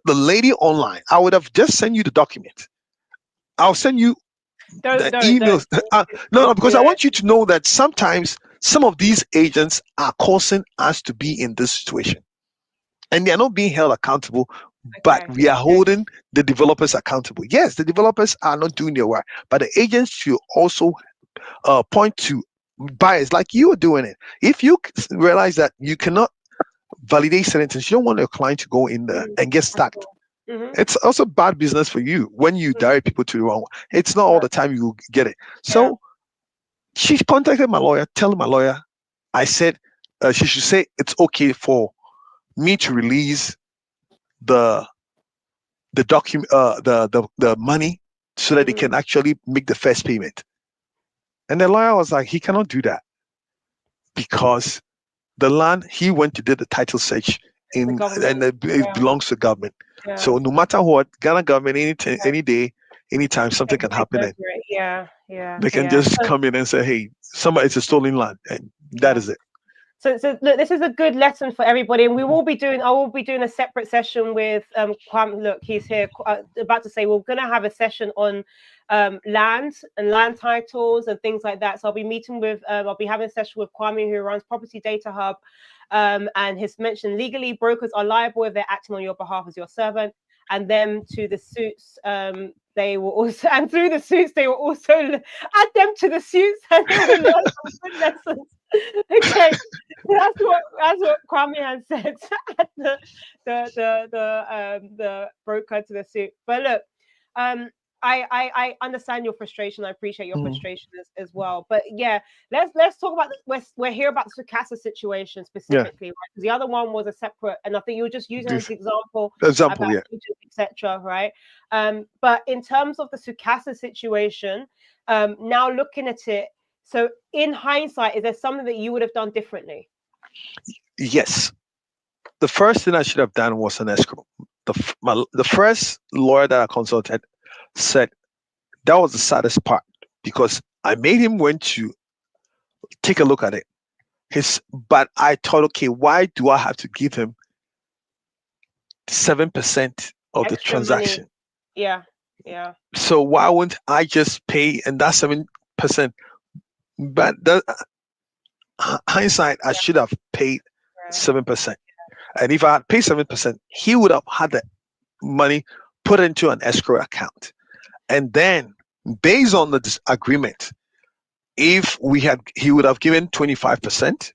lady online. I would have just sent you the document. I'll send you the emails. No, because I want you to know that sometimes some of these agents are causing us to be in this situation. And they are not being held accountable, but we are holding the developers accountable. Yes, the developers are not doing their work, but the agents should also point to buyers like you are doing it. If you realize that you cannot validate certain things, you don't want your client to go in there and get stuck. It's also bad business for you when you direct people to the wrong one. It's not all the time you get it. So she contacted my lawyer, telling my lawyer, I said she should say it's okay for me to release the document, the money, so that they can actually make the first payment. And the lawyer was like, he cannot do that because the land he went to do the title search in, and it belongs to government. So no matter what, Ghana government, any day, anytime, something can happen. And they can just come in and say, hey, it's a stolen land, and that is it. So look, this is a good lesson for everybody, and I will be doing a separate session with Kwame. Look, he's here. About to say we're going to have a session on land and land titles and things like that. So I'll be meeting with, I'll be having a session with Kwame, who runs Property Data Hub, and has mentioned legally brokers are liable if they're acting on your behalf as your servant, and then to the suits. They will also, and through the suits, they will also add them to the suits, and they will learn some good lessons. Okay, that's what Kwame has said. the broker to the suit. But look, I understand your frustration. I appreciate your frustration as well. But yeah, let's talk about we're here about the Sucasa situation specifically, right? Because the other one was a separate, and I think you were just using as an example about etc. Right? But in terms of the Sucasa situation, now looking at it, so in hindsight, is there something that you would have done differently? Yes. The first thing I should have done was an escrow. The first lawyer that I consulted said that was the saddest part, because I made him went to take a look at it. But I thought, okay, why do I have to give him 7% of the transaction? Money. Yeah. So why wouldn't I just pay, and that 7%? But hindsight, I should have paid 7%. And if I had paid 7%, he would have had the money put into an escrow account. And then, based on the disagreement, if he would have given 25%,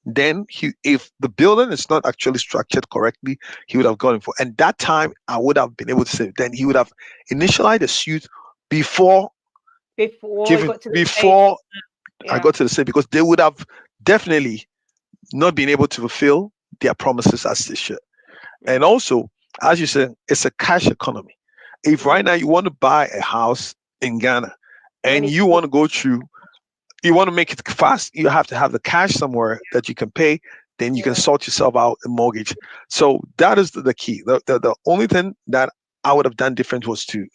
then if the building is not actually structured correctly, he would have gone for. And that time, I would have been able to say, then he would have initialized the suit before I got to the state, because they would have definitely not been able to fulfill their promises as they should. And also, as you said, it's a cash economy. If right now you want to buy a house in Ghana and you want to go through, you want to make it fast, you have to have the cash somewhere that you can pay, then you can sort yourself out a mortgage. So that is the key. The only thing that I would have done different was to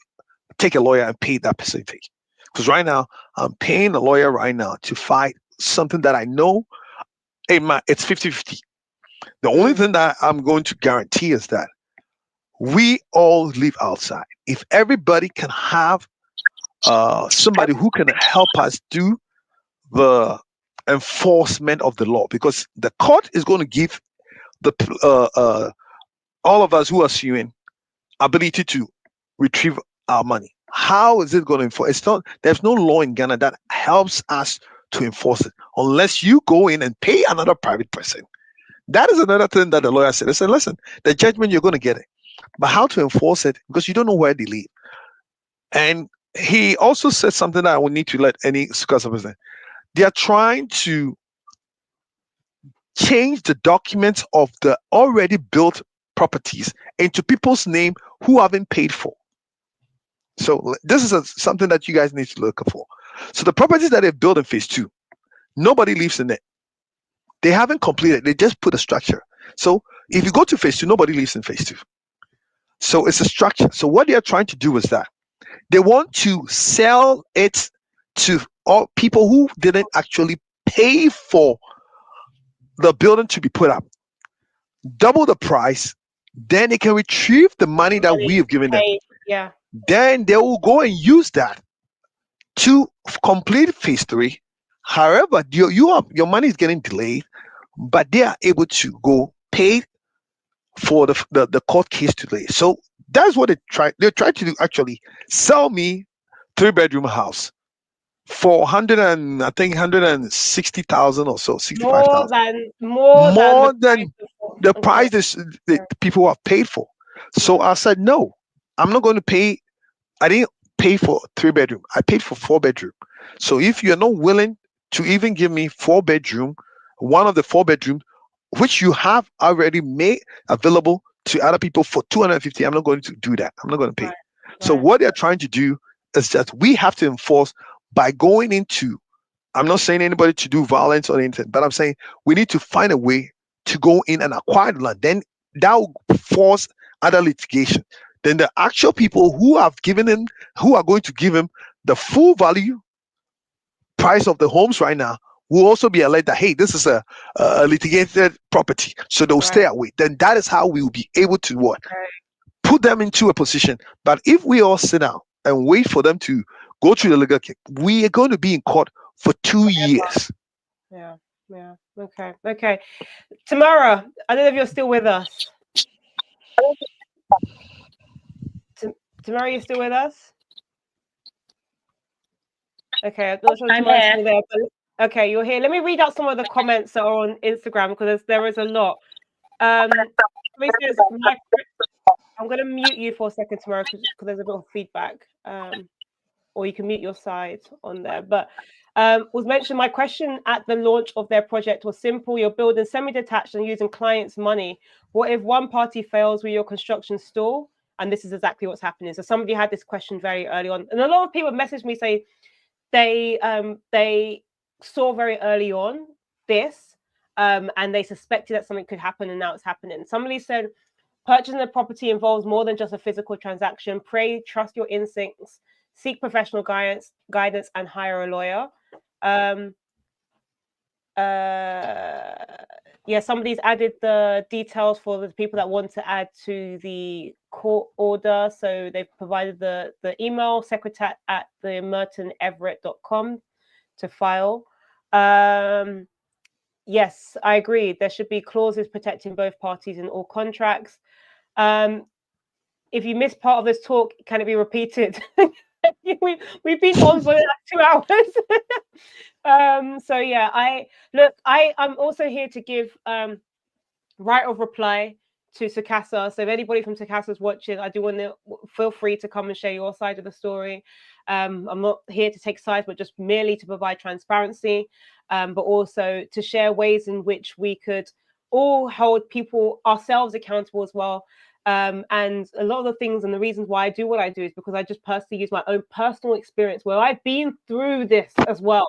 take a lawyer and pay that percentage. Because right now, I'm paying a lawyer right now to fight something that I know it's 50-50. The only thing that I'm going to guarantee is that we all live outside. If everybody can have somebody who can help us do the enforcement of the law, because the court is going to give the all of us who are suing ability to retrieve our money. How is it going to enforce? It's not. There's no law in Ghana that helps us to enforce it unless you go in and pay another private person. That is another thing that the lawyer said. They said, listen, the judgment, you're going to get it, but how to enforce it, because you don't know where they live. And he also said something that I would need to let any Sucasa person. They are trying to change the documents of the already built properties into people's name who haven't paid for. So this is something that you guys need to look for. So the properties that they've built in phase 2, nobody lives in it. They haven't completed. They just put a structure. So if you go to phase 2, nobody lives in phase 2. So it's a structure. So what they are trying to do is that they want to sell it to all people who didn't actually pay for the building to be put up. Double the price, then they can retrieve the money that we have given them. Yeah. Then they will go and use that to complete phase 3. However, your money is getting delayed, but they are able to go pay for the court case delay. So that's what they try to do, actually sell me 3-bedroom house for 160,000 or so, 65,000. More than the price is the people have paid for. So I said, no, I'm not going to pay. I didn't pay for 3-bedroom. I paid for 4-bedroom. So if you're not willing to even give me 4-bedroom, one of the 4-bedroom, which you have already made available to other people for 250, I'm not going to do that. I'm not going to pay. Right. So what they're trying to do is that we have to enforce by going into, I'm not saying anybody to do violence or anything, but I'm saying we need to find a way to go in and acquire the land. Then that will force other litigation. Then the actual people who have given him, who are going to give him the full value price of the homes right now, will also be alert that, hey, this is a litigated property, so they'll stay away. Then that is how we will be able to what? Put them into a position. But if we all sit down and wait for them to go through the legal case, we are going to be in court for 2 years. Yeah. Okay. Tamara, I don't know if you're still with us. Tamara, you still with us? Okay, I'm not sure Tamara's still there, but okay, you're here. Let me read out some of the comments that are on Instagram, because there is a lot. I'm going to mute you for a second, Tamara, because there's a bit of feedback. Or you can mute your side on there. But was mentioned, my question at the launch of their project was simple. You're building semi-detached and using clients' money. What if one party fails with your construction stall? And this is exactly what's happening. So somebody had this question very early on. And a lot of people messaged me saying they saw very early on this and they suspected that something could happen, and now it's happening. Somebody said, purchasing a property involves more than just a physical transaction. Pray, trust your instincts, seek professional guidance, and hire a lawyer. Yeah, somebody's added the details for the people that want to add to the court order. So they've provided the email, secretary@themertoneverett.com to file. Yes, I agree. There should be clauses protecting both parties in all contracts. If you missed part of this talk, can it be repeated? We've been on for like 2 hours. So yeah, I'm also here to give right of reply to Sucasa. So if anybody from Sucasa is watching, I do want to feel free to come and share your side of the story. I'm not here to take sides, but just merely to provide transparency, but also to share ways in which we could all hold people ourselves accountable as well. And a lot of the things and the reasons why I do what I do is because I just personally use my own personal experience where I've been through this as well,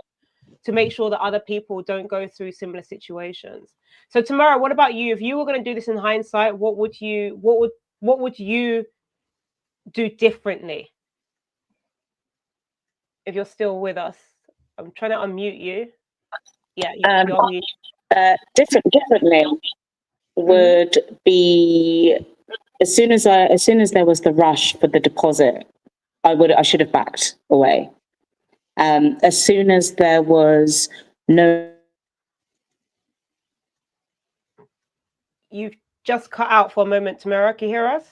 to make sure that other people don't go through similar situations. So Tamara, what about you? If you were going to do this in hindsight, what would you do differently? If you're still with us, I'm trying to unmute you. Yeah, you're on mute. Differently would be as soon as there was the rush for the deposit, I should have backed away. As soon as there was no. You've just cut out for a moment, Tamara. Can you hear us?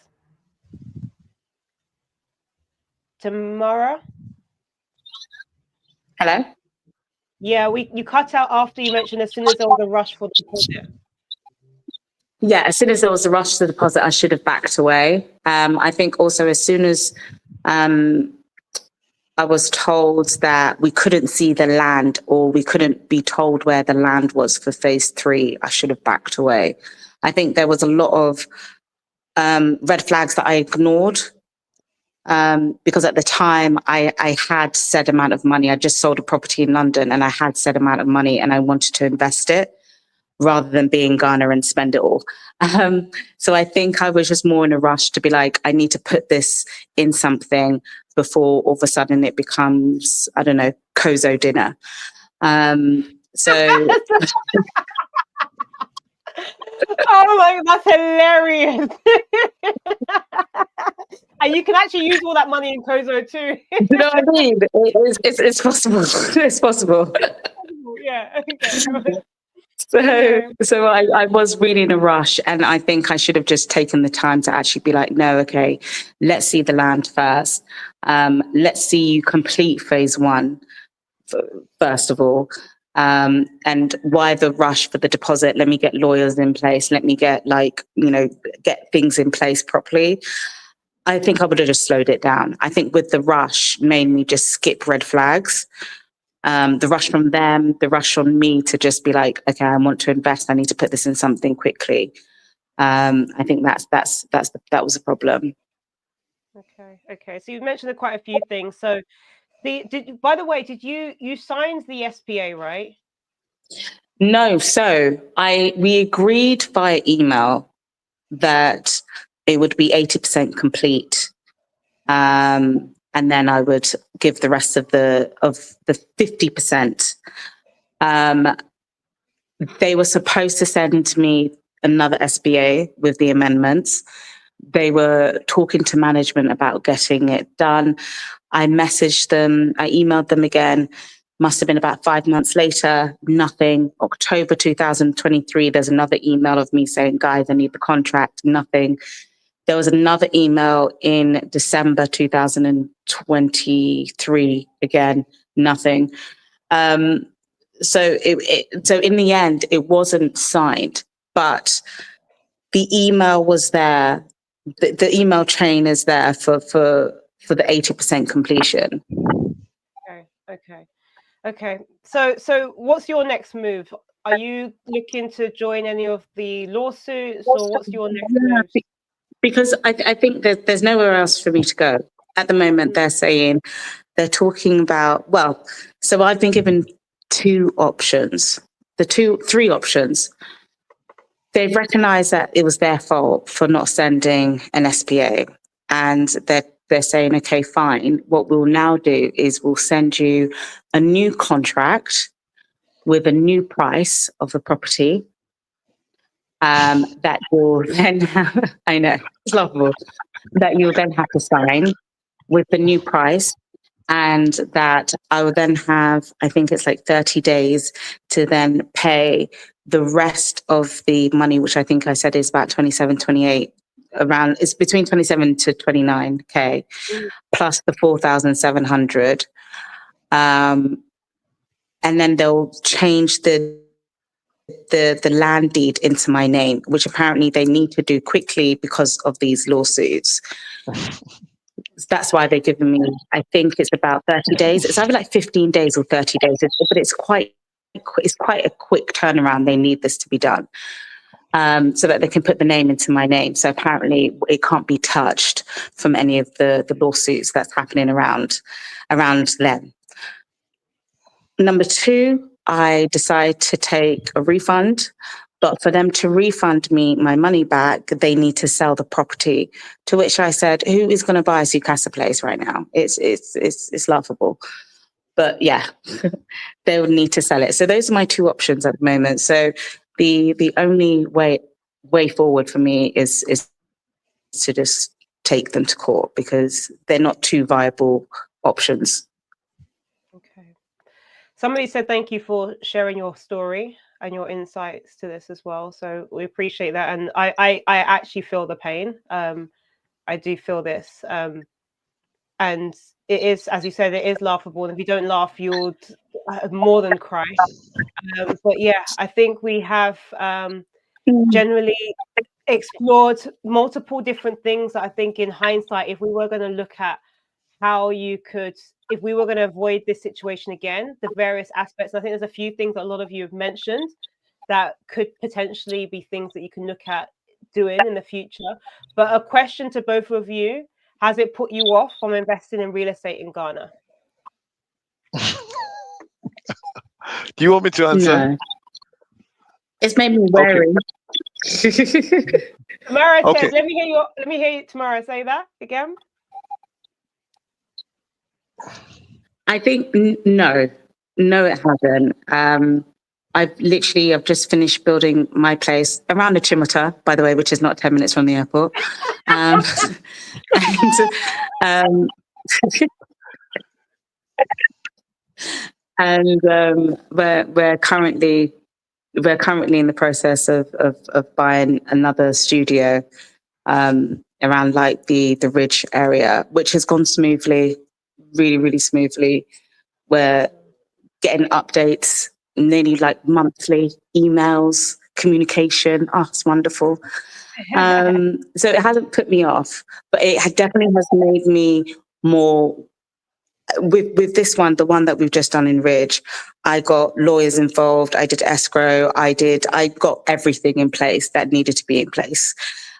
Tamara? Hello? Yeah, you cut out after you mentioned as soon as there was a rush for the deposit. Yeah, as soon as there was a rush to the deposit, I should have backed away. I think also as soon as I was told that we couldn't see the land, or we couldn't be told where the land was for phase 3, I should have backed away. I think there was a lot of red flags that I ignored, because at the time I had said amount of money. I just sold a property in London and I had said amount of money and I wanted to invest it rather than be in Ghana and spend it all. So I think I was just more in a rush to be like, I need to put this in something before all of a sudden it becomes, I don't know, Kozo dinner. So oh my, that's hilarious. And you can actually use all that money in Kozo too. you know what I mean? It's possible. It's possible. Yeah. Okay. So I was really in a rush, and I think I should have just taken the time to actually be like, no, okay, let's see the land first. Let's see you complete phase 1 first of all. And why the rush for the deposit? Let me get lawyers in place. Let me get get things in place properly. I think I would have just slowed it down. I think with the rush made me just skip red flags. The rush from them, the rush on me to just be like, okay, I want to invest. I need to put this in something quickly. I think that was a problem. Okay. So you've mentioned quite a few things. So by the way, did you signed the SPA, right? No. So we agreed via email that it would be 80% complete. And then I would give the rest of the 50%. They were supposed to send me another SBA with the amendments. They were talking to management about getting it done. I messaged them, I emailed them again. Must have been about 5 months later, nothing. October 2023, there's another email of me saying, guys, I need the contract, nothing. There was another email in December 2023, again, nothing. So in the end, it wasn't signed, but the email was there. The email chain is there for the 80% completion. Okay. So what's your next move? Are you looking to join any of the lawsuits, or what's your next move? Because I think that there's nowhere else for me to go. At the moment, they're talking about, so I've been given 2 options, three options. They've recognized that it was their fault for not sending an SPA. And they're saying, okay, fine. What we'll now do is we'll send you a new contract with a new price of the property. That you'll then have, I know, it's laughable, that you'll then have to sign with the new price, and that I will then have, I think it's like 30 days to then pay the rest of the money, which I think I said is about 27, 28, it's between 27 to 29K, plus the 4,700. And then they'll change the land deed into my name, which apparently they need to do quickly because of these lawsuits. That's why they're giving me, I think it's about 30 days. It's either like 15 days or 30 days, but it's quite a quick turnaround. They need this to be done, so that they can put the name into my name. So apparently it can't be touched from any of the lawsuits that's happening around them. Number 2, I decide to take a refund, but for them to refund me my money back, they need to sell the property. To which I said, who is going to buy a Sucasa place right now? It's laughable. But yeah, they would need to sell it. So those are my 2 options at the moment. So the only way forward for me is to just take them to court because they're not two viable options. Okay. Somebody said thank you for sharing your story and your insights to this as well. So we appreciate that. And I actually feel the pain. I do feel this. And it is, as you said, it is laughable. And if you don't laugh, you'll more than cry. But yeah, I think we have generally explored multiple different things that I think in hindsight, if we were going to look at how you could, if we were going to avoid this situation again, the various aspects, I think there's a few things that a lot of you have mentioned that could potentially be things that you can look at doing in the future. But a question to both of you, has it put you off from investing in real estate in Ghana? Do you want me to answer? No. It's made me wary. Tamara, Okay. let me hear you, Tamara, say that again. I think no, it hasn't. I've just finished building my place around the Chimota, by the way, which is not 10 minutes from the airport. We're currently in the process of buying another studio around like the Ridge area, which has gone smoothly, really, really smoothly. We're getting updates, nearly like monthly emails, communication. Oh, it's wonderful. So it hasn't put me off, but it definitely has made me more. With this one, the one that we've just done in Ridge, I got lawyers involved. I did escrow. I got everything in place that needed to be in place.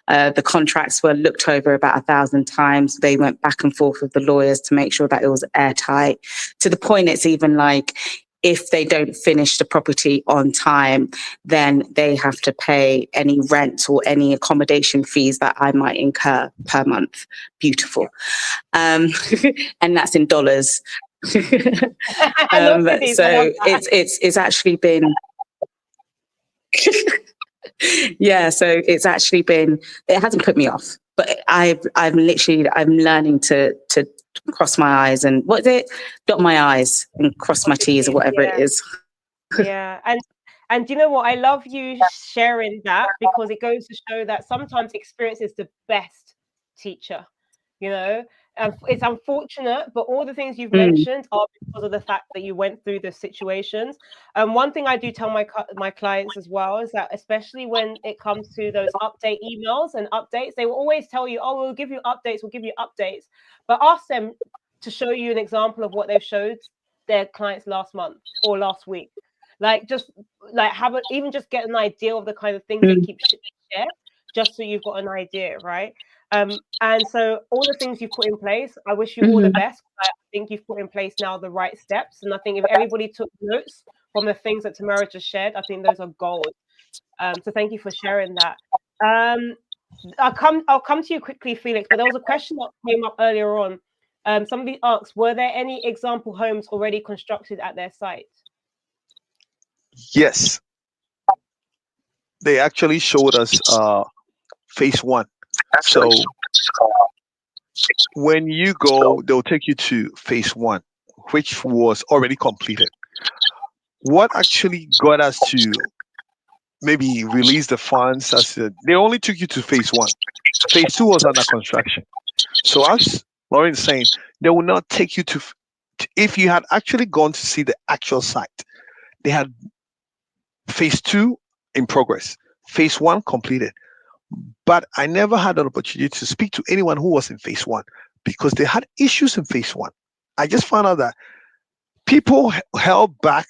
The contracts were looked over about 1,000 times. They went back and forth with the lawyers to make sure that it was airtight. To the point, it's even like if they don't finish the property on time, then they have to pay any rent or any accommodation fees that I might incur per month. Beautiful. And that's in dollars. So it's actually been yeah, so it's actually been, it hasn't put me off, but I'm learning to cross my eyes and dot my I's and cross my T's or whatever it is. Yeah. And you know what? I love you sharing that because it goes to show that sometimes experience is the best teacher, you know? It's unfortunate, but all the things you've mentioned are because of the fact that you went through the situations. One thing I do tell my clients as well is that, especially when it comes to those update emails and updates, they will always tell you, "Oh, we'll give you updates. We'll give you updates." But ask them to show you an example of what they've showed their clients last month or last week. Like just like even just get an idea of the kind of things they keep share, just so you've got an idea, right? And so all the things you've put in place, I wish you all the best. I think you've put in place now the right steps. And I think if everybody took notes from the things that Tamara just shared, I think those are gold. So thank you for sharing that. I'll come to you quickly, Felix, but there was a question that came up earlier on. Somebody asked, were there any example homes already constructed at their site? Yes. They actually showed us phase one. So when you go, they'll take you to phase one, which was already completed. What actually got us to maybe release the funds, they only took you to phase one. Phase two was under construction. So as Lauren is saying, they will not take you to, if you had actually gone to see the actual site, they had phase two in progress, phase one completed. But I never had an opportunity to speak to anyone who was in phase one because they had issues in phase one. I just found out that people held back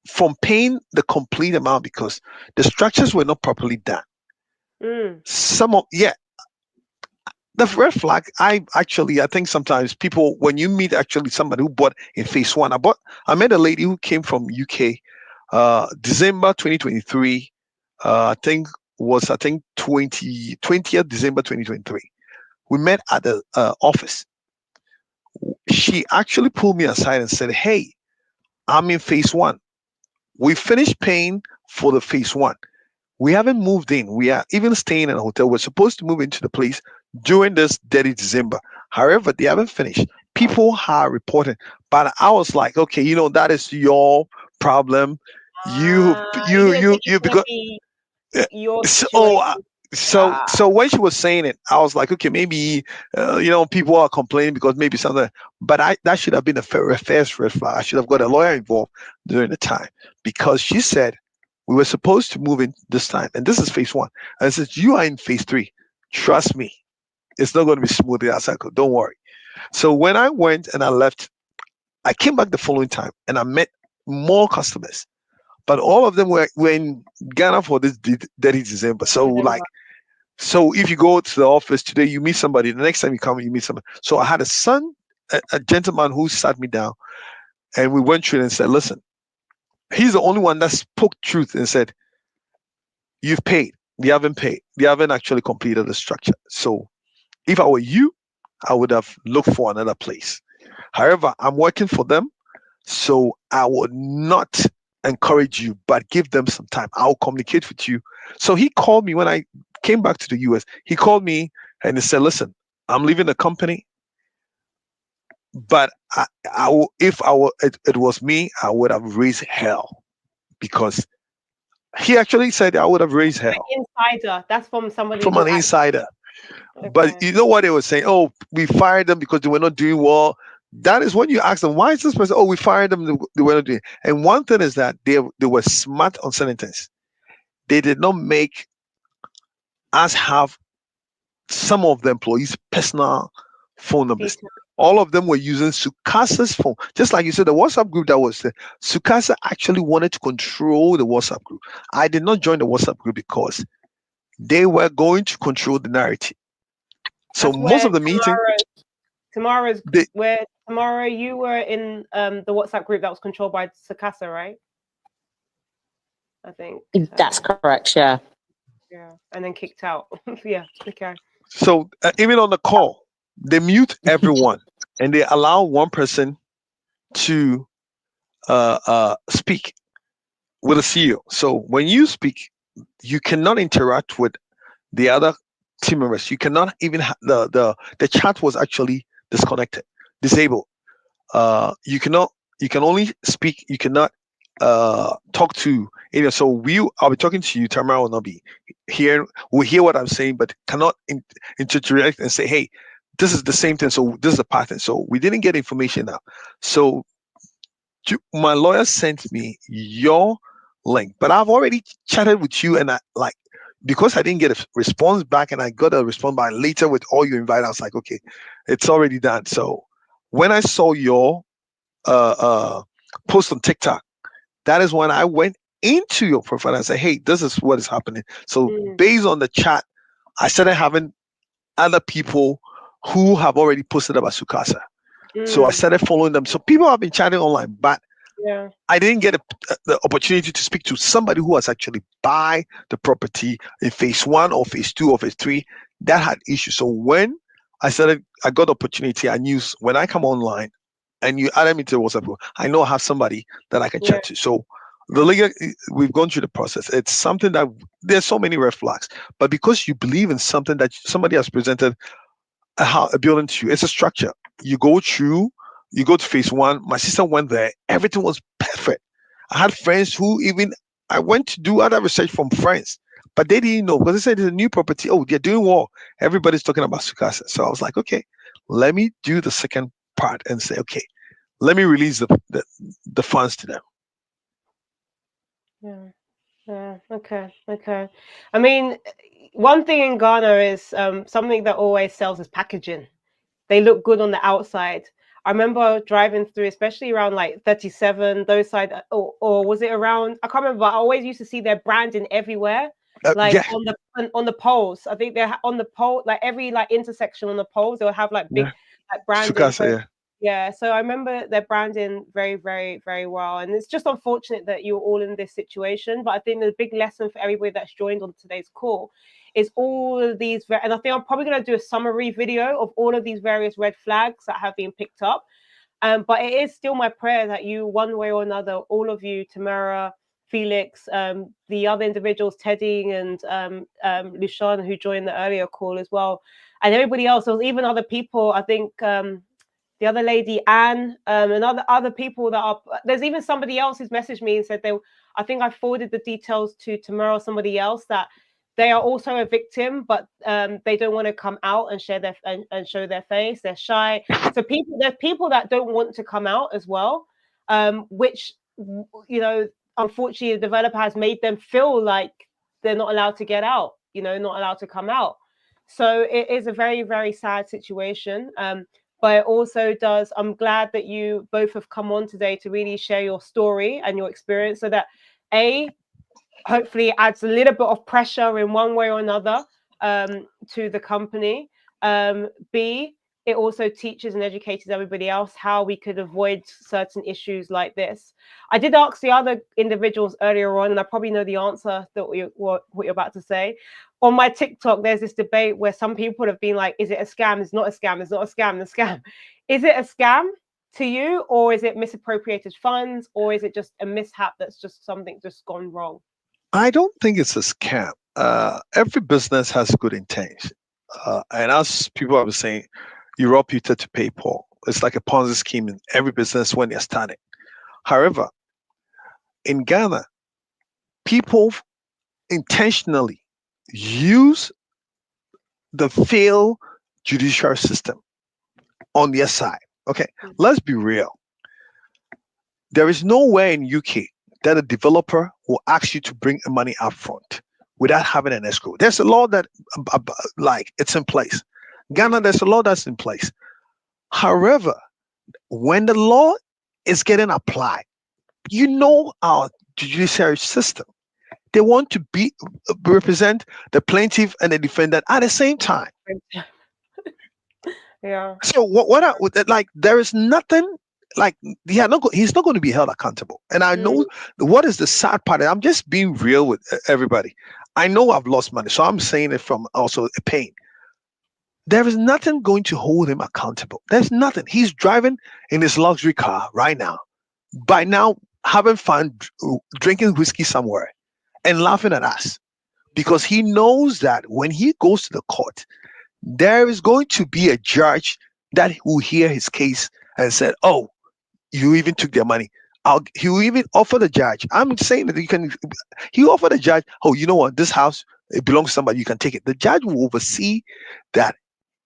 from paying the complete amount because the structures were not properly done. The red flag, I think sometimes people, when you meet actually somebody who bought in phase one, I met a lady who came from UK, December 2023, I think 20th December 2023. We met at the office. She actually pulled me aside and said, "Hey, I'm in phase one. We finished paying for the phase one. We haven't moved in. We are even staying in a hotel. We're supposed to move into the place during this dirty December. However, they haven't finished. People are reporting, but I was like, okay, that is your problem. You didn't think You it's gonna because be your so, situation. so when she was saying it, I was like, okay, maybe people are complaining because maybe something. But that should have been a first red flag. I should have got a lawyer involved during the time, because she said we were supposed to move in this time, and this is phase 1. And I said, you are in phase 3. Trust me, it's not going to be smooth outside. Don't worry. So when I went and I left, I came back the following time and I met more customers, but all of them were in Ghana for this dirty December. So if you go to the office today, you meet somebody. The next time you come, you meet somebody. So I had a gentleman who sat me down, and we went through it and said, listen, he's the only one that spoke truth and said, you've paid. They haven't paid. They haven't actually completed the structure. So if I were you, I would have looked for another place. However, I'm working for them, so I would not encourage you, but give them some time. I'll communicate with you. So he called me when I came back to the US. He called me and he said, listen, I'm leaving the company, but if it was me, I would have raised hell, because he actually said I would have raised hell Insider. That's from somebody from who an insider. But Okay. you know what they were saying? Oh, we fired them because they were not doing well. That is when you ask them, why is this person? Oh, we fired them. They were not doing. And one thing is that they were smart on certain things. They did not make us have some of the employees' personal phone numbers. Detail. All of them were using Sucasa's phone. Just like you said, the WhatsApp group that was there, Sucasa actually wanted to control the WhatsApp group. I did not join the WhatsApp group because they were going to control the narrative. So That's most where of the meeting, tomorrow's they, where tomorrow you were in the WhatsApp group that was controlled by Sucasa, right? I think. That's correct. Yeah. Yeah, and then kicked out. Yeah. Okay. so even on the call, they mute everyone and they allow one person to speak with a CEO. So when you speak, you cannot interact with the other team members. You cannot even the chat was actually disconnected, disabled. You can only speak. You cannot talk to so I'll be talking to you. Tamara will not be here. Will hear what I'm saying, but cannot interject and say, hey, this is the same thing, so this is the pattern. So we didn't get information now. So my lawyer sent me your link, but I've already chatted with you, and I like, because I didn't get a response back, and I got a response back later with all your invite. I was like, okay, it's already done. So when I saw your post on TikTok, that is when I went into your profile and said, hey, this is what is happening. So based on the chat, I started having other people who have already posted about Sucasa. So I started following them. So people have been chatting online, but Yeah. I didn't get the opportunity to speak to somebody who was actually buy the property in phase 1 or phase 2 or phase 3 that had issues. So when I got the opportunity. I knew when I come online and you add me to the WhatsApp group, I know I have somebody that I can chat to. So the legal, we've gone through the process. It's something that there's so many red flags, but because you believe in something that somebody has presented a building to you, it's a structure. You go through, you go to phase 1. My sister went there, everything was perfect. I had friends who even I went to do other research from friends, but they didn't know because they said it's a new property. Oh, they're doing well. Everybody's talking about Sucasa. So I was like, okay, let me do the second part and say, okay, let me release the funds to them. Yeah. Yeah. Okay. Okay. I mean, one thing in Ghana is something that always sells is packaging. They look good on the outside. I remember driving through, especially around like 37, those side, or was it around? I can't remember. But I always used to see their branding everywhere, like Yeah, on the poles. I think they're on the pole, like every like intersection on the poles, they'll have like big yeah, like branding. Sucasa, So yeah. yeah, so I remember their branding very, very, very well. And it's just unfortunate that you're all in this situation. But I think the big lesson for everybody that's joined on today's call is all of these, and I think I'm probably going to do a summary video of all of these various red flags that have been picked up. But it is still my prayer that you, one way or another, all of you, Tamara, Felix, the other individuals, Teddy and Lucian, who joined the earlier call as well, and everybody else. There was even other people, I think the other lady, Anne, and other people that are, there's even somebody else who's messaged me and said I think I forwarded the details to Tamara or somebody else, that they are also a victim, but they don't want to come out and share their and show their face. They're shy. So there's people that don't want to come out as well, which, you know, unfortunately, the developer has made them feel like they're not allowed to get out, you know, not allowed to come out. So it is a very, very sad situation. But it also does, I'm glad that you both have come on today to really share your story and your experience, so that hopefully adds a little bit of pressure in one way or another to the company. B, it also teaches and educates everybody else how we could avoid certain issues like this. I did ask the other individuals earlier on, and I probably know the answer that what you're about to say. On my TikTok, there's this debate where some people have been like, is it a scam? It's not a scam. It's not a scam. It's a scam. Is it a scam to you, or is it misappropriated funds, or is it just a mishap that's just something just gone wrong? I don't think it's a scam. Every business has good intention. And as people have been saying, you're reputed to pay Paul. It's like a Ponzi scheme in every business when they're starting. However, in Ghana, people intentionally use the failed judicial system on their side. Okay, let's be real. There is nowhere in UK that a developer will ask you to bring money up front without having an escrow. There's a law that, like, it's in place. Ghana, there's a law that's in place. However, when the law is getting applied, you know our judiciary system, they want to represent the plaintiff and the defendant at the same time. Yeah. So like, there is nothing, like, he's not going to be held accountable. And I know what is the sad part. I'm just being real with everybody. I know I've lost money, so I'm saying it from also a pain. There is nothing going to hold him accountable. There's nothing. He's driving in his luxury car right now, by now having fun, drinking whiskey somewhere and laughing at us, because he knows that when he goes to the court, there is going to be a judge that will hear his case and said, oh, you even took their money. He will even offer the judge. I'm saying that he offer the judge, oh, you know what, this house, it belongs to somebody, you can take it. The judge will oversee that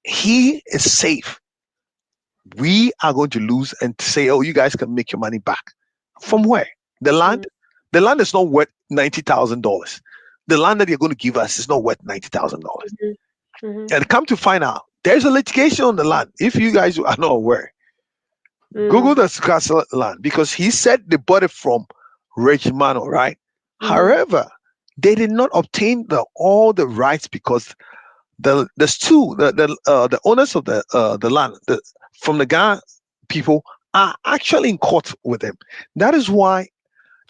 he is safe. We are going to lose and say, oh, you guys can make your money back. From where? The land? The land is not worth $90,000. The land that you're going to give us is not worth $90,000. And come to find out, there's a litigation on the land. If you guys are not aware, Google the Sucasa land, because he said they bought it from Regimano, right? However, they did not obtain all the rights, because the owners of the land from the Ghana people are actually in court with them. That is why,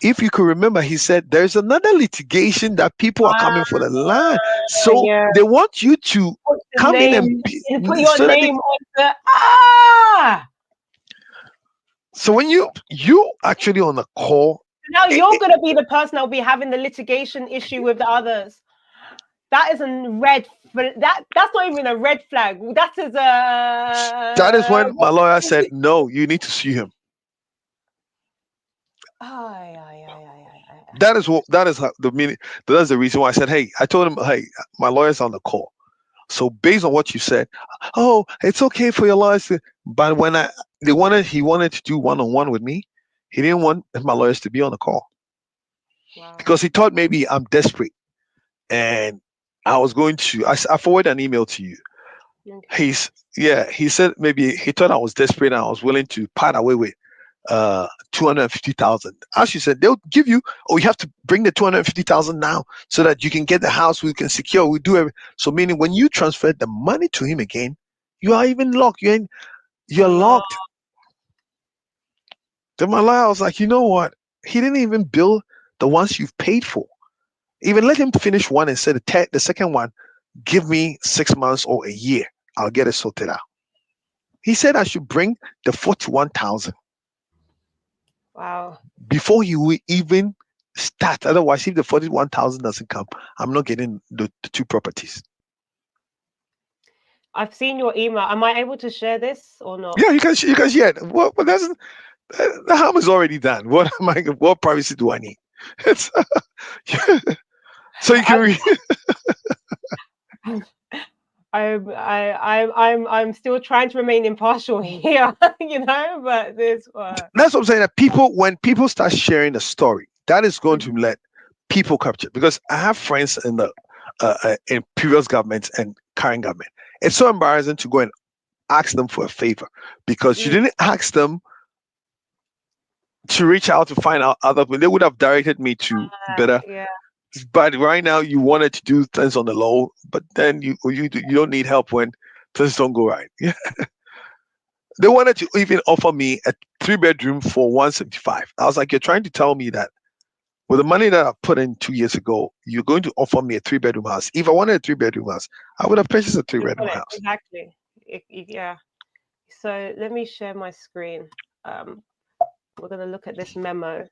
if you could remember, he said there's another litigation that people are coming for the land. So they want you to come in and put your name on the So when you actually on the call, now you're gonna be the person that will be having the litigation issue with the others. That is a red. That's not even a red flag. That is a. That is when my lawyer said, "No, you need to sue him." That is the meaning. That's the reason why I said, "Hey," I told him, "Hey, my lawyer's on the call." So based on what you said, oh, it's okay for your lawyers to. But when he wanted to do one-on-one with me, he didn't want my lawyers to be on the call, because he thought maybe I'm desperate, and I was going to. I forwarded an email to you. Okay. He said maybe he thought I was desperate and I was willing to part away with 250,000. As you said, they'll give you. Oh, you have to bring the 250,000 now so that you can get the house. We can secure. We do everything. So meaning when you transfer the money to him again, you are even locked. You're locked. Then my lawyer was like, you know what? He didn't even bill the ones you've paid for. Even let him finish one and say the second one, give me 6 months or a year. I'll get it sorted out. He said I should bring the 41,000. Wow. Before he will even Start. Otherwise, if the 41,000 doesn't come, I'm not getting the 2 properties. I've seen your email. Am I able to share this or not? Yeah, you can share it. Well, that's the harm is already done. What privacy do I need? It's so you can read. I'm still trying to remain impartial here, but this That's what I'm saying. That when people start sharing a story, that is going to let people capture. Because I have friends in previous governments and current government. It's so embarrassing to go and ask them for a favor because you didn't ask them to reach out to find out other people. They would have directed me to better. yeah. But right now you wanted to do things on the low, but then you don't need help when things don't go right. Yeah. They wanted to even offer me a 3-bedroom for 175. I was like, you're trying to tell me that with the money that I put in 2 years ago, you're going to offer me a 3-bedroom house. If I wanted a 3-bedroom house, I would have purchased a 3-bedroom house. Exactly. Yeah. So let me share my screen. We're going to look at this memo.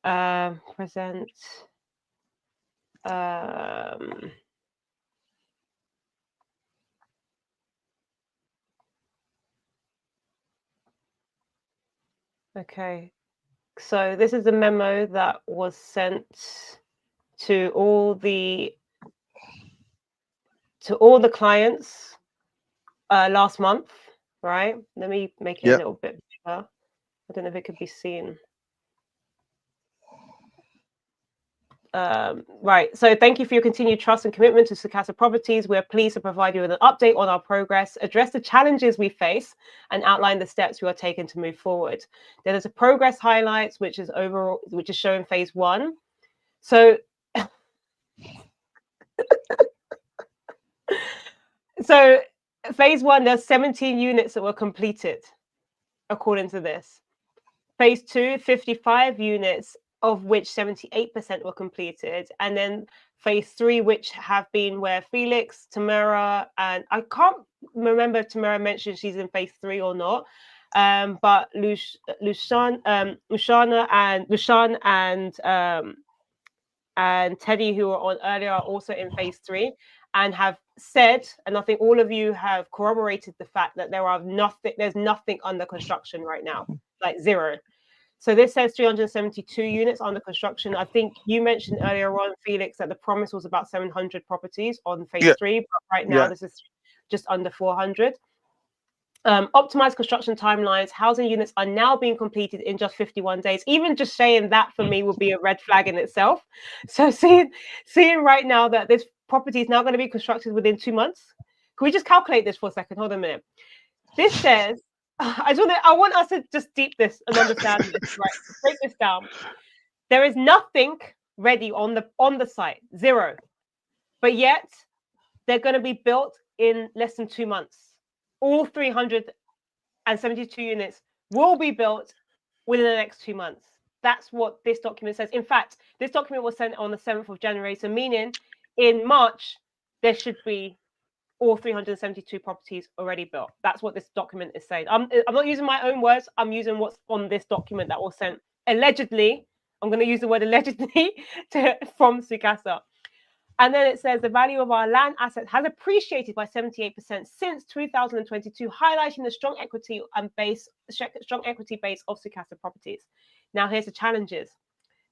Present. Okay. So this is a memo that was sent to all the clients last month, right? Let me make it a little bit bigger. I don't know if it could be seen. Right. So thank you for your continued trust and commitment to Sucasa Properties. We're pleased to provide you with an update on our progress, address the challenges we face, and outline the steps we are taking to move forward. There is a progress highlights, which is showing phase 1. So, phase 1, there's 17 units that were completed, according to this. Phase 2, 55 units, of which 78% were completed. And then phase 3, which have been where Felix, Tamara, and I can't remember if Tamara mentioned she's in phase 3 or not. But Lushan and Teddy, who were on earlier, are also in phase 3 and have said, and I think all of you have corroborated the fact that there's nothing under construction right now, like 0. So this says 372 units under construction. I think you mentioned earlier on, Felix, that the promise was about 700 properties on phase 3, but right now this is just under 400. Optimized construction timelines. Housing units are now being completed in just 51 days. Even just saying that for me would be a red flag in itself. So seeing right now that this property is now going to be constructed within 2 months. Can we just calculate this for a second? Hold on a minute. This says, I want us to just deep this and understand this, right? Break this down. There is nothing ready on the site, 0. But yet they're going to be built in less than 2 months. All 372 units will be built within the next 2 months. That's what this document says. In fact, this document was sent on the 7th of January. So meaning in March, there should be all 372 properties already built. That's what this document is saying. I'm not using my own words. I'm using what's on this document that was sent allegedly. I'm going to use the word allegedly from Sucasa. And then it says the value of our land asset has appreciated by 78% since 2022, highlighting the strong equity base of Sucasa Properties. Now, here's the challenges.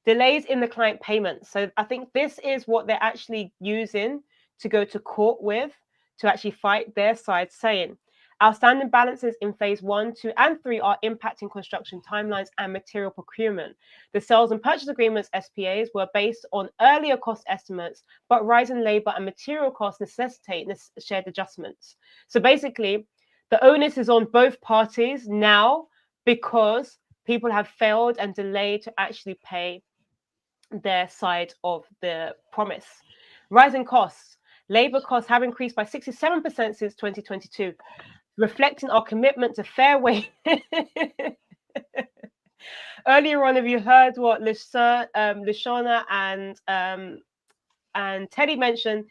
Delays in the client payments. So I think this is what they're actually using to go to court with, to actually fight their side, saying outstanding balances in phase 1, 2, and 3 are impacting construction timelines and material procurement. The sales and purchase agreements, SPAs, were based on earlier cost estimates, but rising labor and material costs necessitate shared adjustments. So basically, the onus is on both parties now because people have failed and delayed to actually pay their side of the promise. Rising costs. Labor costs have increased by 67% since 2022, reflecting our commitment to fair wage. Earlier on, have you heard what Lashana and Teddy mentioned?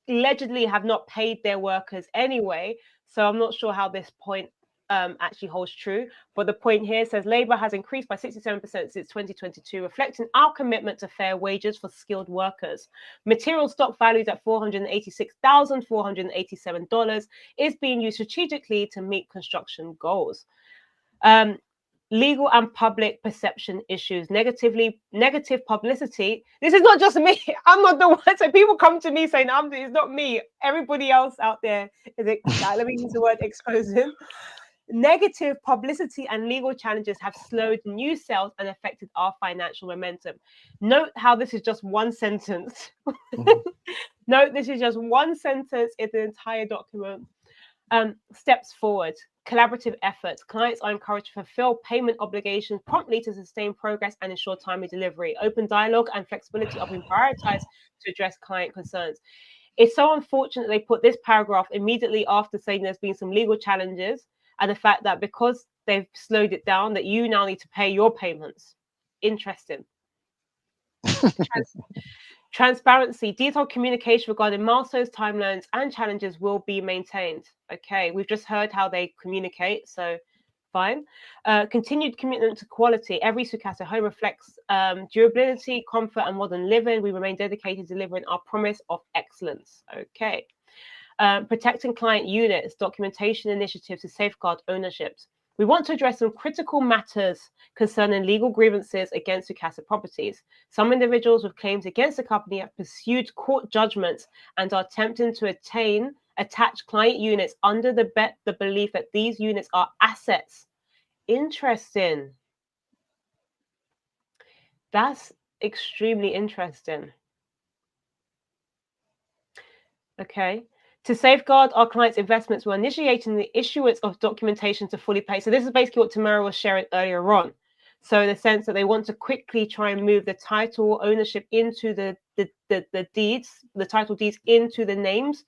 Allegedly have not paid their workers anyway. So I'm not sure how this point actually holds true. But the point here says labor has increased by 67% since 2022, reflecting our commitment to fair wages for skilled workers. Material stock valued at $486,487 is being used strategically to meet construction goals. Legal and public perception issues, negative publicity. This is not just me. I'm not the one. So people come to me saying, it's not me. Everybody else out there is, let me use the word exposing. Negative publicity and legal challenges have slowed new sales and affected our financial momentum. Note how this is just one sentence. Note this is just one sentence in the entire document. Steps forward. Collaborative efforts. Clients are encouraged to fulfill payment obligations promptly to sustain progress and ensure timely delivery. Open dialogue and flexibility are being prioritized to address client concerns. It's so unfortunate they put this paragraph immediately after saying there's been some legal challenges and the fact that because they've slowed it down, that you now need to pay your payments. Interesting. Transparency, detailed communication regarding milestones, timelines, and challenges will be maintained. Okay, we've just heard how they communicate, so fine. Continued commitment to quality. Every Sucasa home reflects durability, comfort, and modern living. We remain dedicated to delivering our promise of excellence. Okay. Protecting client units, documentation initiatives to safeguard ownerships. We want to address some critical matters concerning legal grievances against Sucasa properties. Some individuals with claims against the company have pursued court judgments and are attempting to attach client units under the belief that these units are assets. Interesting. That's extremely interesting. Okay. To safeguard our clients' investments, we're initiating the issuance of documentation to fully pay. So this is basically what Tamara was sharing earlier on. So in the sense that they want to quickly try and move the title ownership into the deeds, the title deeds into the names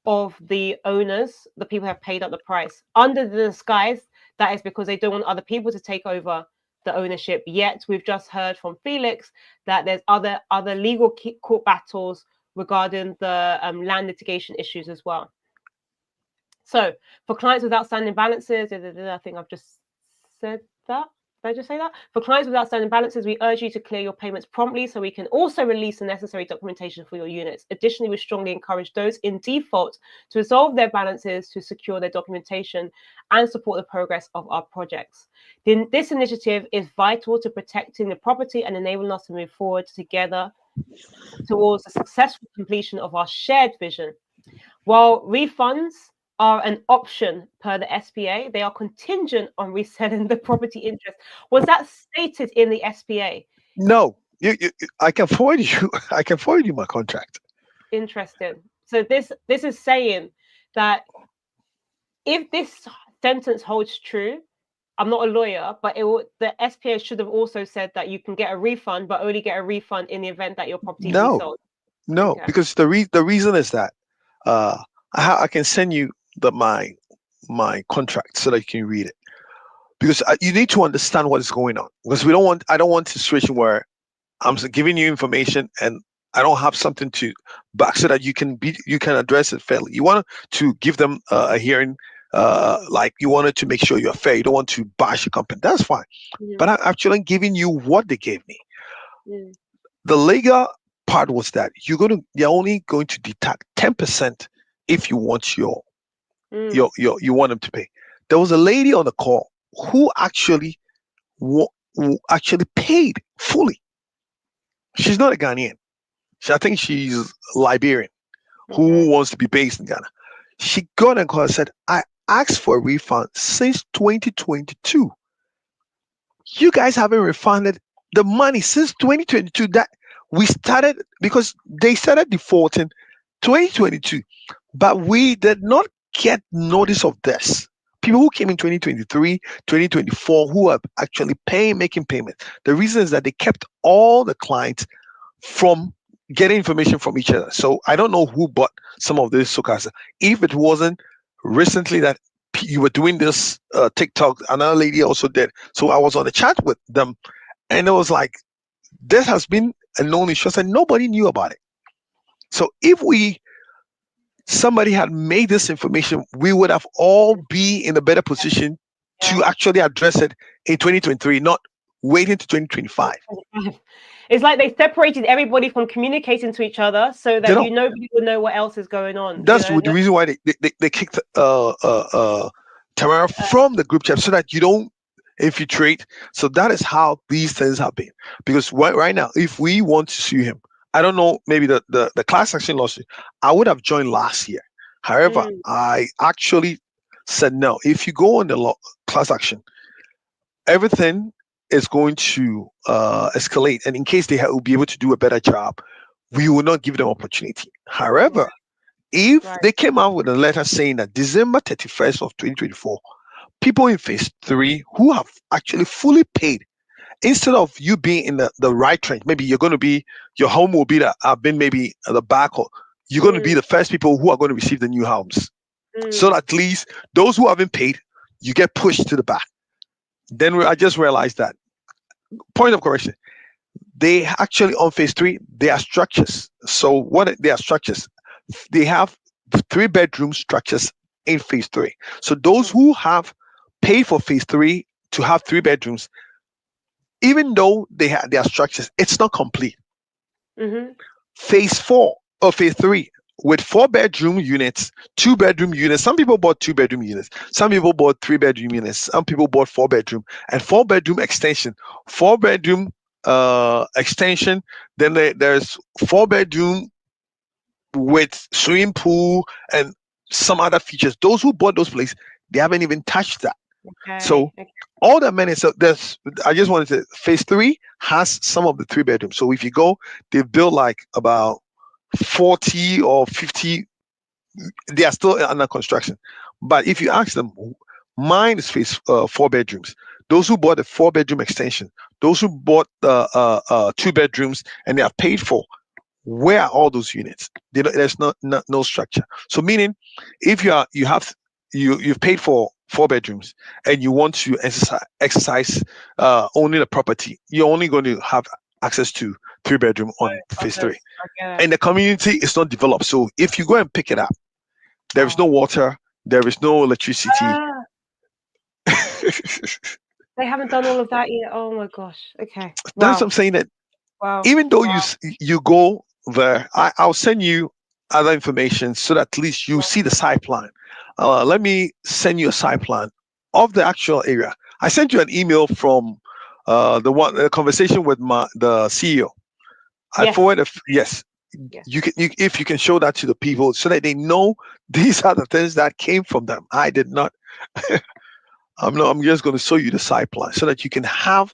of the owners, the people who have paid up the price. Under the disguise, that is because they don't want other people to take over the ownership. Yet we've just heard from Felix that there's other legal court battles regarding the land litigation issues as well. So for clients with outstanding balances, I think I've just said that. Did I just say that? For clients with outstanding balances, we urge you to clear your payments promptly so we can also release the necessary documentation for your units. Additionally, we strongly encourage those in default to resolve their balances to secure their documentation and support the progress of our projects. This initiative is vital to protecting the property and enabling us to move forward together towards the successful completion of our shared vision. While refunds are an option per the SPA, they are contingent on reselling the property interest. Was that stated in the SPA? No, I can forward you. I can forward you my contract. Interesting. So this is saying that if this sentence holds true, I'm not a lawyer, but the SPA should have also said that you can get a refund, but only get a refund in the event that your property is resold. No, okay. Because the reason is that I can send you my contract so that you can read it, because you need to understand what is going on. Because I don't want a situation where I'm giving you information and I don't have something to back so that you can address it fairly. You want to give them a hearing. Like you wanted to make sure you're fair. You don't want to bash your company. That's fine. Yeah. But I'm actually giving you what they gave me. Yeah. The legal part was that you're only going to deduct 10% if you want you want them to pay. There was a lady on the call who actually paid fully. She's not a Ghanaian. I think she's Liberian who wants to be based in Ghana. She got on call and said, I asked for a refund since 2022. You guys haven't refunded the money since 2022 that we started, because they started defaulting 2022, but we did not get notice of this. People who came in 2023, 2024, who are actually making payments. The reason is that they kept all the clients from getting information from each other. So I don't know who bought some of this Sucasa. If it wasn't recently that you were doing this TikTok, another lady also did. So I was on the chat with them, and it was like, this has been a known issue, and nobody knew about it. So if somebody had made this information, we would have all be in a better position to actually address it in 2023, not waiting to 2025. It's like they separated everybody from communicating to each other so that nobody will know what else is going on. That's the reason why they kicked Tamara from the group chat, so that you don't infiltrate. So that is how these things have been. Because right now, if we want to sue him, I don't know, maybe the class action lawsuit, I would have joined last year. However, I actually said no. If you go on the class action, everything is going to escalate, and in case they will be able to do a better job, we will not give them opportunity. However, if they came out with a letter saying that December 31st of 2024, people in phase 3 who have actually fully paid, instead of you being in the right range, maybe you're going to be, your home will be been maybe at the back, or you're going to be the first people who are going to receive the new homes. So at least those who haven't paid, you get pushed to the back. Then I just realized that, point of correction, they actually on phase 3, they are structures. So what they are structures, they have 3-bedroom structures in phase 3. So those who have paid for phase 3 to have 3 bedrooms, even though they have their structures, it's not complete. Phase 4 or phase 3 with 4-bedroom units, 2-bedroom units. Some people bought 2-bedroom units. Some people bought 3-bedroom units. Some people bought 4-bedroom and 4-bedroom extension. 4-bedroom extension. Then there's 4-bedroom with swimming pool and some other features. Those who bought those places, they haven't even touched that. So all that meant is, I just wanted to, phase 3 has some of the 3-bedrooms. So if you go, they've built like about 40 or 50, they are still under construction. But if you ask them, mine is phase 4 bedrooms. Those who bought a 4-bedroom extension, those who bought 2 bedrooms and they have paid for, where are all those units? There's no structure. So meaning, if you've paid for 4 bedrooms and you want to exercise owning a property, you're only going to have access to 3-bedroom on phase 3. And the community is not developed. So if you go and pick it up, there is no water, there is no electricity. They haven't done all of that yet. Oh my gosh. Okay. That's what I'm saying, that even though you go there, I'll send you other information so that at least you see the site plan. Let me send you a site plan of the actual area. I sent you an email from the conversation with the CEO. I forwarded. Yes. You can, if you can show that to the people so that they know these are the things that came from them. I did not. I'm just going to show you the site plan so that you can have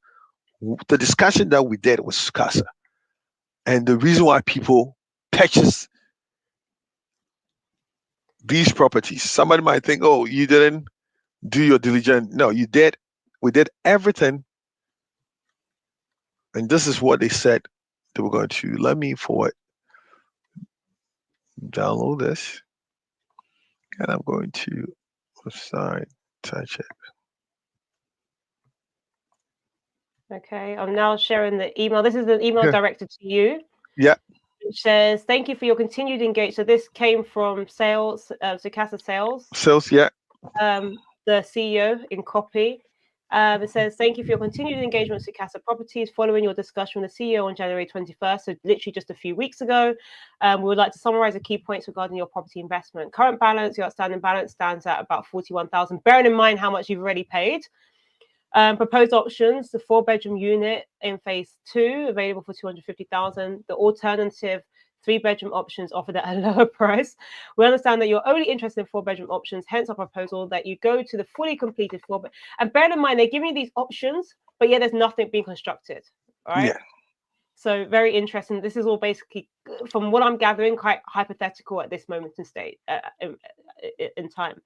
the discussion that we did with Sucasa and the reason why people purchase these properties. Somebody might think, oh, you didn't do your diligence. No, you did. We did everything. And this is what they said they were going to. Let me download this. And I'm going to touch it. Okay, I'm now sharing the email. This is an email directed to you. Yeah. Which says, thank you for your continued engagement. So this came from sales, Sucasa Sales. Sales, yeah. The CEO in copy. It says, thank you for your continued engagement with Sucasa Properties. Following your discussion with the CEO on January 21st, so literally just a few weeks ago, we would like to summarize the key points regarding your property investment. Current balance, your outstanding balance stands at about 41,000, bearing in mind how much you've already paid. Proposed options: the 4-bedroom unit in phase 2, available for 250,000. The alternative 3-bedroom options offered at a lower price. We understand that you're only interested in 4-bedroom options, hence our proposal that you go to the fully completed 4-bedroom. And bear in mind, they're giving you these options, but yeah, there's nothing being constructed. All right. Yeah. So very interesting. This is all basically, from what I'm gathering, quite hypothetical at this moment in time.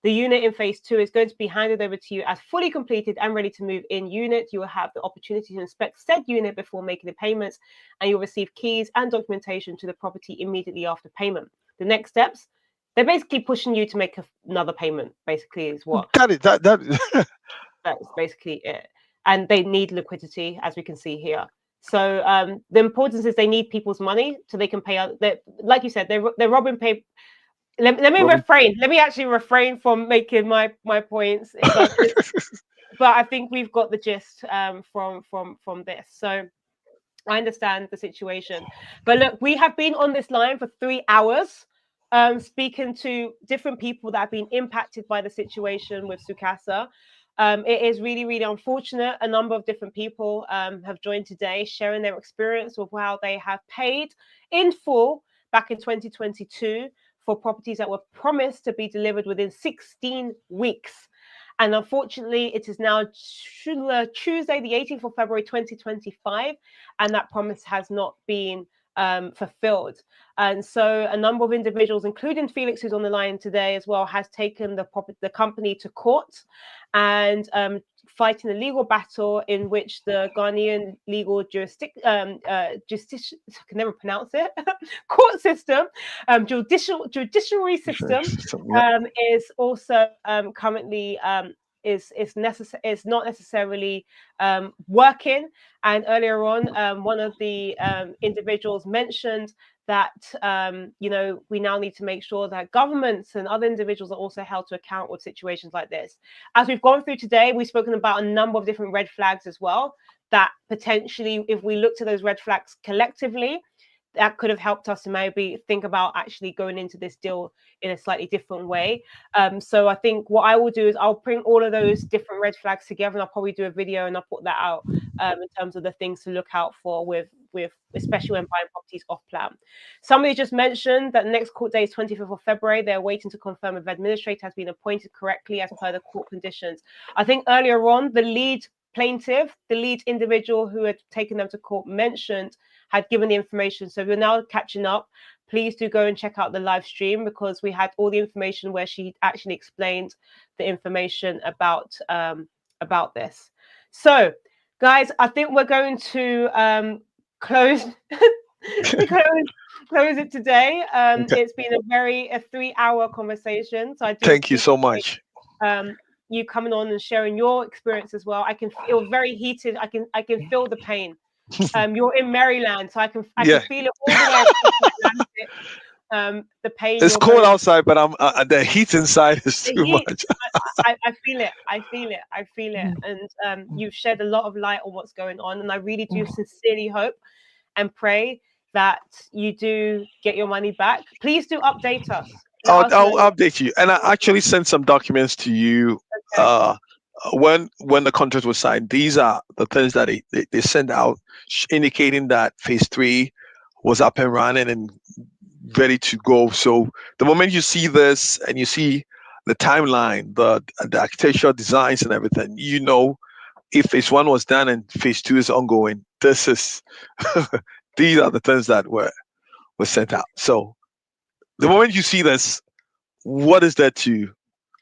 The unit in phase 2 is going to be handed over to you as fully completed and ready to move in unit. You will have the opportunity to inspect said unit before making the payments, and you'll receive keys and documentation to the property immediately after payment. The next steps, they're basically pushing you to make another payment, basically, is what. That's basically it. And they need liquidity, as we can see here. So the importance is they need people's money so they can pay out. Like you said, they're robbing paper. let me refrain. Let me actually refrain from making my points. But I think we've got the gist from this. So I understand the situation. But look, we have been on this line for 3 hours, speaking to different people that have been impacted by the situation with Sucasa. It is really, really unfortunate. A number of different people have joined today, sharing their experience of how they have paid in full back in 2022 for properties that were promised to be delivered within 16 weeks. And unfortunately, it is now Tuesday, the 18th of February, 2025, and that promise has not been fulfilled. And so a number of individuals, including Felix, who's on the line today as well, has taken the company to court and fighting a legal battle in which the Ghanaian legal justice, I can never pronounce it, court system, judiciary system is also currently is not necessarily working. And earlier on, one of the individuals mentioned that we now need to make sure that governments and other individuals are also held to account with situations like this. As we've gone through today, we've spoken about a number of different red flags as well, that potentially, if we look to those red flags collectively, that could have helped us to maybe think about actually going into this deal in a slightly different way. So I think what I will do is I'll bring all of those different red flags together, and I'll probably do a video and I'll put that out in terms of the things to look out for with especially when buying properties off plan. Somebody just mentioned that the next court date is 25th of February. They're waiting to confirm if the administrator has been appointed correctly as per the court conditions. I think earlier on, the lead plaintiff, the lead individual who had taken them to court, mentioned had given the information. So we're now catching up. Please do go and check out the live stream, because we had all the information where she actually explained the information about this. So guys, I think we're going to close close it today. Okay. It's been a 3-hour conversation. So I do thank you so much. You coming on and sharing your experience as well. I can feel very heated. I can feel the pain. You're in Maryland, so I can feel it all the way across the Atlantic. The pain. It's cold outside, but I'm the heat inside is too much. I feel it, and you've shed a lot of light on what's going on, and I really do sincerely hope and pray that you do get your money back. Please do update us. I'll update you, and I actually sent some documents to you. Okay. When the contract was signed, these are the things that they sent out, indicating that phase 3 was up and running and ready to go. So the moment you see this and you see the timeline, the architectural designs and everything, if phase 1 was done and phase 2 is ongoing, this is these are the things that were sent out. So the moment you see this, what is that to?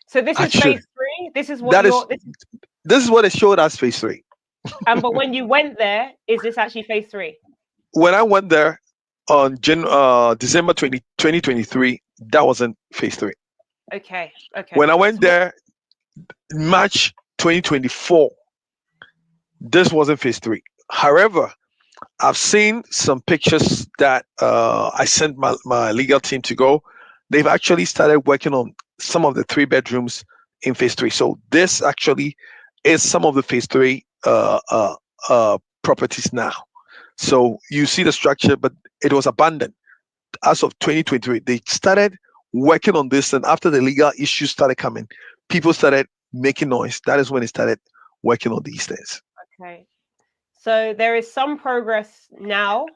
So this is phase 3. This is what this is what it showed as phase 3. But when you went there, is this actually phase 3? When I went there on December 2023, that wasn't phase 3. Okay. When I went there March 2024, this wasn't phase 3. However, I've seen some pictures that I sent my legal team to go. They've actually started working on some of the 3 bedrooms in phase 3. So this actually is some of the phase 3 properties now. So you see the structure, but it was abandoned as of 2023. They started working on this, and after the legal issues started coming, people started making noise. That is when they started working on these things. Okay. So there is some progress now.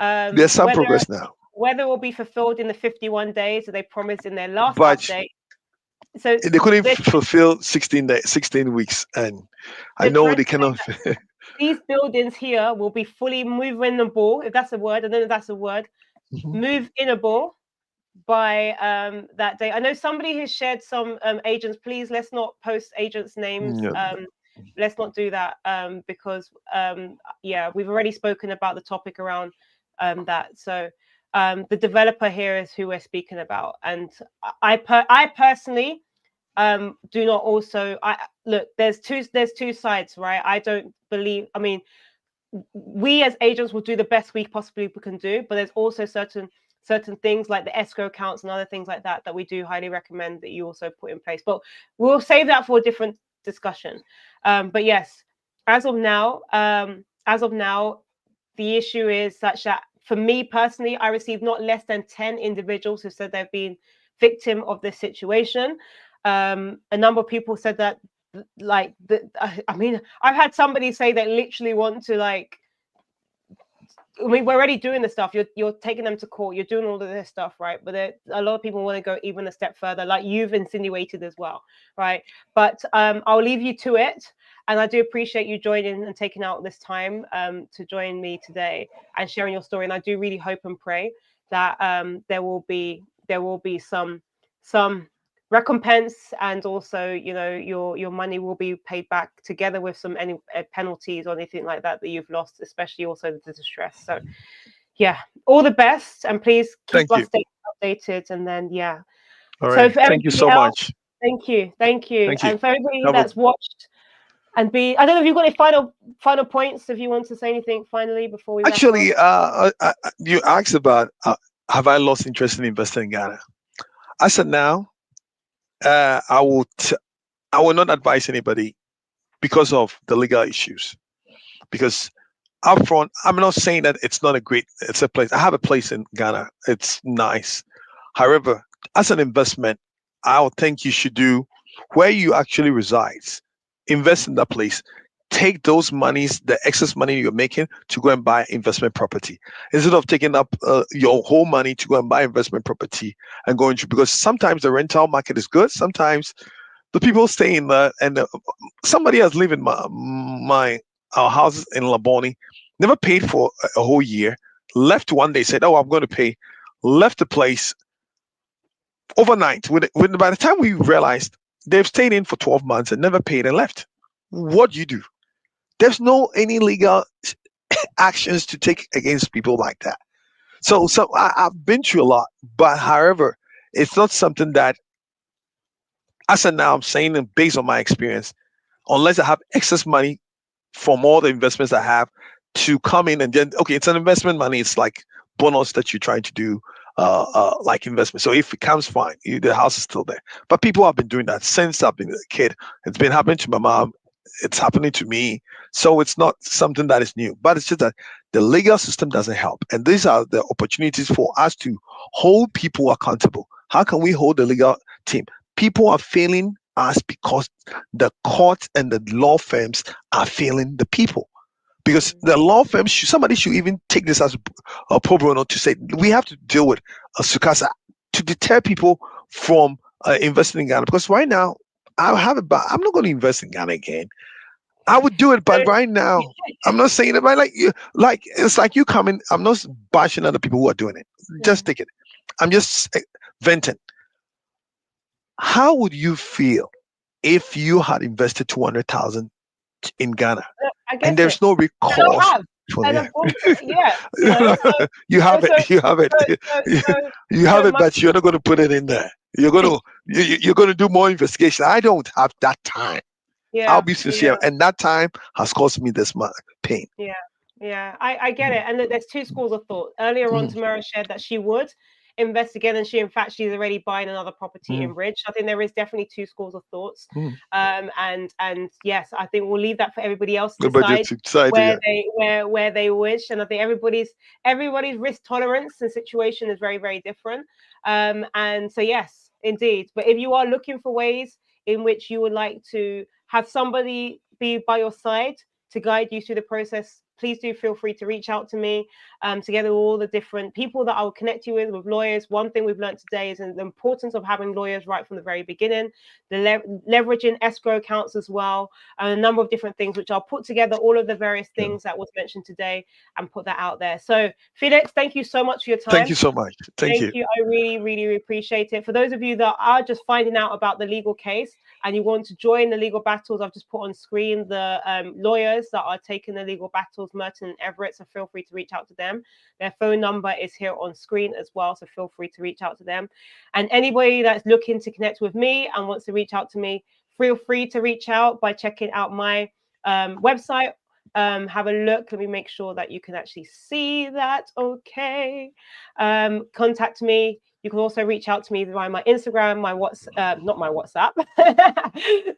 There's some progress now. Whether it will be fulfilled in the 51 days that they promised in their last update. So they couldn't fulfill 16 weeks, and I know they cannot. These buildings here will be fully movable, if that's a word. I don't know if that's a word. Move-inable by that day. I know somebody has shared some agents. Please, let's not post agents' names. Let's not do that because we've already spoken about the topic around that. So the developer here is who we're speaking about, and I personally do not also. Look, there's two sides, right? I don't believe. I mean, we as agents will do the best we possibly can do, but there's also certain certain things like the escrow accounts and other things like that we do highly recommend that you also put in place. But we'll save that for a different discussion. But yes, as of now, the issue is such that for me personally, I received not less than 10 individuals who said they've been victim of this situation. A number of people said that, like, I mean, I've had somebody say they literally want to, like, I mean, we're already doing the stuff. You're taking them to court. You're doing all of this stuff, right? But a lot of people want to go even a step further, like you've insinuated as well, right? But I'll leave you to it. And I do appreciate you joining and taking out this time to join me today and sharing your story. And I do really hope and pray that there will be some recompense, and also, you know, your money will be paid back together with any penalties or anything like that you've lost, especially also the distress. So yeah, all the best, and please keep us updated. And then all right, thank you so much. Thank you. And for everybody Have that's watched, and I don't know if you've got any final points, if you want to say anything finally before we actually you asked about have I lost interest in investing in Ghana. I said now I will not advise anybody because of the legal issues. Because upfront, I'm not saying that it's not it's a place. I have a place in Ghana. It's nice. However, as an investment, I would think you should do where you actually resides. Invest in that place. Take those monies, the excess money you're making, to go and buy investment property instead of taking up your whole money to go and buy investment property and going to, because sometimes the rental market is good. Sometimes the people stay in there, and somebody has lived in our house in Laboni, never paid for a whole year, left one day, said, "Oh, I'm going to pay," left the place overnight. By the time we realized they've stayed in for 12 months and never paid and left. What do you do? There's no any legal actions to take against people like that. So I've been through a lot, but however, it's not something that, as of now, I'm saying, and based on my experience, unless I have excess money from all the investments I have to come in and then, okay, it's an investment money. It's like bonus that you're trying to do, like investment. So if it comes, fine, the house is still there. But people have been doing that since I've been a kid. It's been happening to my mom. It's happening to me. So it's not something that is new, but it's just that the legal system doesn't help. And these are the opportunities for us to hold people accountable. How can we hold the legal team? People are failing us because the courts and the law firms are failing the people. Because the law firms, somebody should even take this as a pro bono to say, we have to deal with a Sucasa to deter people from investing in Ghana. Because right now, I'm not going to invest in Ghana again. I would do it, but right now, I'm not saying it. But like it's like you coming. I'm not bashing other people who are doing it. Just take it. I'm just venting. How would you feel if you had invested 200,000 in Ghana and there's no recourse? You have it. You have it, but you're not going to put it in there. You're going to do more investigation. I don't have that time. I'll be sincere, and that time has caused me this much pain. I get it. And there's two schools of thought. Earlier on, Tamara shared that she would invest again, and she's already buying another property in Ridge. I think there is definitely two schools of thoughts. And yes, I think we'll leave that for everybody else to decide where they wish. And I think everybody's risk tolerance and situation is very, very different. And so yes, indeed. But if you are looking for ways in which you would like to have somebody be by your side to guide you through the process, please do feel free to reach out to me, together with all the different people that I will connect you with lawyers. One thing we've learned today is the importance of having lawyers right from the very beginning, the leveraging escrow accounts as well, and a number of different things, which I'll put together all of the various things that was mentioned today and put that out there. So Felix, thank you so much for your time. Thank you so much. Thank you. I really, really appreciate it. For those of you that are just finding out about the legal case and you want to join the legal battles, I've just put on screen the lawyers that are taking the legal battles, Merton and Everett, so feel free to reach out to them. Their phone number is here on screen as well, so feel free to reach out to them. And anybody that's looking to connect with me and wants to reach out to me, feel free to reach out by checking out my website, have a look. Let me make sure that you can actually see that. Okay. Contact me. You can also reach out to me via my Instagram, my WhatsApp, not my WhatsApp,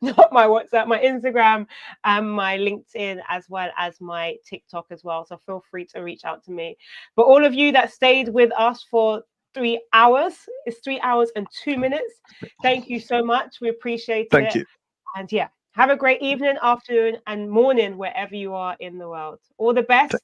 not my WhatsApp, my Instagram, and my LinkedIn, as well as my TikTok as well. So feel free to reach out to me. But all of you that stayed with us for 3 hours, it's 3 hours and 2 minutes. Thank you so much. We appreciate it. Thank you. And yeah, have a great evening, afternoon, and morning wherever you are in the world. All the best,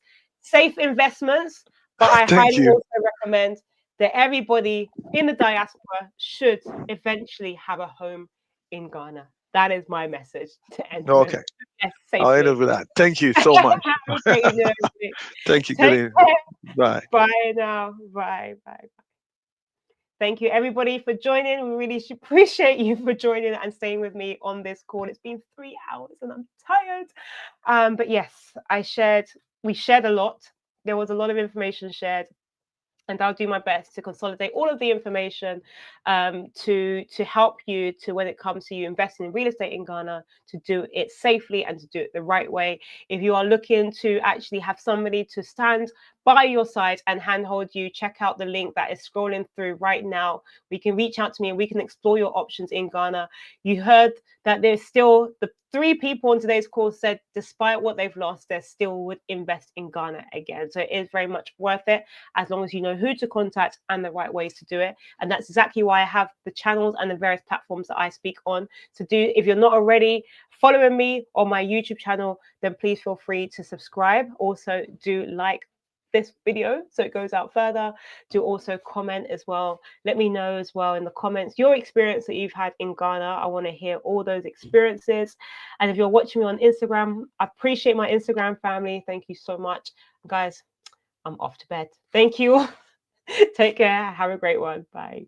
safe investments. But I Thank highly you. also recommend that everybody in the diaspora should eventually have a home in Ghana. That is my message to end with. Okay. Yes, I'll end safely. up with that. Thank you so much. Have a great evening, everybody. Thank you. Take Good evening. care. Bye. Bye now. Bye. Bye. Thank you, everybody, for joining. We really appreciate you for joining and staying with me on this call. It's been 3 hours and I'm tired. But yes, we shared a lot. There was a lot of information shared. And I'll do my best to consolidate all of the information to help you to, when it comes to you investing in real estate in Ghana, to do it safely and to do it the right way. If you are looking to actually have somebody to stand by your side and handhold you, check out the link that is scrolling through right now. We can reach out to me and we can explore your options in Ghana. You heard that there's still the 3 people on today's call said, despite what they've lost, they still would invest in Ghana again. So it is very much worth it, as long as you know who to contact and the right ways to do it. And that's exactly why I have the channels and the various platforms that I speak on to do. If you're not already following me on my YouTube channel, then please feel free to subscribe. Also, do like this video so it goes out further. Do also comment as well. Let me know as well in the comments your experience that you've had in Ghana. I want to hear all those experiences. And if you're watching me on Instagram, I appreciate my Instagram family. Thank you so much, guys. I'm off to bed. Thank you. Take care. Have a great one. Bye.